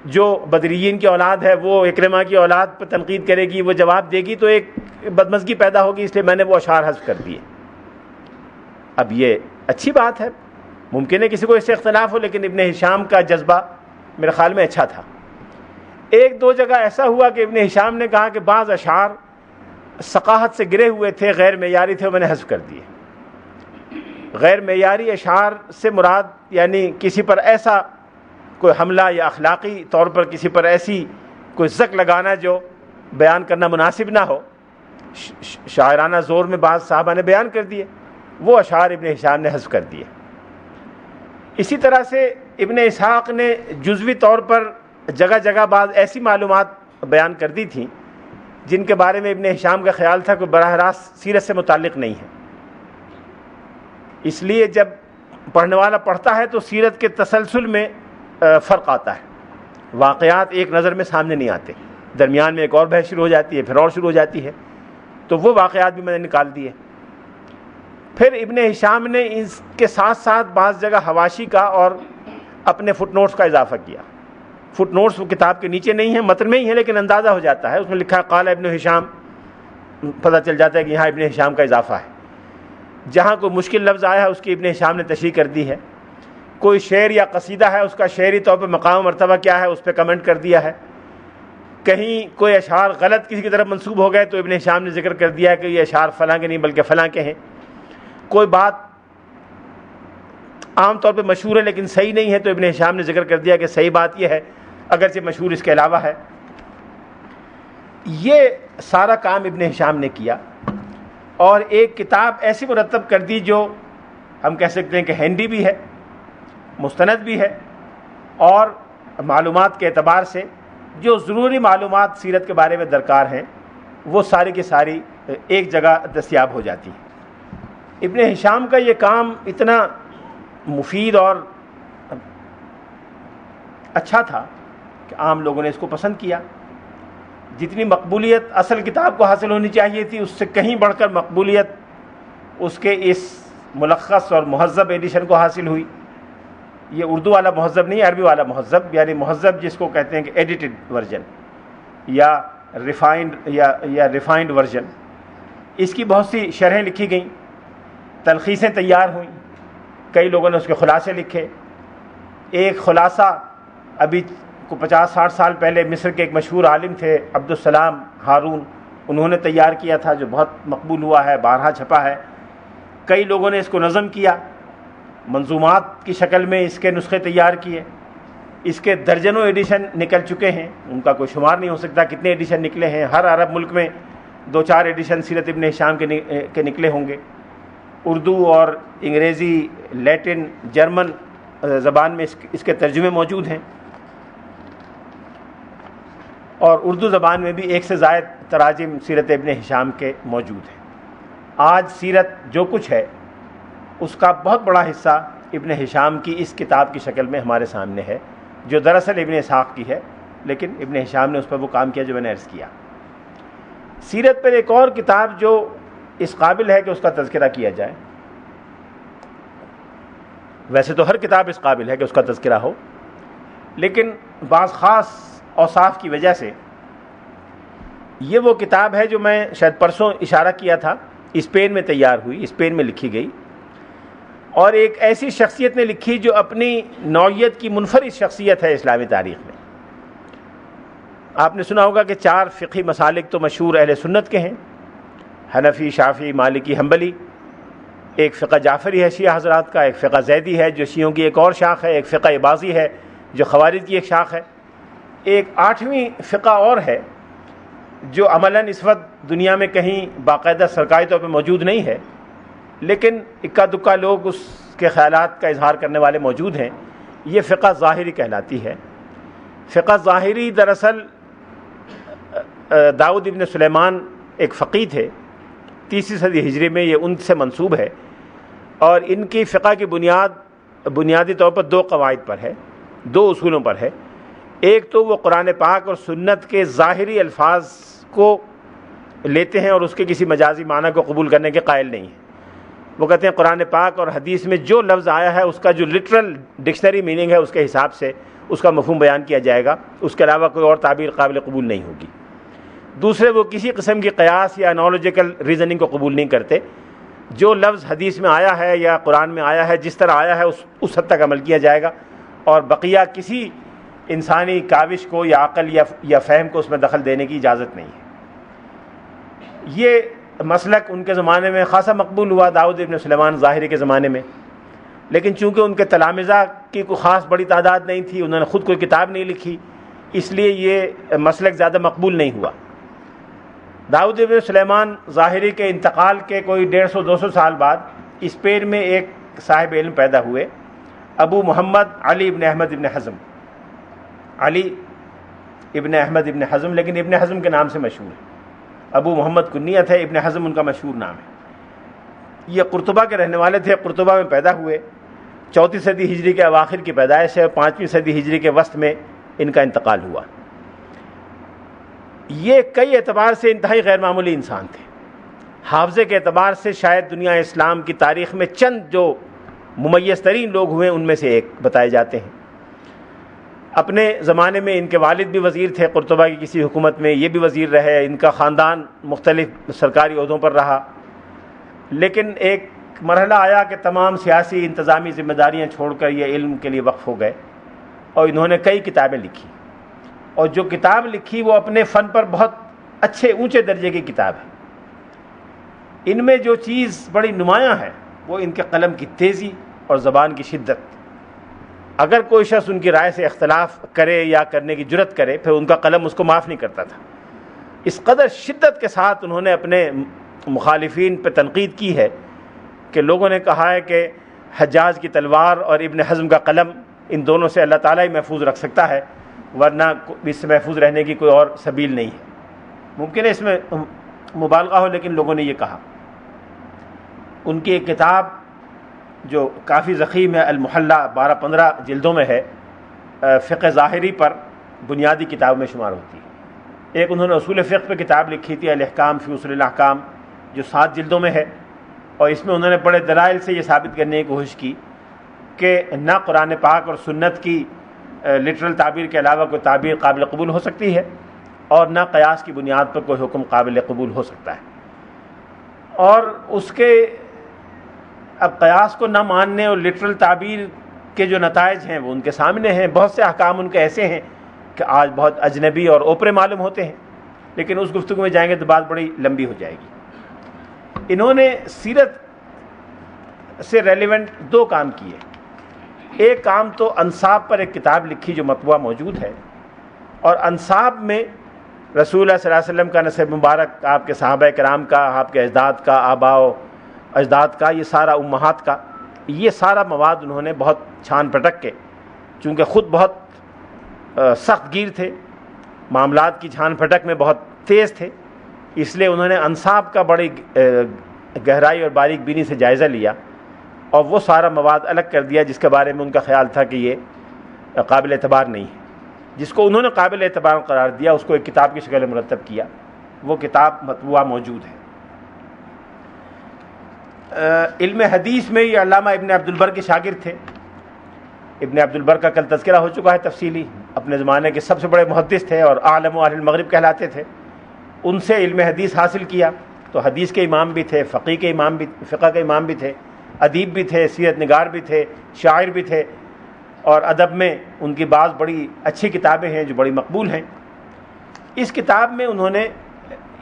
Speaker 1: جو بدریین کی اولاد ہے وہ اکرمہ کی اولاد پر تنقید کرے گی، وہ جواب دے گی تو ایک بدمزگی پیدا ہوگی، اس لیے میں نے وہ اشعار حذف کر دیے۔ اب یہ اچھی بات ہے، ممکن ہے کسی کو اس سے اختلاف ہو، لیکن ابن ہشام کا جذبہ میرے خیال میں اچھا تھا۔ ایک دو جگہ ایسا ہوا کہ ابن ہشام نے کہا کہ بعض اشعار ثقافت سے گرے ہوئے تھے، غیر معیاری تھے، میں نے حذف کر دیے۔ غیر معیاری اشعار سے مراد یعنی کسی پر ایسا کوئی حملہ یا اخلاقی طور پر کسی پر ایسی کوئی زک لگانا جو بیان کرنا مناسب نہ ہو، شاعرانہ زور میں بعض صحابہ نے بیان کر دیے، وہ اشعار ابن ہشام نے حذف کر دیے۔ اسی طرح سے ابن اسحاق نے جزوی طور پر جگہ جگہ بعض ایسی معلومات بیان کر دی تھیں جن کے بارے میں ابن ہشام کا خیال تھا کہ براہ راست سیرت سے متعلق نہیں ہے۔ اس لیے جب پڑھنے والا پڑھتا ہے تو سیرت کے تسلسل میں فرق آتا ہے، واقعات ایک نظر میں سامنے نہیں آتے، درمیان میں ایک اور بحث شروع ہو جاتی ہے، پھر اور شروع ہو جاتی ہے، تو وہ واقعات بھی میں نے نکال دیے۔ پھر ابن ہشام نے اس کے ساتھ ساتھ بعض جگہ حواشی کا اور اپنے فٹ نوٹس کا اضافہ کیا۔ فٹ نوٹس وہ کتاب کے نیچے نہیں ہیں، متن میں ہی ہیں، لیکن اندازہ ہو جاتا ہے، اس میں لکھا ہے قال ابن ہشام، پتہ چل جاتا ہے کہ یہاں ابن ہشام کا اضافہ ہے۔ جہاں کوئی مشکل لفظ آیا ہے اس کی ابن ہشام نے تشریح کر دی ہے، کوئی شعر یا قصیدہ ہے اس کا شعری طور پہ مقام و مرتبہ کیا ہے اس پہ کمنٹ کر دیا ہے، کہیں کوئی اشعار غلط کسی کی طرف منسوب ہو گئے تو ابن ہشام نے ذکر کر دیا ہے کہ یہ اشعار فلاں کے نہیں بلکہ فلاں کے ہیں، کوئی بات عام طور پہ مشہور ہے لیکن صحیح نہیں ہے تو ابن ہشام نے ذکر کر دیا کہ صحیح بات یہ ہے اگرچہ مشہور اس کے علاوہ ہے۔ یہ سارا کام ابن ہشام نے کیا اور ایک کتاب ایسی مرتب کر دی جو ہم کہہ سکتے ہیں کہ ہینڈی بھی ہے، مستند بھی ہے، اور معلومات کے اعتبار سے جو ضروری معلومات سیرت کے بارے میں درکار ہیں وہ ساری کی ساری ایک جگہ دستیاب ہو جاتی ہے۔ ابن ہشام کا یہ کام اتنا مفید اور اچھا تھا کہ عام لوگوں نے اس کو پسند کیا۔ جتنی مقبولیت اصل کتاب کو حاصل ہونی چاہیے تھی اس سے کہیں بڑھ کر مقبولیت اس کے اس ملخص اور مہذب ایڈیشن کو حاصل ہوئی۔ یہ اردو والا مہذب نہیں، عربی والا مہذب، یعنی مہذب جس کو کہتے ہیں کہ ایڈیٹڈ ورژن یا ریفائنڈ ورژن۔ اس کی بہت سی شرحیں لکھی گئیں، تلخیصیں تیار ہوئیں، کئی لوگوں نے اس کے خلاصے لکھے۔ ایک خلاصہ ابھی کو 50-60 سال پہلے مصر کے ایک مشہور عالم تھے عبدالسلام ہارون، انہوں نے تیار کیا تھا جو بہت مقبول ہوا ہے، بارہا چھپا ہے۔ کئی لوگوں نے اس کو نظم کیا، منظومات کی شکل میں اس کے نسخے تیار کیے۔ اس کے درجنوں ایڈیشن نکل چکے ہیں، ان کا کوئی شمار نہیں ہو سکتا کتنے ایڈیشن نکلے ہیں۔ ہر عرب ملک میں 2-4 ایڈیشن سیرت ابن ہشام کے نکلے ہوں گے۔ اردو اور انگریزی، لیٹن، جرمن زبان میں اس کے ترجمے موجود ہیں، اور اردو زبان میں بھی 1 سے زائد تراجم سیرت ابن ہشام کے موجود ہیں۔ آج سیرت جو کچھ ہے اس کا بہت بڑا حصہ ابن ہشام کی اس کتاب کی شکل میں ہمارے سامنے ہے، جو دراصل ابن اسحاق کی ہے، لیکن ابن ہشام نے اس پر وہ کام کیا جو میں نے عرض کیا۔ سیرت پر ایک اور کتاب جو اس قابل ہے کہ اس کا تذکرہ کیا جائے، ویسے تو ہر کتاب اس قابل ہے کہ اس کا تذکرہ ہو، لیکن بعض خاص اوصاف کی وجہ سے یہ وہ کتاب ہے جو میں شاید پرسوں اشارہ کیا تھا اسپین میں تیار ہوئی، اسپین میں لکھی گئی، اور ایک ایسی شخصیت نے لکھی جو اپنی نوعیت کی منفرد شخصیت ہے اسلامی تاریخ میں۔ آپ نے سنا ہوگا کہ 4 فقہی مسالک تو مشہور اہل سنت کے ہیں، حنفی، شافعی، مالکی، حنبلی۔ ایک فقہ جعفری ہے شیعہ حضرات کا، ایک فقہ زیدی ہے جو شیعوں کی ایک اور شاخ ہے، ایک فقہ اباضی ہے جو خوارج کی ایک شاخ ہے، ایک 8ویں فقہ اور ہے جو عملاً اس وقت دنیا میں کہیں باقاعدہ سرکاری طور پہ موجود نہیں ہے، لیکن اکا دکا لوگ اس کے خیالات کا اظہار کرنے والے موجود ہیں۔ یہ فقہ ظاہری کہلاتی ہے۔ فقہ ظاہری دراصل داؤد ابن سلیمان ایک فقیہ تھے، 3 صدی ہجری میں، یہ ان سے منسوب ہے، اور ان کی فقہ کی بنیادی طور پر 2 قواعد پر ہے، 2 اصولوں پر ہے۔ ایک تو وہ قرآن پاک اور سنت کے ظاہری الفاظ کو لیتے ہیں اور اس کے کسی مجازی معنی کو قبول کرنے کے قائل نہیں ہیں۔ وہ کہتے ہیں قرآن پاک اور حدیث میں جو لفظ آیا ہے اس کا جو لٹرل ڈکشنری میننگ ہے اس کے حساب سے اس کا مفہوم بیان کیا جائے گا، اس کے علاوہ کوئی اور تعبیر قابل قبول نہیں ہوگی۔ دوسرے، وہ کسی قسم کی قیاس یا انالوجیکل ریزننگ کو قبول نہیں کرتے، جو لفظ حدیث میں آیا ہے یا قرآن میں آیا ہے جس طرح آیا ہے اس حد تک عمل کیا جائے گا، اور بقیہ کسی انسانی کاوش کو یا عقل یا فہم کو اس میں دخل دینے کی اجازت نہیں ہے۔ یہ مسلک ان کے زمانے میں خاصا مقبول ہوا، داؤد ابن سلیمان ظاہری کے زمانے میں، لیکن چونکہ ان کے تلامذہ کی کوئی خاص بڑی تعداد نہیں تھی، انہوں نے خود کوئی کتاب نہیں لکھی، اس لیے یہ مسلک زیادہ مقبول نہیں ہوا۔ داؤد ابن سلیمان ظاہری کے انتقال کے کوئی 150-200 سال بعد اسپین میں ایک صاحب علم پیدا ہوئے، ابو محمد علی ابن احمد ابن حزم، علی ابن احمد ابن حزم، لیکن ابن حزم کے نام سے مشہور ہے۔ ابو محمد کنیت ہے، ابن حزم ان کا مشہور نام ہے۔ یہ قرطبہ کے رہنے والے تھے، قرطبہ میں پیدا ہوئے، 4 صدی ہجری کے اواخر کی پیدائش ہے، 5ویں صدی ہجری کے وسط میں ان کا انتقال ہوا۔ یہ کئی اعتبار سے انتہائی غیر معمولی انسان تھے۔ حافظے کے اعتبار سے شاید دنیا اسلام کی تاریخ میں چند جو ممیز ترین لوگ ہوئے ان میں سے ایک بتائے جاتے ہیں۔ اپنے زمانے میں ان کے والد بھی وزیر تھے قرطبہ کی کسی حکومت میں، یہ بھی وزیر رہے، ان کا خاندان مختلف سرکاری عہدوں پر رہا، لیکن ایک مرحلہ آیا کہ تمام سیاسی انتظامی ذمہ داریاں چھوڑ کر یہ علم کے لیے وقف ہو گئے، اور انہوں نے کئی کتابیں لکھی، اور جو کتاب لکھی وہ اپنے فن پر بہت اچھے اونچے درجے کی کتاب ہے۔ ان میں جو چیز بڑی نمایاں ہے وہ ان کے قلم کی تیزی اور زبان کی شدت۔ اگر کوئی شخص ان کی رائے سے اختلاف کرے یا کرنے کی جرت کرے پھر ان کا قلم اس کو معاف نہیں کرتا تھا۔ اس قدر شدت کے ساتھ انہوں نے اپنے مخالفین پہ تنقید کی ہے کہ لوگوں نے کہا ہے کہ حجاج کی تلوار اور ابن حزم کا قلم، ان دونوں سے اللہ تعالیٰ ہی محفوظ رکھ سکتا ہے، ورنہ اس سے محفوظ رہنے کی کوئی اور سبیل نہیں ہے۔ ممکن ہے اس میں مبالغہ ہو، لیکن لوگوں نے یہ کہا۔ ان کی ایک کتاب جو کافی ضخیم ہے، المحلہ، 12-15 جلدوں میں ہے، فقہ ظاہری پر بنیادی کتاب میں شمار ہوتی ہے۔ ایک انہوں نے اصول فقہ پہ کتاب لکھی تھی، الاحکام فی اصول الاحکام، جو 7 جلدوں میں ہے، اور اس میں انہوں نے بڑے دلائل سے یہ ثابت کرنے کی کوشش کی کہ نہ قرآن پاک اور سنت کی لٹرل تعبیر کے علاوہ کوئی تعبیر قابل قبول ہو سکتی ہے، اور نہ قیاس کی بنیاد پر کوئی حکم قابل قبول ہو سکتا ہے۔ اور اس کے اب قیاس کو نہ ماننے اور لٹرل تعبیر کے جو نتائج ہیں وہ ان کے سامنے ہیں۔ بہت سے احکام ان کے ایسے ہیں کہ آج بہت اجنبی اور اوپرے معلوم ہوتے ہیں، لیکن اس گفتگو میں جائیں گے تو بات بڑی لمبی ہو جائے گی۔ انہوں نے سیرت سے ریلیونٹ 2 کام کیے۔ ایک کام تو انصاب پر ایک کتاب لکھی جو مطبوعہ موجود ہے، اور انصاب میں رسول اللہ صلی اللہ علیہ وسلم کا نسب مبارک، آپ کے صحابہ کرام کا، آپ کے اجداد کا، آباء و اجداد کا، یہ سارا امہات کا، یہ سارا مواد انہوں نے بہت چھان پٹک کے، چونکہ خود بہت سخت گیر تھے، معاملات کی چھان پھٹک میں بہت تیز تھے، اس لیے انہوں نے انصاب کا بڑی گہرائی اور باریک بینی سے جائزہ لیا، اور وہ سارا مواد الگ کر دیا جس کے بارے میں ان کا خیال تھا کہ یہ قابل اعتبار نہیں ہے۔ جس کو انہوں نے قابل اعتبار قرار دیا اس کو ایک کتاب کی شکل میں مرتب کیا، وہ کتاب مطبوعہ موجود ہے۔ علم حدیث میں یہ علامہ ابن عبد البر کے شاگرد تھے۔ ابن عبد البر کا کل تذکرہ ہو چکا ہے تفصیلی، اپنے زمانے کے سب سے بڑے محدث تھے اور اعلم اہل المغرب کہلاتے تھے۔ ان سے علم حدیث حاصل کیا، تو حدیث کے امام بھی تھے، فقہ کے امام بھی تھے، ادیب بھی تھے، سیرت نگار بھی تھے، شاعر بھی تھے، اور ادب میں ان کی بعض بڑی اچھی کتابیں ہیں جو بڑی مقبول ہیں۔ اس کتاب میں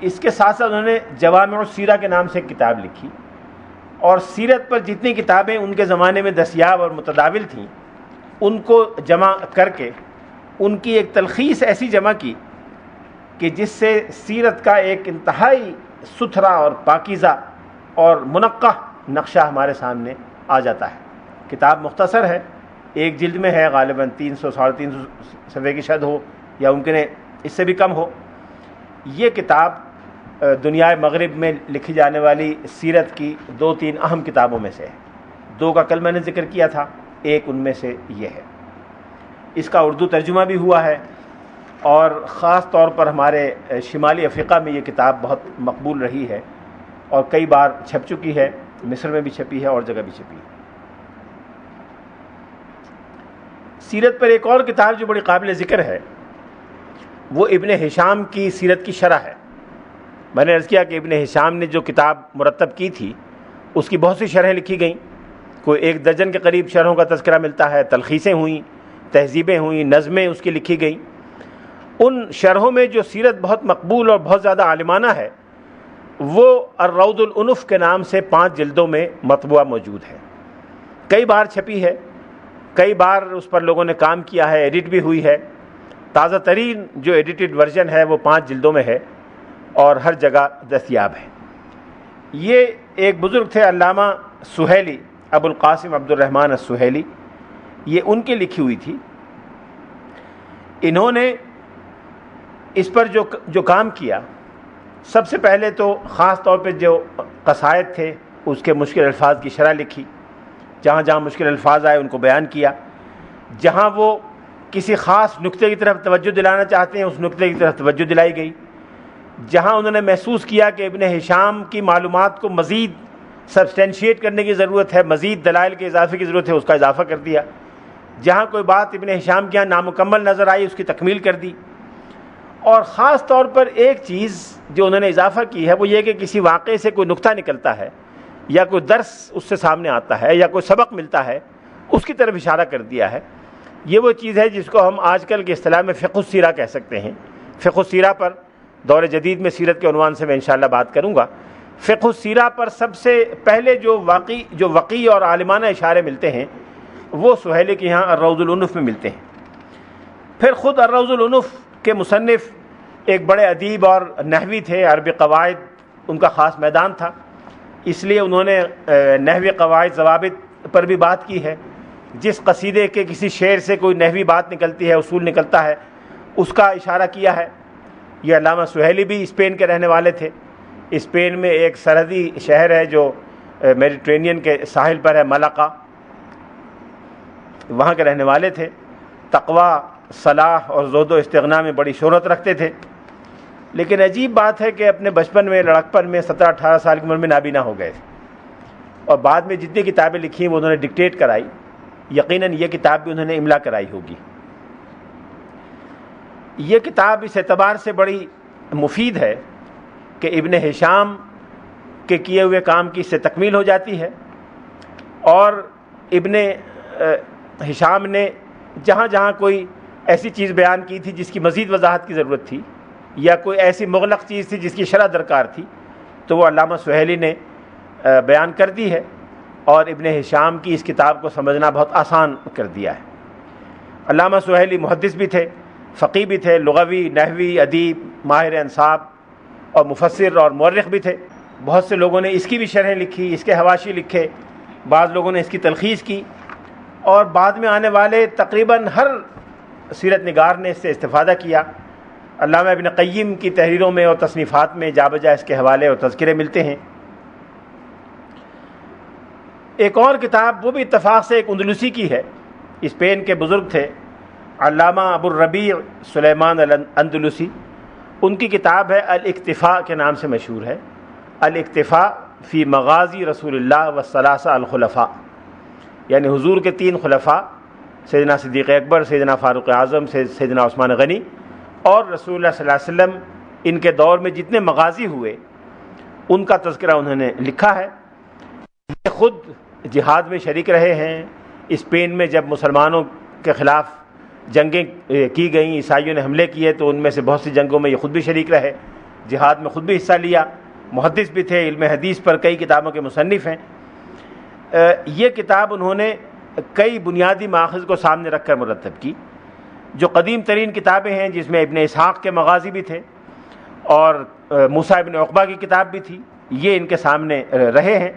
Speaker 1: اس کے ساتھ ساتھ انہوں نے جوامع السیرہ کے نام سے ایک کتاب لکھی، اور سیرت پر جتنی کتابیں ان کے زمانے میں دستیاب اور متداول تھیں ان کو جمع کر کے ان کی ایک تلخیص ایسی جمع کی کہ جس سے سیرت کا ایک انتہائی ستھرا اور پاکیزہ اور منقح نقشہ ہمارے سامنے آ جاتا ہے۔ کتاب مختصر ہے، ایک جلد میں ہے، غالباً 300-350 صفحے کی شد ہو یا ممکن ہے اس سے بھی کم ہو۔ یہ کتاب دنیا مغرب میں لکھی جانے والی سیرت کی 2-3 اہم کتابوں میں سے ہے۔ 2 کا کل میں نے ذکر کیا تھا، ایک ان میں سے یہ ہے۔ اس کا اردو ترجمہ بھی ہوا ہے، اور خاص طور پر ہمارے شمالی افریقہ میں یہ کتاب بہت مقبول رہی ہے اور کئی بار چھپ چکی ہے، مصر میں بھی چھپی ہے اور جگہ بھی چھپی ہے۔ سیرت پر ایک اور کتاب جو بڑی قابل ذکر ہے وہ ابن ہشام کی سیرت کی شرح ہے۔ میں نے عرض کیا کہ ابن ہشام نے جو کتاب مرتب کی تھی اس کی بہت سی شرحیں لکھی گئیں، کوئی 1 درجن کے قریب شرحوں کا تذکرہ ملتا ہے، تلخیصیں ہوئیں، تہذیبیں ہوئیں، نظمیں اس کی لکھی گئیں۔ ان شرحوں میں جو سیرت بہت مقبول اور بہت زیادہ عالمانہ ہے وہ الروض الانف کے نام سے 5 جلدوں میں مطبوعہ موجود ہے، کئی بار چھپی ہے، کئی بار اس پر لوگوں نے کام کیا ہے، ایڈٹ بھی ہوئی ہے۔ تازہ ترین جو ایڈیٹڈ ورژن ہے وہ 5 جلدوں میں ہے اور ہر جگہ دستیاب ہے۔ یہ ایک بزرگ تھے علامہ سہیلی، ابو القاسم عبد الرحمن السہیلی، یہ ان کی لکھی ہوئی تھی۔ انہوں نے اس پر جو کام کیا، سب سے پہلے تو خاص طور پہ جو قصائد تھے اس کے مشکل الفاظ کی شرح لکھی، جہاں جہاں مشکل الفاظ آئے ان کو بیان کیا، جہاں وہ کسی خاص نقطے کی طرف توجہ دلانا چاہتے ہیں اس نقطے کی طرف توجہ دلائی گئی، جہاں انہوں نے محسوس کیا کہ ابن ہشام کی معلومات کو مزید سبسٹینشیٹ کرنے کی ضرورت ہے، مزید دلائل کے اضافے کی ضرورت ہے، اس کا اضافہ کر دیا، جہاں کوئی بات ابن ہشام کے یہاں نامکمل نظر آئی اس کی تکمیل کر دی۔ اور خاص طور پر ایک چیز جو انہوں نے اضافہ کی ہے وہ یہ کہ کسی واقعے سے کوئی نقطہ نکلتا ہے یا کوئی درس اس سے سامنے آتا ہے یا کوئی سبق ملتا ہے اس کی طرف اشارہ کر دیا ہے۔ یہ وہ چیز ہے جس کو ہم آج کل کی اصطلاح میں فقہ السیرہ کہہ سکتے ہیں۔ فقہ السیرہ پر دور جدید میں سیرت کے عنوان سے میں انشاءاللہ بات کروں گا۔ فقہ السیرہ پر سب سے پہلے جو وقی اور عالمانہ اشارے ملتے ہیں وہ سہیلی کے یہاں الروض الانف میں ملتے ہیں۔ پھر خود الروض الانف کے مصنف ایک بڑے ادیب اور نحوی تھے، عربی قواعد ان کا خاص میدان تھا، اس لیے انہوں نے نحوی قواعد ضوابط پر بھی بات کی ہے۔ جس قصیدے کے کسی شعر سے کوئی نحوی بات نکلتی ہے، اصول نکلتا ہے، اس کا اشارہ کیا ہے۔ یہ علامہ سہیلی بھی اسپین کے رہنے والے تھے۔ اسپین میں ایک سرحدی شہر ہے جو میڈیٹرینین کے ساحل پر ہے، ملاقہ، وہاں کے رہنے والے تھے۔ تقویٰ، صلاح اور زہد و استغنا میں بڑی شہرت رکھتے تھے، لیکن عجیب بات ہے کہ اپنے بچپن میں، لڑکپن میں 17-18 سال کی عمر میں نابینا ہو گئے تھے، اور بعد میں جتنی کتابیں لکھی وہ انہوں نے ڈکٹیٹ کرائی، یقیناً یہ کتاب بھی انہوں نے املا کرائی ہوگی۔ یہ کتاب اس اعتبار سے بڑی مفید ہے کہ ابن ہشام کے کیے ہوئے کام کی اس سے تکمیل ہو جاتی ہے، اور ابن ہشام نے جہاں جہاں کوئی ایسی چیز بیان کی تھی جس کی مزید وضاحت کی ضرورت تھی یا کوئی ایسی مغلق چیز تھی جس کی شرح درکار تھی تو وہ علامہ سہیلی نے بیان کر دی ہے، اور ابن ہشام کی اس کتاب کو سمجھنا بہت آسان کر دیا ہے۔ علامہ سہیلی محدث بھی تھے، فقیہ بھی تھے، لغوی، نحوی، ادیب، ماہر انصاب اور مفسر اور مورخ بھی تھے۔ بہت سے لوگوں نے اس کی بھی شرحیں لکھی، اس کے حواشی لکھے، بعض لوگوں نے اس کی تلخیص کی، اور بعد میں آنے والے تقریباً ہر سیرت نگار نے اس سے استفادہ کیا۔ علامہ ابن قیم کی تحریروں میں اور تصنیفات میں جا بجا اس کے حوالے اور تذکرے ملتے ہیں۔ ایک اور کتاب وہ بھی اتفاق سے ایک اندلسی کی ہے، اسپین کے بزرگ تھے علامہ ابو الربیع سلیمان الاندلسی، ان کی کتاب ہے الاکتفاء کے نام سے مشہور ہے، الاکتفاء فی مغازی رسول اللہ والثلاثہ الخلفاء، یعنی حضور کے 3 خلفاء، سیدنا صدیق اکبر، سیدنا فاروق اعظم، سیدنا عثمان غنی، اور رسول اللہ صلی اللہ علیہ وسلم، ان کے دور میں جتنے مغازی ہوئے ان کا تذکرہ انہوں نے لکھا ہے۔ یہ خود جہاد میں شریک رہے ہیں۔ اسپین میں جب مسلمانوں کے خلاف جنگیں کی گئیں، عیسائیوں نے حملے کیے، تو ان میں سے بہت سی جنگوں میں یہ خود بھی شریک رہے، جہاد میں خود بھی حصہ لیا، محدث بھی تھے، علم حدیث پر کئی کتابوں کے مصنف ہیں۔ یہ کتاب انہوں نے کئی بنیادی ماخذ کو سامنے رکھ کر مرتب کی، جو قدیم ترین کتابیں ہیں، جس میں ابن اسحاق کے مغازی بھی تھے اور موسیٰ ابن عقبہ کی کتاب بھی تھی، یہ ان کے سامنے رہے ہیں،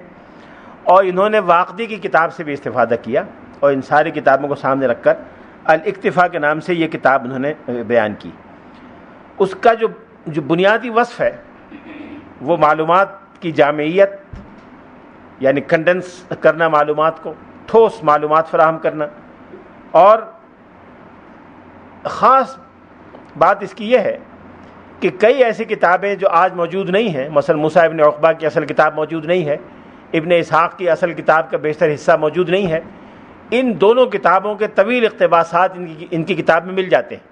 Speaker 1: اور انہوں نے واقدی کی کتاب سے بھی استفادہ کیا، اور ان ساری کتابوں کو سامنے رکھ کر الاکتفاء کے نام سے یہ کتاب انہوں نے بیان کی۔ اس کا جو بنیادی وصف ہے وہ معلومات کی جامعیت، یعنی کنڈنس کرنا معلومات کو، ٹھوس معلومات فراہم کرنا، اور خاص بات اس کی یہ ہے کہ کئی ایسی کتابیں جو آج موجود نہیں ہیں، مثلا موسیٰ ابن عقبہ کی اصل کتاب موجود نہیں ہے، ابن اسحاق کی اصل کتاب کا بیشتر حصہ موجود نہیں ہے، ان دونوں کتابوں کے طویل اقتباسات ان کی کتاب میں مل جاتے ہیں۔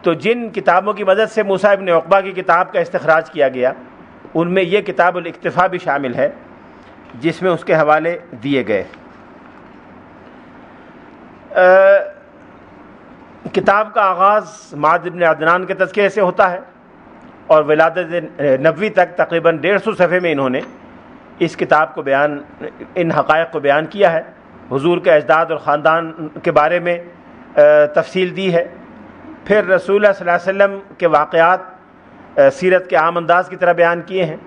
Speaker 1: تو جن کتابوں کی مدد سے موسیٰ ابن عقبہ کی کتاب کا استخراج کیا گیا، ان میں یہ کتاب الاکتفاء بھی شامل ہے، جس میں اس کے حوالے دیے گئے۔ کتاب کا آغاز معاذ بن عدنان کے تذکرے سے ہوتا ہے، اور ولادت نبوی تک تقریباً 150 صفحے میں انہوں نے اس کتاب کو ان حقائق کو بیان کیا ہے۔ حضور کے اجداد اور خاندان کے بارے میں تفصیل دی ہے، پھر رسول اللہ صلی اللہ علیہ وسلم کے واقعات سیرت کے عام انداز کی طرح بیان کیے ہیں،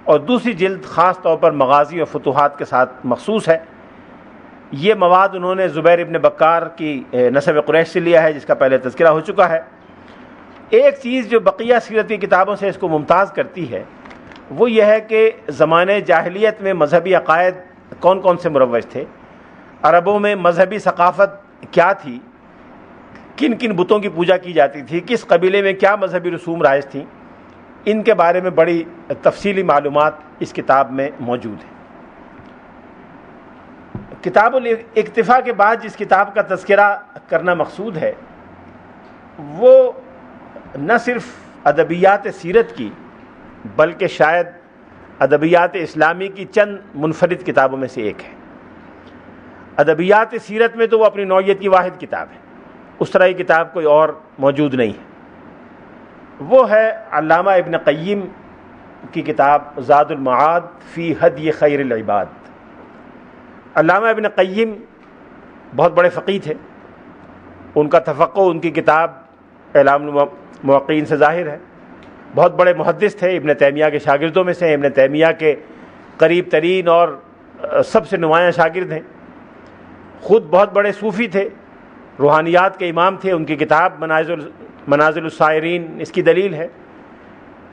Speaker 1: اور دوسری جلد خاص طور پر مغازی اور فتوحات کے ساتھ مخصوص ہے۔ یہ مواد انہوں نے زبیر ابن بکار کی نسب قریش سے لیا ہے، جس کا پہلے تذکرہ ہو چکا ہے۔ ایک چیز جو بقیہ سیرت کی کتابوں سے اس کو ممتاز کرتی ہے، وہ یہ ہے کہ زمانے جاہلیت میں مذہبی عقائد کون کون سے مروج تھے، عربوں میں مذہبی ثقافت کیا تھی، کن کن بتوں کی پوجا کی جاتی تھی، کس قبیلے میں کیا مذہبی رسوم رائج تھیں، ان کے بارے میں بڑی تفصیلی معلومات اس کتاب میں موجود ہیں۔ کتاب الاکتفاء کے بعد جس کتاب کا تذکرہ کرنا مقصود ہے، وہ نہ صرف ادبیات سیرت کی بلکہ شاید ادبیات اسلامی کی چند منفرد کتابوں میں سے ایک ہے۔ ادبیات سیرت میں تو وہ اپنی نوعیت کی واحد کتاب ہے، اس طرح کی کتاب کوئی اور موجود نہیں ہے۔ وہ ہے علامہ ابن قیم کی کتاب زاد المعاد فی ہدی خیر العباد۔ علامہ ابن قیم بہت بڑے فقیہ تھے، ان کا تفقہ ان کی کتاب اعلام الموقعین سے ظاہر ہے۔ بہت بڑے محدث تھے، ابن تیمیہ کے شاگردوں میں سے، ابن تیمیہ کے قریب ترین اور سب سے نمایاں شاگرد ہیں۔ خود بہت بڑے صوفی تھے، روحانیات کے امام تھے، ان کی کتاب منازل السائرین اس کی دلیل ہے۔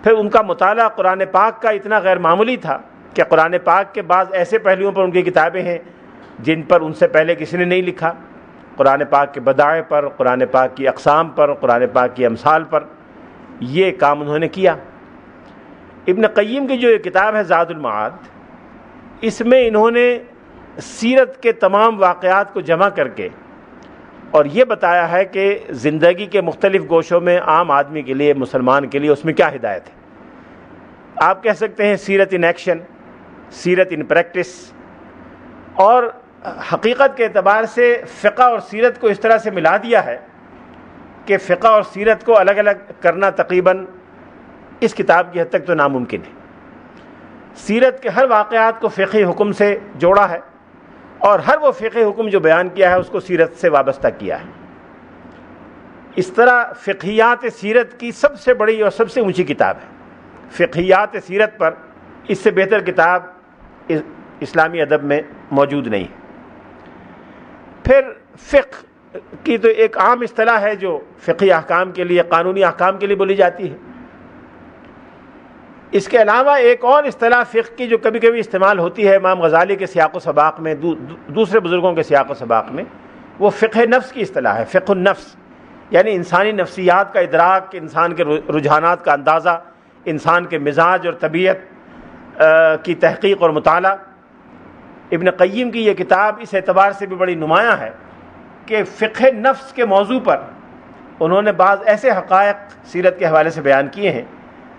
Speaker 1: پھر ان کا مطالعہ قرآن پاک کا اتنا غیر معمولی تھا کہ قرآن پاک کے بعض ایسے پہلوؤں پر ان کی کتابیں ہیں جن پر ان سے پہلے کسی نے نہیں لکھا، قرآن پاک کے بدائع پر، قرآن پاک کی اقسام پر، قرآن پاک کی امثال پر، یہ کام انہوں نے کیا۔ ابن قیم کی جو یہ کتاب ہے زاد المعاد، اس میں انہوں نے سیرت کے تمام واقعات کو جمع کر کے اور یہ بتایا ہے کہ زندگی کے مختلف گوشوں میں عام آدمی کے لیے، مسلمان کے لیے اس میں کیا ہدایت ہے۔ آپ کہہ سکتے ہیں سیرت ان ایکشن، سیرت ان پریکٹس، اور حقیقت کے اعتبار سے فقہ اور سیرت کو اس طرح سے ملا دیا ہے کہ فقہ اور سیرت کو الگ الگ کرنا تقریباً اس کتاب کی حد تک تو ناممکن ہے۔ سیرت کے ہر واقعات کو فقہی حکم سے جوڑا ہے، اور ہر وہ فقہی حکم جو بیان کیا ہے اس کو سیرت سے وابستہ کیا ہے۔ اس طرح فقہیات سیرت کی سب سے بڑی اور سب سے اونچی کتاب ہے۔ فقہیات سیرت پر اس سے بہتر کتاب اسلامی ادب میں موجود نہیں ہے۔ پھر فقہ کی تو ایک عام اصطلاح ہے جو فقہی احکام کے لیے، قانونی احکام کے لیے بولی جاتی ہے۔ اس کے علاوہ ایک اور اصطلاح فقہ کی جو کبھی کبھی استعمال ہوتی ہے امام غزالی کے سیاق و سباق میں، دوسرے بزرگوں کے سیاق و سباق میں، وہ فقہ نفس کی اصطلاح ہے۔ فقہ النفس یعنی انسانی نفسیات کا ادراک، انسان کے رجحانات کا اندازہ، انسان کے مزاج اور طبیعت کی تحقیق اور مطالعہ۔ ابن قیم کی یہ کتاب اس اعتبار سے بھی بڑی نمایاں ہے کہ فقہ نفس کے موضوع پر انہوں نے بعض ایسے حقائق سیرت کے حوالے سے بیان کیے ہیں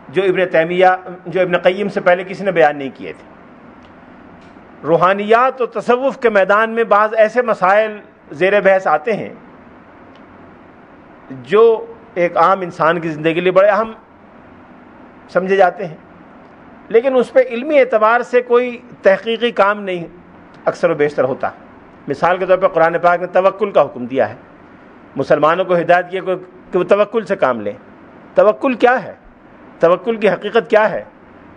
Speaker 1: جو ابن قیم سے پہلے کسی نے بیان نہیں کیے تھے۔ روحانیات و تصوف کے میدان میں بعض ایسے مسائل زیر بحث آتے ہیں جو ایک عام انسان کی زندگی کے لیے بڑے اہم سمجھے جاتے ہیں، لیکن اس پہ علمی اعتبار سے کوئی تحقیقی کام نہیں اکثر و بیشتر ہوتا۔ مثال کے طور پہ قرآن پاک نے توکل کا حکم دیا ہے، مسلمانوں کو ہدایت کیا کہ وہ توکل سے کام لیں۔ توکل کیا ہے؟ توکل کی حقیقت کیا ہے؟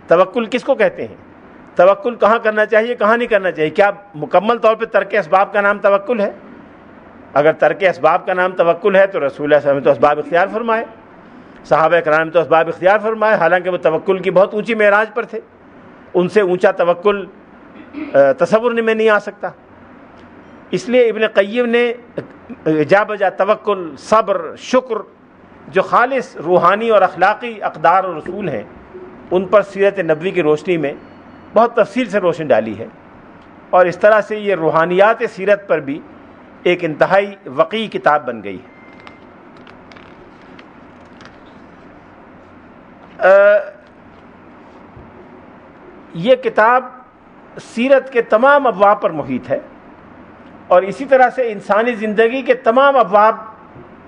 Speaker 1: توکل کس کو کہتے ہیں؟ توکل کہاں کرنا چاہیے، کہاں نہیں کرنا چاہیے؟ کیا مکمل طور پہ ترک اسباب کا نام توکل ہے؟ اگر ترک اسباب کا نام توکل ہے تو رسول اللہ صلی اللہ علیہ وسلم نے تو اسباب اختیار فرمائے، صحابہ کرام نے تو اسباب اختیار فرمائے، حالانکہ وہ توکل کی بہت اونچی معراج پر تھے، ان سے اونچا توکل تصور میں نہیں آ سکتا۔ اس لیے ابن قیم نے جا بجا توکل، صبر، شکر، جو خالص روحانی اور اخلاقی اقدار اور رسول ہیں، ان پر سیرت نبوی کی روشنی میں بہت تفصیل سے روشنی ڈالی ہے، اور اس طرح سے یہ روحانیات سیرت پر بھی ایک انتہائی وقیع کتاب بن گئی ہے۔ یہ کتاب سیرت کے تمام ابواب پر محیط ہے، اور اسی طرح سے انسانی زندگی کے تمام ابواب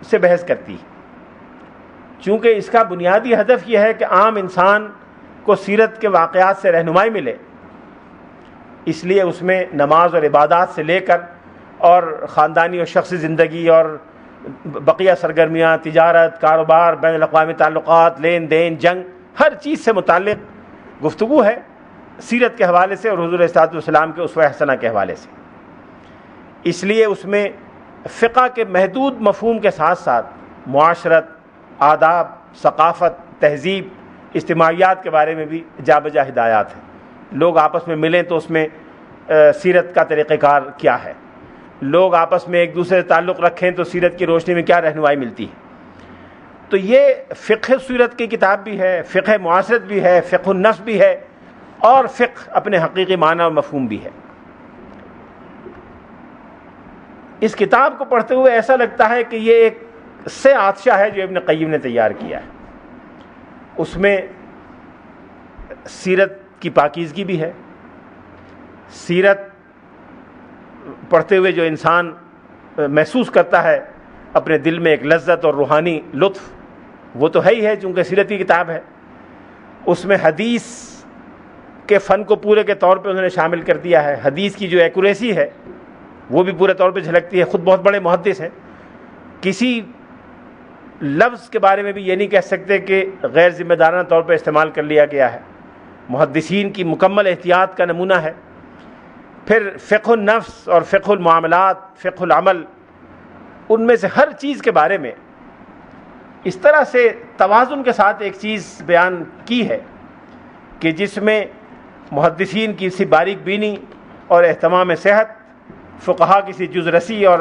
Speaker 1: سے بحث کرتی ہے، چونکہ اس کا بنیادی ہدف یہ ہے کہ عام انسان کو سیرت کے واقعات سے رہنمائی ملے۔ اس لیے اس میں نماز اور عبادات سے لے کر اور خاندانی اور شخصی زندگی اور بقیہ سرگرمیاں، تجارت، کاروبار، بین الاقوامی تعلقات، لین دین، جنگ، ہر چیز سے متعلق گفتگو ہے سیرت کے حوالے سے اور حضور علیہ الصلوۃ والسلام کے اسوہ حسنہ کے حوالے سے۔ اس لیے اس میں فقہ کے محدود مفہوم کے ساتھ ساتھ معاشرت، آداب، ثقافت، تہذیب، اجتماعیات کے بارے میں بھی جا بجا ہدایات ہیں۔ لوگ آپس میں ملیں تو اس میں سیرت کا طریقہ کار کیا ہے، لوگ آپس میں ایک دوسرے سے تعلق رکھیں تو سیرت کی روشنی میں کیا رہنمائی ملتی ہے۔ تو یہ فقہ سیرت کی کتاب بھی ہے، فقہ معاشرت بھی ہے، فقہ النفس بھی ہے، اور فقہ اپنے حقیقی معنی اور مفہوم بھی ہے۔ اس کتاب کو پڑھتے ہوئے ایسا لگتا ہے کہ یہ ایک سے عطشہ ہے جو ابن قیم نے تیار کیا ہے۔ اس میں سیرت کی پاکیزگی بھی ہے، سیرت پڑھتے ہوئے جو انسان محسوس کرتا ہے اپنے دل میں ایک لذت اور روحانی لطف، وہ تو ہے ہی ہے چونکہ سیرت کی کتاب ہے۔ اس میں حدیث کے فن کو پورے کے طور پہ انہوں نے شامل کر دیا ہے، حدیث کی جو ایکوریسی ہے وہ بھی پورے طور پہ جھلکتی ہے۔ خود بہت بڑے محدث ہیں، کسی لفظ کے بارے میں بھی یہ نہیں کہہ سکتے کہ غیر ذمہ دارانہ طور پہ استعمال کر لیا گیا ہے، محدثین کی مکمل احتیاط کا نمونہ ہے۔ پھر فقہ النفس اور فقہ المعاملات، فقہ العمل، ان میں سے ہر چیز کے بارے میں اس طرح سے توازن کے ساتھ ایک چیز بیان کی ہے کہ جس میں محدثین کی سی باریک بینی اور اہتمام صحت، فقہا کی سی جز رسی اور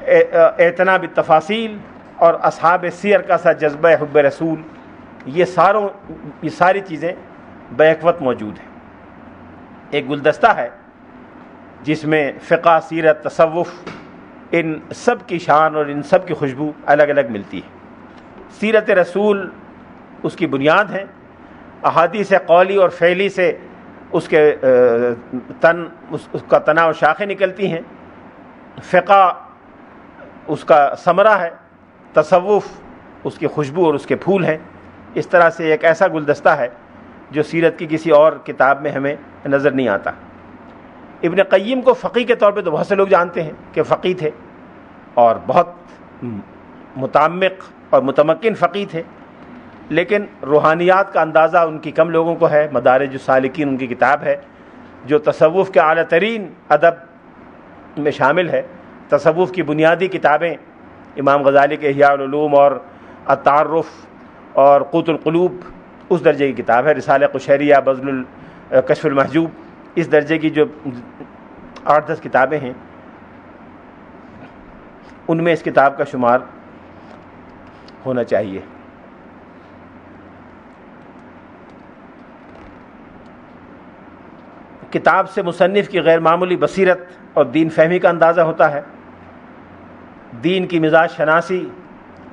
Speaker 1: اعتنا بالتفاصیل، اور اصحاب سیر کا سا جذبہ حب رسول، یہ ساری چیزیں بیک وقت موجود ہیں۔ ایک گلدستہ ہے جس میں فقہ، سیرت، تصوف، ان سب کی شان اور ان سب کی خوشبو الگ الگ ملتی ہے۔ سیرت رسول اس کی بنیاد ہے، احادیث قولی اور فعلی سے اس کا تنا اور شاخیں نکلتی ہیں، فقہ اس کا ثمرہ ہے، تصوف اس کی خوشبو اور اس کے پھول ہیں۔ اس طرح سے ایک ایسا گلدستہ ہے جو سیرت کی کسی اور کتاب میں ہمیں نظر نہیں آتا۔ ابن قیم کو فقیہ کے طور پہ تو بہت سے لوگ جانتے ہیں کہ فقیہ تھے اور بہت متعمق اور متمکن فقیہ تھے، لیکن روحانیات کا اندازہ ان کی کم لوگوں کو ہے۔ مدارج السالکین ان کی کتاب ہے جو تصوف کے اعلیٰ ترین ادب میں شامل ہے۔ تصوف کی بنیادی کتابیں امام غزالی کے احیاء العلوم اور التعارف اور قوت القلوب اس درجے کی کتاب ہے۔ رسالہ قشیریہ، بذل کشف المحجوب، اس درجے کی جو 8-10 کتابیں ہیں، ان میں اس کتاب کا شمار ہونا چاہیے۔ کتاب سے مصنف کی غیر معمولی بصیرت اور دین فہمی کا اندازہ ہوتا ہے۔ دین کی مزاج شناسی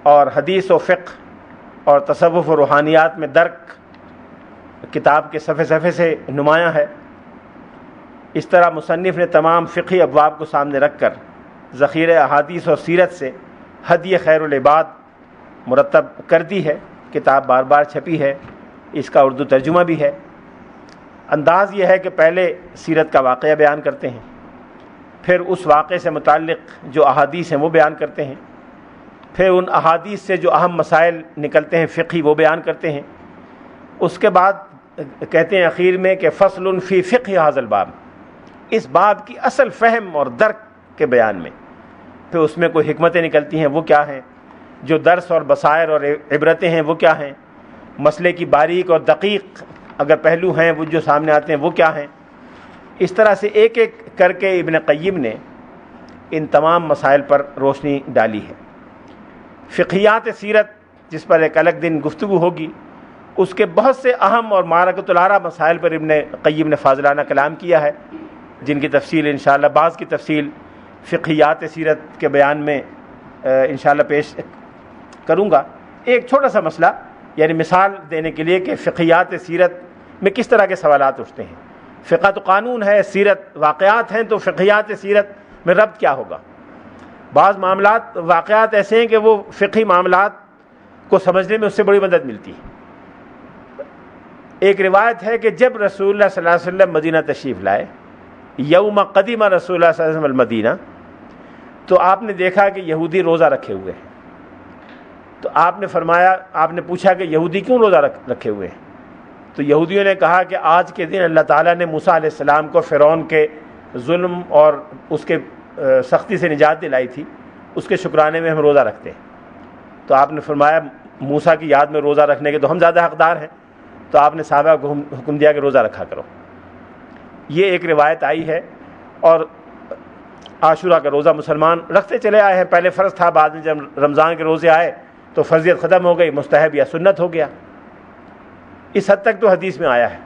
Speaker 1: اور حدیث و فقہ اور تصوف و روحانیات میں درک کتاب کے صفحے صفحے سے نمایاں ہے۔ اس طرح مصنف نے تمام فقہی ابواب کو سامنے رکھ کر ذخیرہ احادیث اور سیرت سے ہدی خیر العباد مرتب کر دی ہے۔ کتاب بار بار چھپی ہے، اس کا اردو ترجمہ بھی ہے۔ انداز یہ ہے کہ پہلے سیرت کا واقعہ بیان کرتے ہیں، پھر اس واقعے سے متعلق جو احادیث ہیں وہ بیان کرتے ہیں، پھر ان احادیث سے جو اہم مسائل نکلتے ہیں فقہی وہ بیان کرتے ہیں۔ اس کے بعد کہتے ہیں اخیر میں کہ فصل فی فقہ ھذا الباب، اس باب کی اصل فہم اور درک کے بیان میں پھر اس میں کوئی حکمتیں نکلتی ہیں وہ کیا ہیں، جو درس اور بصائر اور عبرتیں ہیں وہ کیا ہیں، مسئلے کی باریک اور دقیق اگر پہلو ہیں وہ جو سامنے آتے ہیں وہ کیا ہیں۔ اس طرح سے ایک ایک کر کے ابن قیم نے ان تمام مسائل پر روشنی ڈالی ہے۔ فقہیات سیرت جس پر ایک الگ دن گفتگو ہوگی، اس کے بہت سے اہم اور معرکۃ العرب مسائل پر ابن قیم نے فاضلانہ کلام کیا ہے، جن کی تفصیل انشاءاللہ بعض کی تفصیل فقہیات سیرت کے بیان میں انشاءاللہ پیش کروں گا۔ ایک چھوٹا سا مسئلہ یعنی مثال دینے کے لیے کہ فقہیات سیرت میں کس طرح کے سوالات اٹھتے ہیں۔ فقہ تو قانون ہے، سیرت واقعات ہیں، تو فقہیات سیرت میں ربط کیا ہوگا؟ بعض معاملات واقعات ایسے ہیں کہ وہ فقہی معاملات کو سمجھنے میں اس سے بڑی مدد ملتی ہے۔ ایک روایت ہے کہ جب رسول اللہ صلی اللہ علیہ وسلم مدینہ تشریف لائے، یوم قدیم رسول اللہ صلی اللہ علیہ وسلم المدینہ، تو آپ نے دیکھا کہ یہودی روزہ رکھے ہوئے ہیں۔ تو آپ نے فرمایا، آپ نے پوچھا کہ یہودی کیوں روزہ رکھے ہوئے ہیں؟ تو یہودیوں نے کہا کہ آج کے دن اللہ تعالیٰ نے موسیٰ علیہ السلام کو فرعون کے ظلم اور اس کے سختی سے نجات دلائی تھی، اس کے شکرانے میں ہم روزہ رکھتے ہیں۔ تو آپ نے فرمایا موسیٰ کی یاد میں روزہ رکھنے کے تو ہم زیادہ حقدار ہیں۔ تو آپ نے صحابہ کو حکم دیا کہ روزہ رکھا کرو۔ یہ ایک روایت آئی ہے، اور عاشورہ کا روزہ مسلمان رکھتے چلے آئے ہیں۔ پہلے فرض تھا، بعد میں جب رمضان کے روزے آئے تو فرضیت ختم ہو گئی، مستحب یا سنت ہو گیا۔ اس حد تک تو حدیث میں آیا ہے،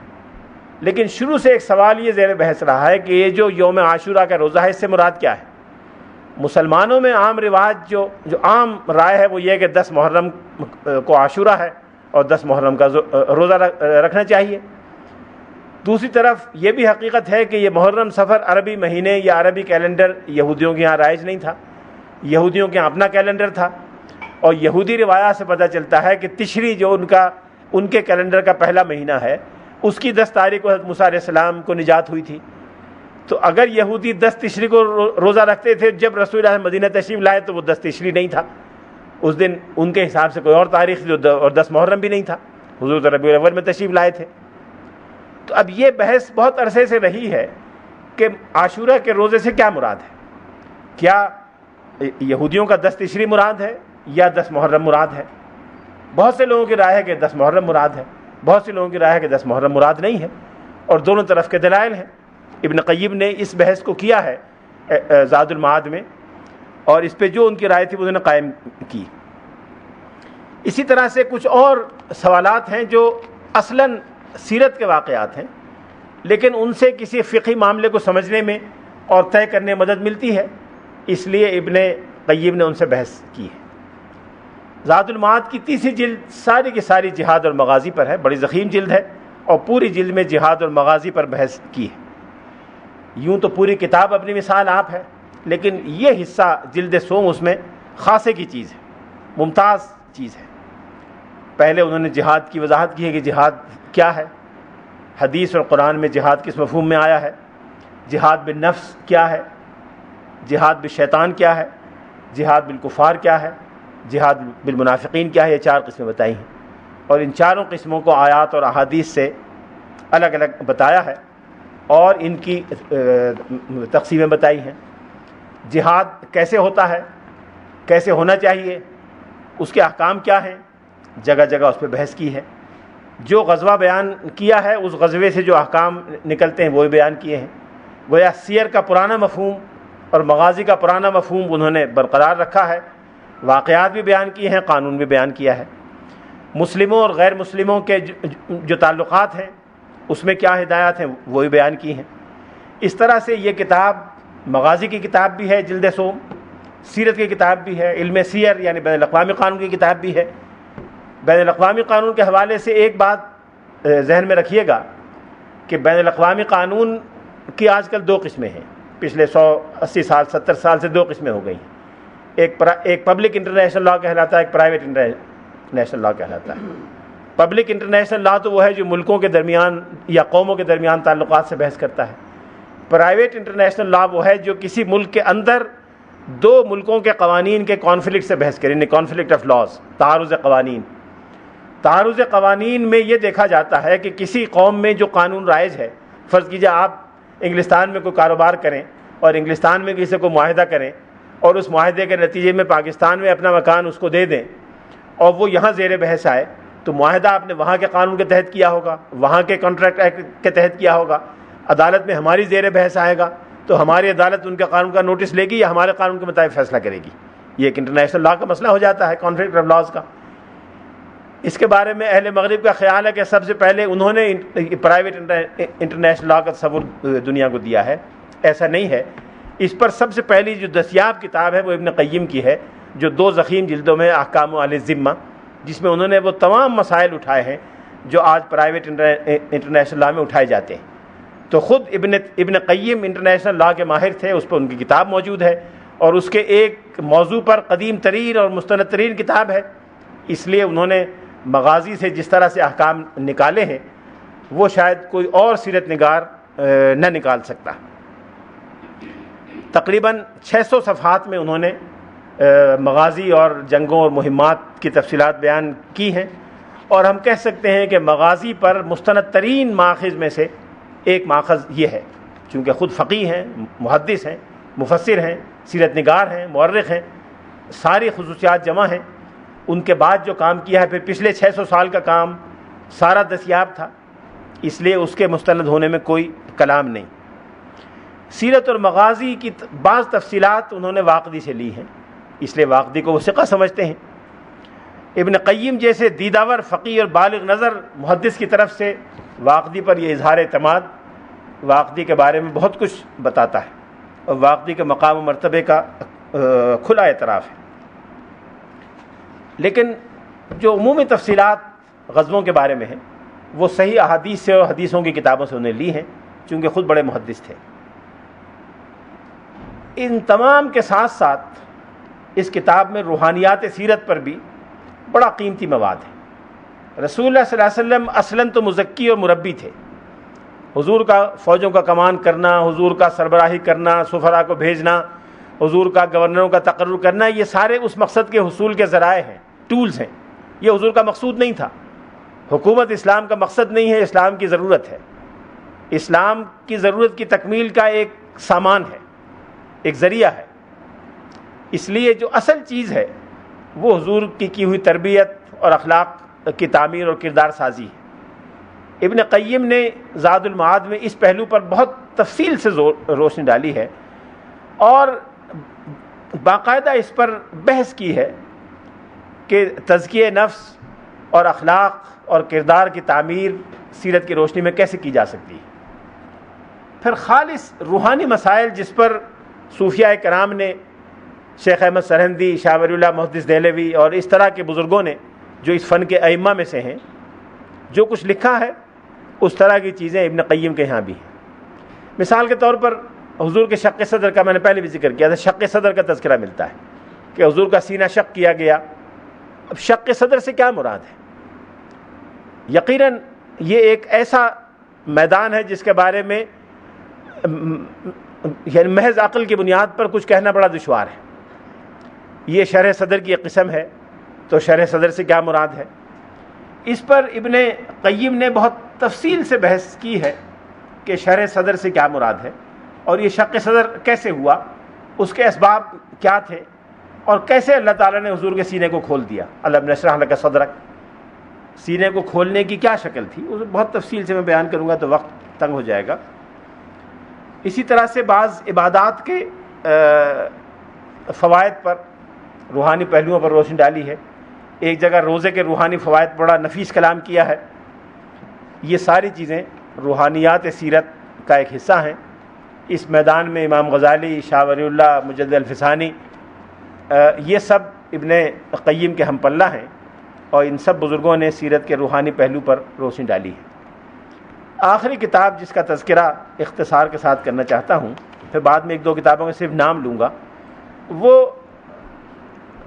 Speaker 1: لیکن شروع سے ایک سوال یہ زیر بحث رہا ہے کہ یہ جو یوم عاشورہ کا روزہ ہے اس سے مراد کیا ہے؟ مسلمانوں میں عام رواج جو عام رائے ہے وہ یہ ہے کہ 10 محرم کو عاشورہ ہے اور 10 محرم کا روزہ رکھنا چاہیے۔ دوسری طرف یہ بھی حقیقت ہے کہ یہ محرم صفر عربی مہینے یا عربی کیلنڈر یہودیوں کے یہاں رائج نہیں تھا، یہودیوں کے یہاں اپنا کیلنڈر تھا، اور یہودی روایات سے پتہ چلتا ہے کہ تشری جو ان کے کیلنڈر کا پہلا مہینہ ہے، اس کی 10 تاریخ کو حضرت موسیٰ علیہ السلام کو نجات ہوئی تھی۔ تو اگر یہودی 10 تشری کو روزہ رکھتے تھے، جب رسول اللہ مدینہ تشریف لائے تو وہ 10 تشری نہیں تھا، اس دن ان کے حساب سے کوئی اور تاریخ تھی، اور 10 محرم بھی نہیں تھا، حضور ربیع الاول میں تشریف لائے تھے۔ تو اب یہ بحث بہت عرصے سے رہی ہے کہ عاشورہ کے روزے سے کیا مراد ہے، کیا یہودیوں کا 10 تشری مراد ہے یا 10 محرم مراد ہے؟ بہت سے لوگوں کی رائے ہے کہ 10 محرم مراد ہے، بہت سے لوگوں کی رائے ہے کہ 10 محرم مراد نہیں ہے، اور دونوں طرف کے دلائل ہیں۔ ابن قیم نے اس بحث کو کیا ہے زاد المعاد میں، اور اس پہ جو ان کی رائے تھی وہ انہوں نے قائم کی۔ اسی طرح سے کچھ اور سوالات ہیں جو اصلاً سیرت کے واقعات ہیں، لیکن ان سے کسی فقہی معاملے کو سمجھنے میں اور طے کرنے میں مدد ملتی ہے، اس لیے ابن قیم نے ان سے بحث کی ہے۔ زاد المعاد کی 30 جلد ساری کی ساری جہاد اور مغازی پر ہے، بڑی ضخیم جلد ہے، اور پوری جلد میں جہاد اور مغازی پر بحث کی ہے۔ یوں تو پوری کتاب اپنی مثال آپ ہے، لیکن یہ حصہ جلد سوم اس میں خاصے کی چیز ہے، ممتاز چیز ہے۔ پہلے انہوں نے جہاد کی وضاحت کی ہے کہ جہاد کیا ہے، حدیث اور قرآن میں جہاد کس مفہوم میں آیا ہے، جہاد بالنفس کیا ہے، جہاد بالشیطان کیا ہے، جہاد بالکفار کیا ہے، جہاد بالمنافقین کیا ہے۔ یہ 4 قسمیں بتائی ہیں، اور ان چاروں قسموں کو آیات اور احادیث سے الگ الگ بتایا ہے، اور ان کی تقسیمیں بتائی ہیں۔ جہاد کیسے ہوتا ہے، کیسے ہونا چاہیے، اس کے احکام کیا ہیں، جگہ جگہ اس پہ بحث کی ہے۔ جو غزوہ بیان کیا ہے اس غزوے سے جو احکام نکلتے ہیں وہ بھی بیان کیے ہیں۔ گویا سیر کا پرانا مفہوم اور مغازی کا پرانا مفہوم انہوں نے برقرار رکھا ہے، واقعات بھی بیان کیے ہیں، قانون بھی بیان کیا ہے۔ مسلموں اور غیر مسلموں کے جو تعلقات ہیں اس میں کیا ہدایات ہیں وہ بھی بیان کی ہیں۔ اس طرح سے یہ کتاب مغازی کی کتاب بھی ہے جلد سوم، سیرت کی کتاب بھی ہے، علم سیر یعنی بین الاقوامی قانون کی کتاب بھی ہے، بین الاقوامی قانون کے حوالے سے ایک بات ذہن میں رکھیے گا کہ بین الاقوامی قانون کی آج کل دو قسمیں ہیں، پچھلے 180 سال 70 سال سے دو قسمیں ہو گئی ہیں۔ ایک پبلک انٹرنیشنل لا کہلاتا ہے، ایک پرائیویٹ انٹرنیشنل لا کہلاتا ہے۔ پبلک انٹرنیشنل لا تو وہ ہے جو ملکوں کے درمیان یا قوموں کے درمیان تعلقات سے بحث کرتا ہے۔ پرائیویٹ انٹرنیشنل لا وہ ہے جو کسی ملک کے اندر دو ملکوں کے قوانین کے کانفلکٹ سے بحث کرے، یعنی کانفلکٹ آف لاز، تعارض قوانین۔ تعارض قوانین میں یہ دیکھا جاتا ہے کہ کسی قوم میں جو قانون رائج ہے، فرض کیجئے آپ انگلستان میں کوئی کاروبار کریں اور انگلستان میں کسی کو معاہدہ کریں اور اس معاہدے کے نتیجے میں پاکستان میں اپنا مکان اس کو دے دیں اور وہ یہاں زیر بحث آئے، تو معاہدہ آپ نے وہاں کے قانون کے تحت کیا ہوگا، وہاں کے کانٹریکٹ ایکٹ کے تحت کیا ہوگا، عدالت میں ہماری زیر بحث آئے گا تو ہماری عدالت ان کے قانون کا نوٹس لے گی یا ہمارے قانون کے مطابق فیصلہ کرے گی۔ یہ ایک انٹرنیشنل لا کا مسئلہ ہو جاتا ہے، کانفلکٹ آف لاز کا۔ اس کے بارے میں اہل مغرب کا خیال ہے کہ سب سے پہلے انہوں نے پرائیویٹ انٹرنیشنل لا کا تصور دنیا کو دیا ہے۔ ایسا نہیں ہے۔ اس پر سب سے پہلی جو دستیاب کتاب ہے وہ ابن قیم کی ہے، جو 2 ضخیم جلدوں میں احکام اہل الذمہ، جس میں انہوں نے وہ تمام مسائل اٹھائے ہیں جو آج پرائیویٹ انٹرنیشنل لا میں اٹھائے جاتے ہیں۔ تو خود ابن قیم انٹرنیشنل لا کے ماہر تھے، اس پر ان کی کتاب موجود ہے اور اس کے ایک موضوع پر قدیم ترین اور مستند ترین کتاب ہے۔ اس لیے انہوں نے مغازی سے جس طرح سے احکام نکالے ہیں وہ شاید کوئی اور سیرت نگار نہ نکال سکتا۔ تقریباً 600 صفحات میں انہوں نے مغازی اور جنگوں اور مہمات کی تفصیلات بیان کی ہیں، اور ہم کہہ سکتے ہیں کہ مغازی پر مستند ترین ماخذ میں سے ایک ماخذ یہ ہے، چونکہ خود فقیہ ہیں، محدث ہیں، مفسر ہیں، سیرت نگار ہیں، مورخ ہیں، ساری خصوصیات جمع ہیں۔ ان کے بعد جو کام کیا ہے، پھر پچھلے 600 سال کا کام سارا دستیاب تھا، اس لیے اس کے مستند ہونے میں کوئی کلام نہیں۔ سیرت اور مغازی کی بعض تفصیلات انہوں نے واقدی سے لی ہیں، اس لیے واقدی کو وہ ثقہ سمجھتے ہیں۔ ابن قیم جیسے دیداور فقیہ اور بالغ نظر محدث کی طرف سے واقدی پر یہ اظہار اعتماد واقدی کے بارے میں بہت کچھ بتاتا ہے اور واقدی کے مقام و مرتبے کا کھلا اعتراف ہے۔ لیکن جو عمومی تفصیلات غزووں کے بارے میں ہیں وہ صحیح احادیث سے اور حدیثوں کی کتابوں سے انہیں لی ہیں، چونکہ خود بڑے محدث تھے۔ ان تمام کے ساتھ ساتھ اس کتاب میں روحانیات سیرت پر بھی بڑا قیمتی مواد ہے۔ رسول اللہ صلی اللہ علیہ وسلم اصلاً تو مزکی اور مربی تھے۔ حضور کا فوجوں کا کمان کرنا، حضور کا سربراہی کرنا، سفراء کو بھیجنا، حضور کا گورنروں کا تقرر کرنا، یہ سارے اس مقصد کے حصول کے ذرائع ہیں، ٹولز ہیں۔ یہ حضور کا مقصود نہیں تھا۔ حکومت اسلام کا مقصد نہیں ہے، اسلام کی ضرورت ہے۔ اسلام کی ضرورت کی تکمیل کا ایک سامان ہے، ایک ذریعہ ہے۔ اس لیے جو اصل چیز ہے وہ حضور کی ہوئی تربیت اور اخلاق کی تعمیر اور کردار سازی ہے۔ ابن قیم نے زاد المعاد میں اس پہلو پر بہت تفصیل سے روشنی ڈالی ہے اور باقاعدہ اس پر بحث کی ہے کہ تزکیہ نفس اور اخلاق اور کردار کی تعمیر سیرت کی روشنی میں کیسے کی جا سکتی ہے۔ پھر خالص روحانی مسائل جس پر صوفیاء کرام نے، شیخ احمد سرہندی، شاہ ولی اللہ محدث دہلوی اور اس طرح کے بزرگوں نے جو اس فن کے ائمہ میں سے ہیں، جو کچھ لکھا ہے اس طرح کی چیزیں ابن قیم کے یہاں بھی ہیں۔ مثال کے طور پر حضور کے شق صدر کا میں نے پہلے بھی ذکر کیا تھا، شق صدر کا تذکرہ ملتا ہے کہ حضور کا سینہ شق کیا گیا۔ اب شق صدر سے کیا مراد ہے؟ یقیناً یہ ایک ایسا میدان ہے جس کے بارے میں یعنی محض عقل کی بنیاد پر کچھ کہنا بڑا دشوار ہے۔ یہ شرح صدر کی ایک قسم ہے، تو شرح صدر سے کیا مراد ہے؟ اس پر ابن قیم نے بہت تفصیل سے بحث کی ہے کہ شرح صدر سے کیا مراد ہے اور یہ شق صدر کیسے ہوا، اس کے اسباب کیا تھے اور کیسے اللہ تعالیٰ نے حضور کے سینے کو کھول دیا۔ الم نشرح لک صدرک، سینے کو کھولنے کی کیا شکل تھی، اسے بہت تفصیل سے میں بیان کروں گا تو وقت تنگ ہو جائے گا۔ اسی طرح سے بعض عبادات کے فوائد پر، روحانی پہلوؤں پر روشنی ڈالی ہے۔ ایک جگہ روزے کے روحانی فوائد بڑا نفیس کلام کیا ہے۔ یہ ساری چیزیں روحانیات سیرت کا ایک حصہ ہیں۔ اس میدان میں امام غزالی، شاہ ولی اللہ، مجدد الفسانی، یہ سب ابن قیم کے ہم پلہ ہیں۔ اور ان سب بزرگوں نے سیرت کے روحانی پہلو پر روشنی ڈالی ہے۔ آخری کتاب جس کا تذکرہ اختصار کے ساتھ کرنا چاہتا ہوں، پھر بعد میں ایک دو کتابوں کے صرف نام لوں گا، وہ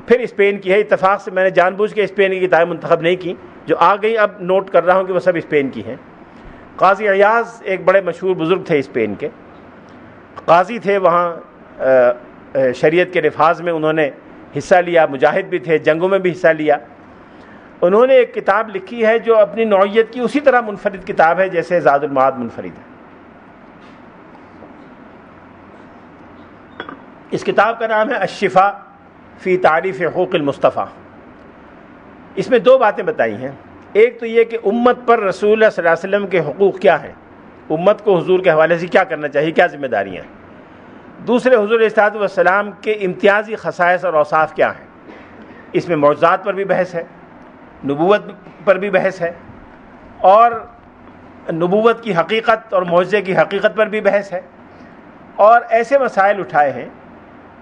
Speaker 1: پھر اسپین کی ہے۔ اتفاق سے میں نے جان بوجھ کے اسپین کی کتابیں منتخب نہیں کی، جو آ گئی اب نوٹ کر رہا ہوں کہ وہ سب اسپین کی ہیں۔ قاضی عیاض ایک بڑے مشہور بزرگ تھے اسپین کے، قاضی تھے وہاں، شریعت کے نفاذ میں انہوں نے حصہ لیا، مجاہد بھی تھے، جنگوں میں بھی حصہ لیا۔ انہوں نے ایک کتاب لکھی ہے جو اپنی نوعیت کی اسی طرح منفرد کتاب ہے جیسے زاد المعاد منفرد ہے۔ اس کتاب کا نام ہے الشفاء فی تعریف حقوق المصطفیٰ۔ اس میں دو باتیں بتائی ہیں، ایک تو یہ کہ امت پر رسول اللہ صلی اللہ علیہ وسلم کے حقوق کیا ہیں، امت کو حضور کے حوالے سے کیا کرنا چاہیے، کیا ذمہ داریاں ہیں۔ دوسرے حضور علیہ الصلوۃ والسلام کے امتیازی خصائص اور اوصاف کیا ہیں۔ اس میں معجزات پر بھی بحث ہے، نبوت پر بھی بحث ہے، اور نبوت کی حقیقت اور معجزے کی حقیقت پر بھی بحث ہے، اور ایسے مسائل اٹھائے ہیں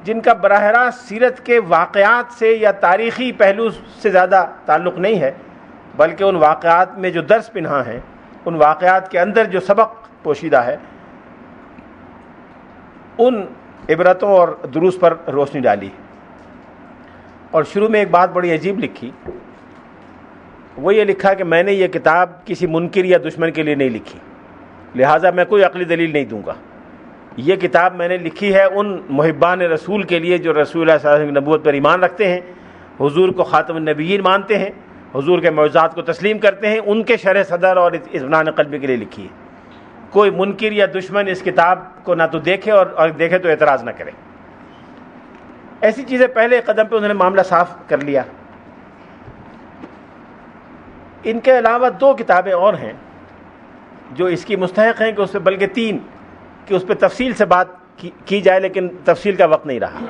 Speaker 1: جن کا براہ راست سیرت کے واقعات سے یا تاریخی پہلو سے زیادہ تعلق نہیں ہے، بلکہ ان واقعات میں جو درس پنہاں ہیں، ان واقعات کے اندر جو سبق پوشیدہ ہے، ان عبرتوں اور دروس پر روشنی ڈالی۔ اور شروع میں ایک بات بڑی عجیب لکھی، وہ یہ لکھا کہ میں نے یہ کتاب کسی منکر یا دشمن کے لیے نہیں لکھی، لہٰذا میں کوئی عقلی دلیل نہیں دوں گا۔ یہ کتاب میں نے لکھی ہے ان محبان رسول کے لیے جو رسول اللہ صلی اللہ علیہ وسلم کی نبوت پر ایمان رکھتے ہیں، حضور کو خاتم النبیین مانتے ہیں، حضور کے معجزات کو تسلیم کرتے ہیں، ان کے شرح صدر اور اطمینان قلبی کے لیے لکھی ہے۔ کوئی منکر یا دشمن اس کتاب کو نہ تو دیکھے اور دیکھے تو اعتراض نہ کرے۔ ایسی چیزیں پہلے قدم پہ انہوں نے معاملہ صاف کر لیا۔ ان کے علاوہ دو کتابیں اور ہیں جو اس کی مستحق ہیں کہ اس پہ، بلکہ تین، کہ اس پہ تفصیل سے بات کی جائے، لیکن تفصیل کا وقت نہیں رہا۔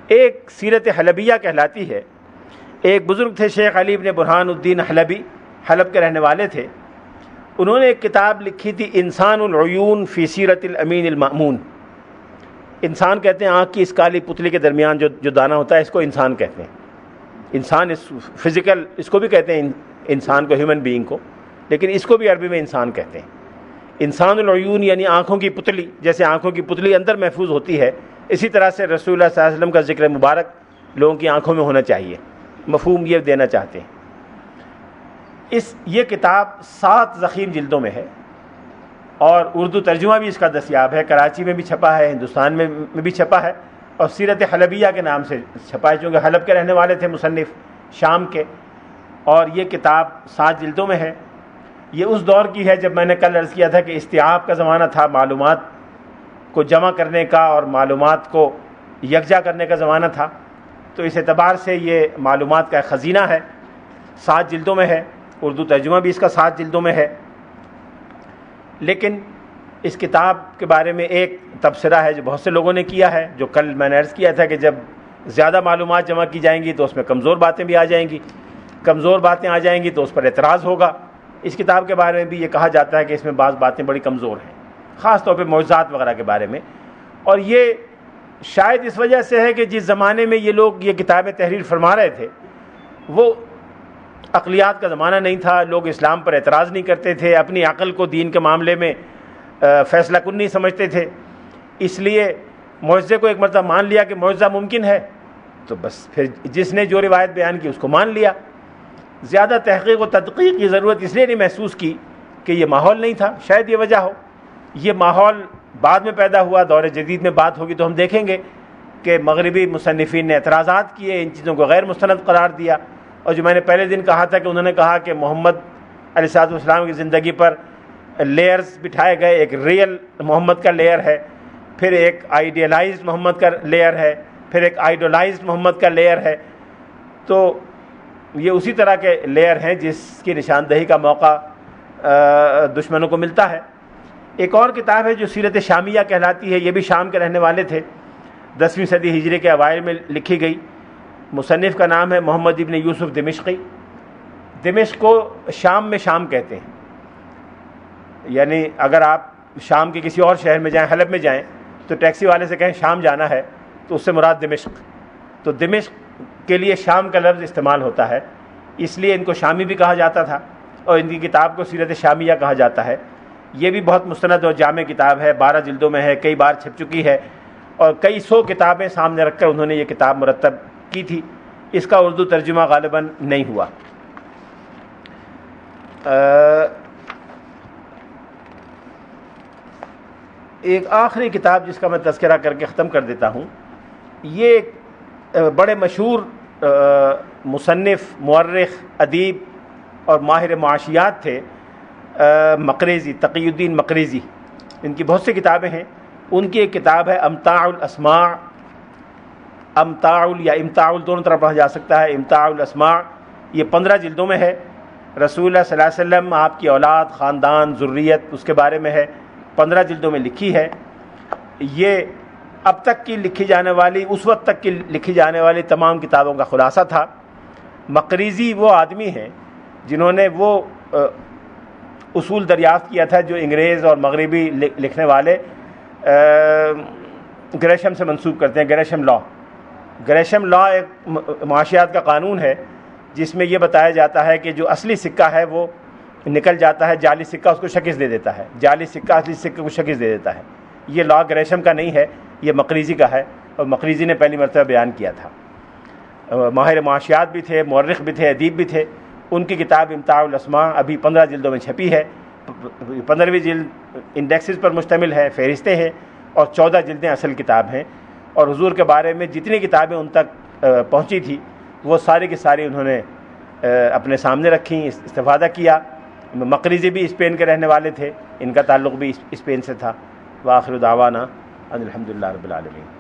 Speaker 1: ایک سیرت حلبیہ کہلاتی ہے، ایک بزرگ تھے شیخ علی بن برہان الدین حلبی، حلب کے رہنے والے تھے۔ انہوں نے ایک کتاب لکھی تھی انسان العیون فی سیرت الامین المأمون۔ انسان کہتے ہیں آنکھ کی اس کالی پتلی کے درمیان جو دانہ ہوتا ہے، اس کو انسان کہتے ہیں۔ انسان فزیکل، اس کو بھی کہتے ہیں انسان کو، ہیومن بینگ کو، لیکن اس کو بھی عربی میں انسان کہتے ہیں۔ انسان العیون یعنی آنکھوں کی پتلی، جیسے آنکھوں کی پتلی اندر محفوظ ہوتی ہے، اسی طرح سے رسول اللہ صلی اللہ علیہ وسلم کا ذکر مبارک لوگوں کی آنکھوں میں ہونا چاہیے، مفہوم یہ دینا چاہتے ہیں۔ یہ کتاب 7 ضخیم جلدوں میں ہے، اور اردو ترجمہ بھی اس کا دستیاب ہے، کراچی میں بھی چھپا ہے، ہندوستان میں بھی چھپا ہے، اور سیرت حلبیہ کے نام سے چھپا ہے، چونکہ حلب کے رہنے والے تھے مصنف، شام کے، اور یہ کتاب 7 جلدوں میں ہے۔ یہ اس دور کی ہے جب میں نے کل عرض کیا تھا کہ استیعاب کا زمانہ تھا، معلومات کو جمع کرنے کا اور معلومات کو یکجا کرنے کا زمانہ تھا، تو اس اعتبار سے یہ معلومات کا ایک خزینہ ہے۔ 7 جلدوں میں ہے، اردو ترجمہ بھی اس کا 7 جلدوں میں ہے۔ لیکن اس کتاب کے بارے میں ایک تبصرہ ہے جو بہت سے لوگوں نے کیا ہے، جو کل میں نے عرض کیا تھا کہ جب زیادہ معلومات جمع کی جائیں گی تو اس میں کمزور باتیں بھی آ جائیں گی، کمزور باتیں آ جائیں گی تو اس پر اعتراض ہوگا۔ اس کتاب کے بارے میں بھی یہ کہا جاتا ہے کہ اس میں بعض باتیں بڑی کمزور ہیں، خاص طور پہ معجزات وغیرہ کے بارے میں، اور یہ شاید اس وجہ سے ہے کہ جس زمانے میں یہ لوگ یہ کتابیں تحریر فرما رہے تھے وہ عقلیات کا زمانہ نہیں تھا، لوگ اسلام پر اعتراض نہیں کرتے تھے، اپنی عقل کو دین کے معاملے میں فیصلہ کن نہیں سمجھتے تھے، اس لیے معجزے کو ایک مرتبہ مان لیا کہ معجزہ ممکن ہے تو بس پھر جس نے جو روایت بیان کی اس کو مان لیا۔ زیادہ تحقیق و تدقیق کی ضرورت اس لیے نہیں محسوس کی کہ یہ ماحول نہیں تھا، شاید یہ وجہ ہو۔ یہ ماحول بعد میں پیدا ہوا، دور جدید میں بات ہوگی تو ہم دیکھیں گے کہ مغربی مصنفین نے اعتراضات کیے، ان چیزوں کو غیر مستند قرار دیا، اور جو میں نے پہلے دن کہا تھا کہ انہوں نے کہا کہ محمد علیہ الصلوۃ والسلام کی زندگی پر لیئرز بٹھائے گئے، ایک ریئل محمد کا لیئر ہے، پھر ایک آئیڈیلائزڈ محمد کا لیئر ہے، پھر ایک آئیڈولائزڈ محمد کا لیئر ہے، تو یہ اسی طرح کے لیئر ہیں جس کی نشاندہی کا موقع دشمنوں کو ملتا ہے۔ ایک اور کتاب ہے جو سیرت شامیہ کہلاتی ہے، یہ بھی شام کے رہنے والے تھے، 10ویں صدی ہجری کے اوائل میں لکھی گئی۔ مصنف کا نام ہے محمد ابن یوسف دمشقی۔ دمشق کو شام میں شام کہتے ہیں، یعنی اگر آپ شام کے کسی اور شہر میں جائیں، حلب میں جائیں، تو ٹیکسی والے سے کہیں شام جانا ہے تو اس سے مراد دمشق، تو دمشق کے لیے شام کا لفظ استعمال ہوتا ہے۔ اس لیے ان کو شامی بھی کہا جاتا تھا، اور ان کی کتاب کو سیرت شامیہ کہا جاتا ہے۔ یہ بھی بہت مستند اور جامع کتاب ہے، 12 جلدوں میں ہے، کئی بار چھپ چکی ہے، اور کئی سو کتابیں سامنے رکھ کر انہوں نے یہ کتاب مرتب کی تھی۔ اس کا اردو ترجمہ غالباً نہیں ہوا۔ ایک آخری کتاب جس کا میں تذکرہ کر کے ختم کر دیتا ہوں، یہ ایک بڑے مشہور مصنف، مورخ، ادیب اور ماہر معاشیات تھے، مقریزی، تقی الدین مقریزی۔ ان کی بہت سی کتابیں ہیں، ان کی ایک کتاب ہے امتاع الاسماع، امتاع یا امتاع دونوں طرح پڑھا جا سکتا ہے، امتاع الاسماع، یہ 15 جلدوں میں ہے۔ رسول اللہ صلی اللہ علیہ وسلم، آپ کی اولاد، خاندان، ذریت، اس کے بارے میں ہے، 15 جلدوں میں لکھی ہے۔ یہ اب تک کی لکھی جانے والی، اس وقت تک کی لکھی جانے والی تمام کتابوں کا خلاصہ تھا۔ مقریزی وہ آدمی ہیں جنہوں نے وہ اصول دریافت کیا تھا جو انگریز اور مغربی لکھنے والے گریشم سے منسوب کرتے ہیں، گریشم لا۔ گریشم لا ایک معاشیات کا قانون ہے جس میں یہ بتایا جاتا ہے کہ جو اصلی سکہ ہے وہ نکل جاتا ہے، جعلی سکہ اس کو شکست دے دیتا ہے، جعلی سکہ اصلی سکے کو شکست دے دیتا ہے۔ یہ لا گریشم کا نہیں ہے، یہ مقریزی کا ہے، اور مقریزی نے پہلی مرتبہ بیان کیا تھا۔ ماہر معاشیات بھی تھے، مورخ بھی تھے، ادیب بھی تھے۔ ان کی کتاب امتاع الاسماع ابھی 15 جلدوں میں چھپی ہے۔ 15ویں جلد انڈیکسز پر مشتمل ہے، فہرستیں ہیں، اور 14 جلدیں اصل کتاب ہیں۔ اور حضور کے بارے میں جتنی کتابیں ان تک پہنچی تھی وہ ساری کی ساری انہوں نے اپنے سامنے رکھیں، استفادہ کیا۔ مقریزی بھی اسپین کے رہنے والے تھے، ان کا تعلق بھی اسپین سے تھا۔ وآخر دعوانا ان الحمدللہ رب العالمین۔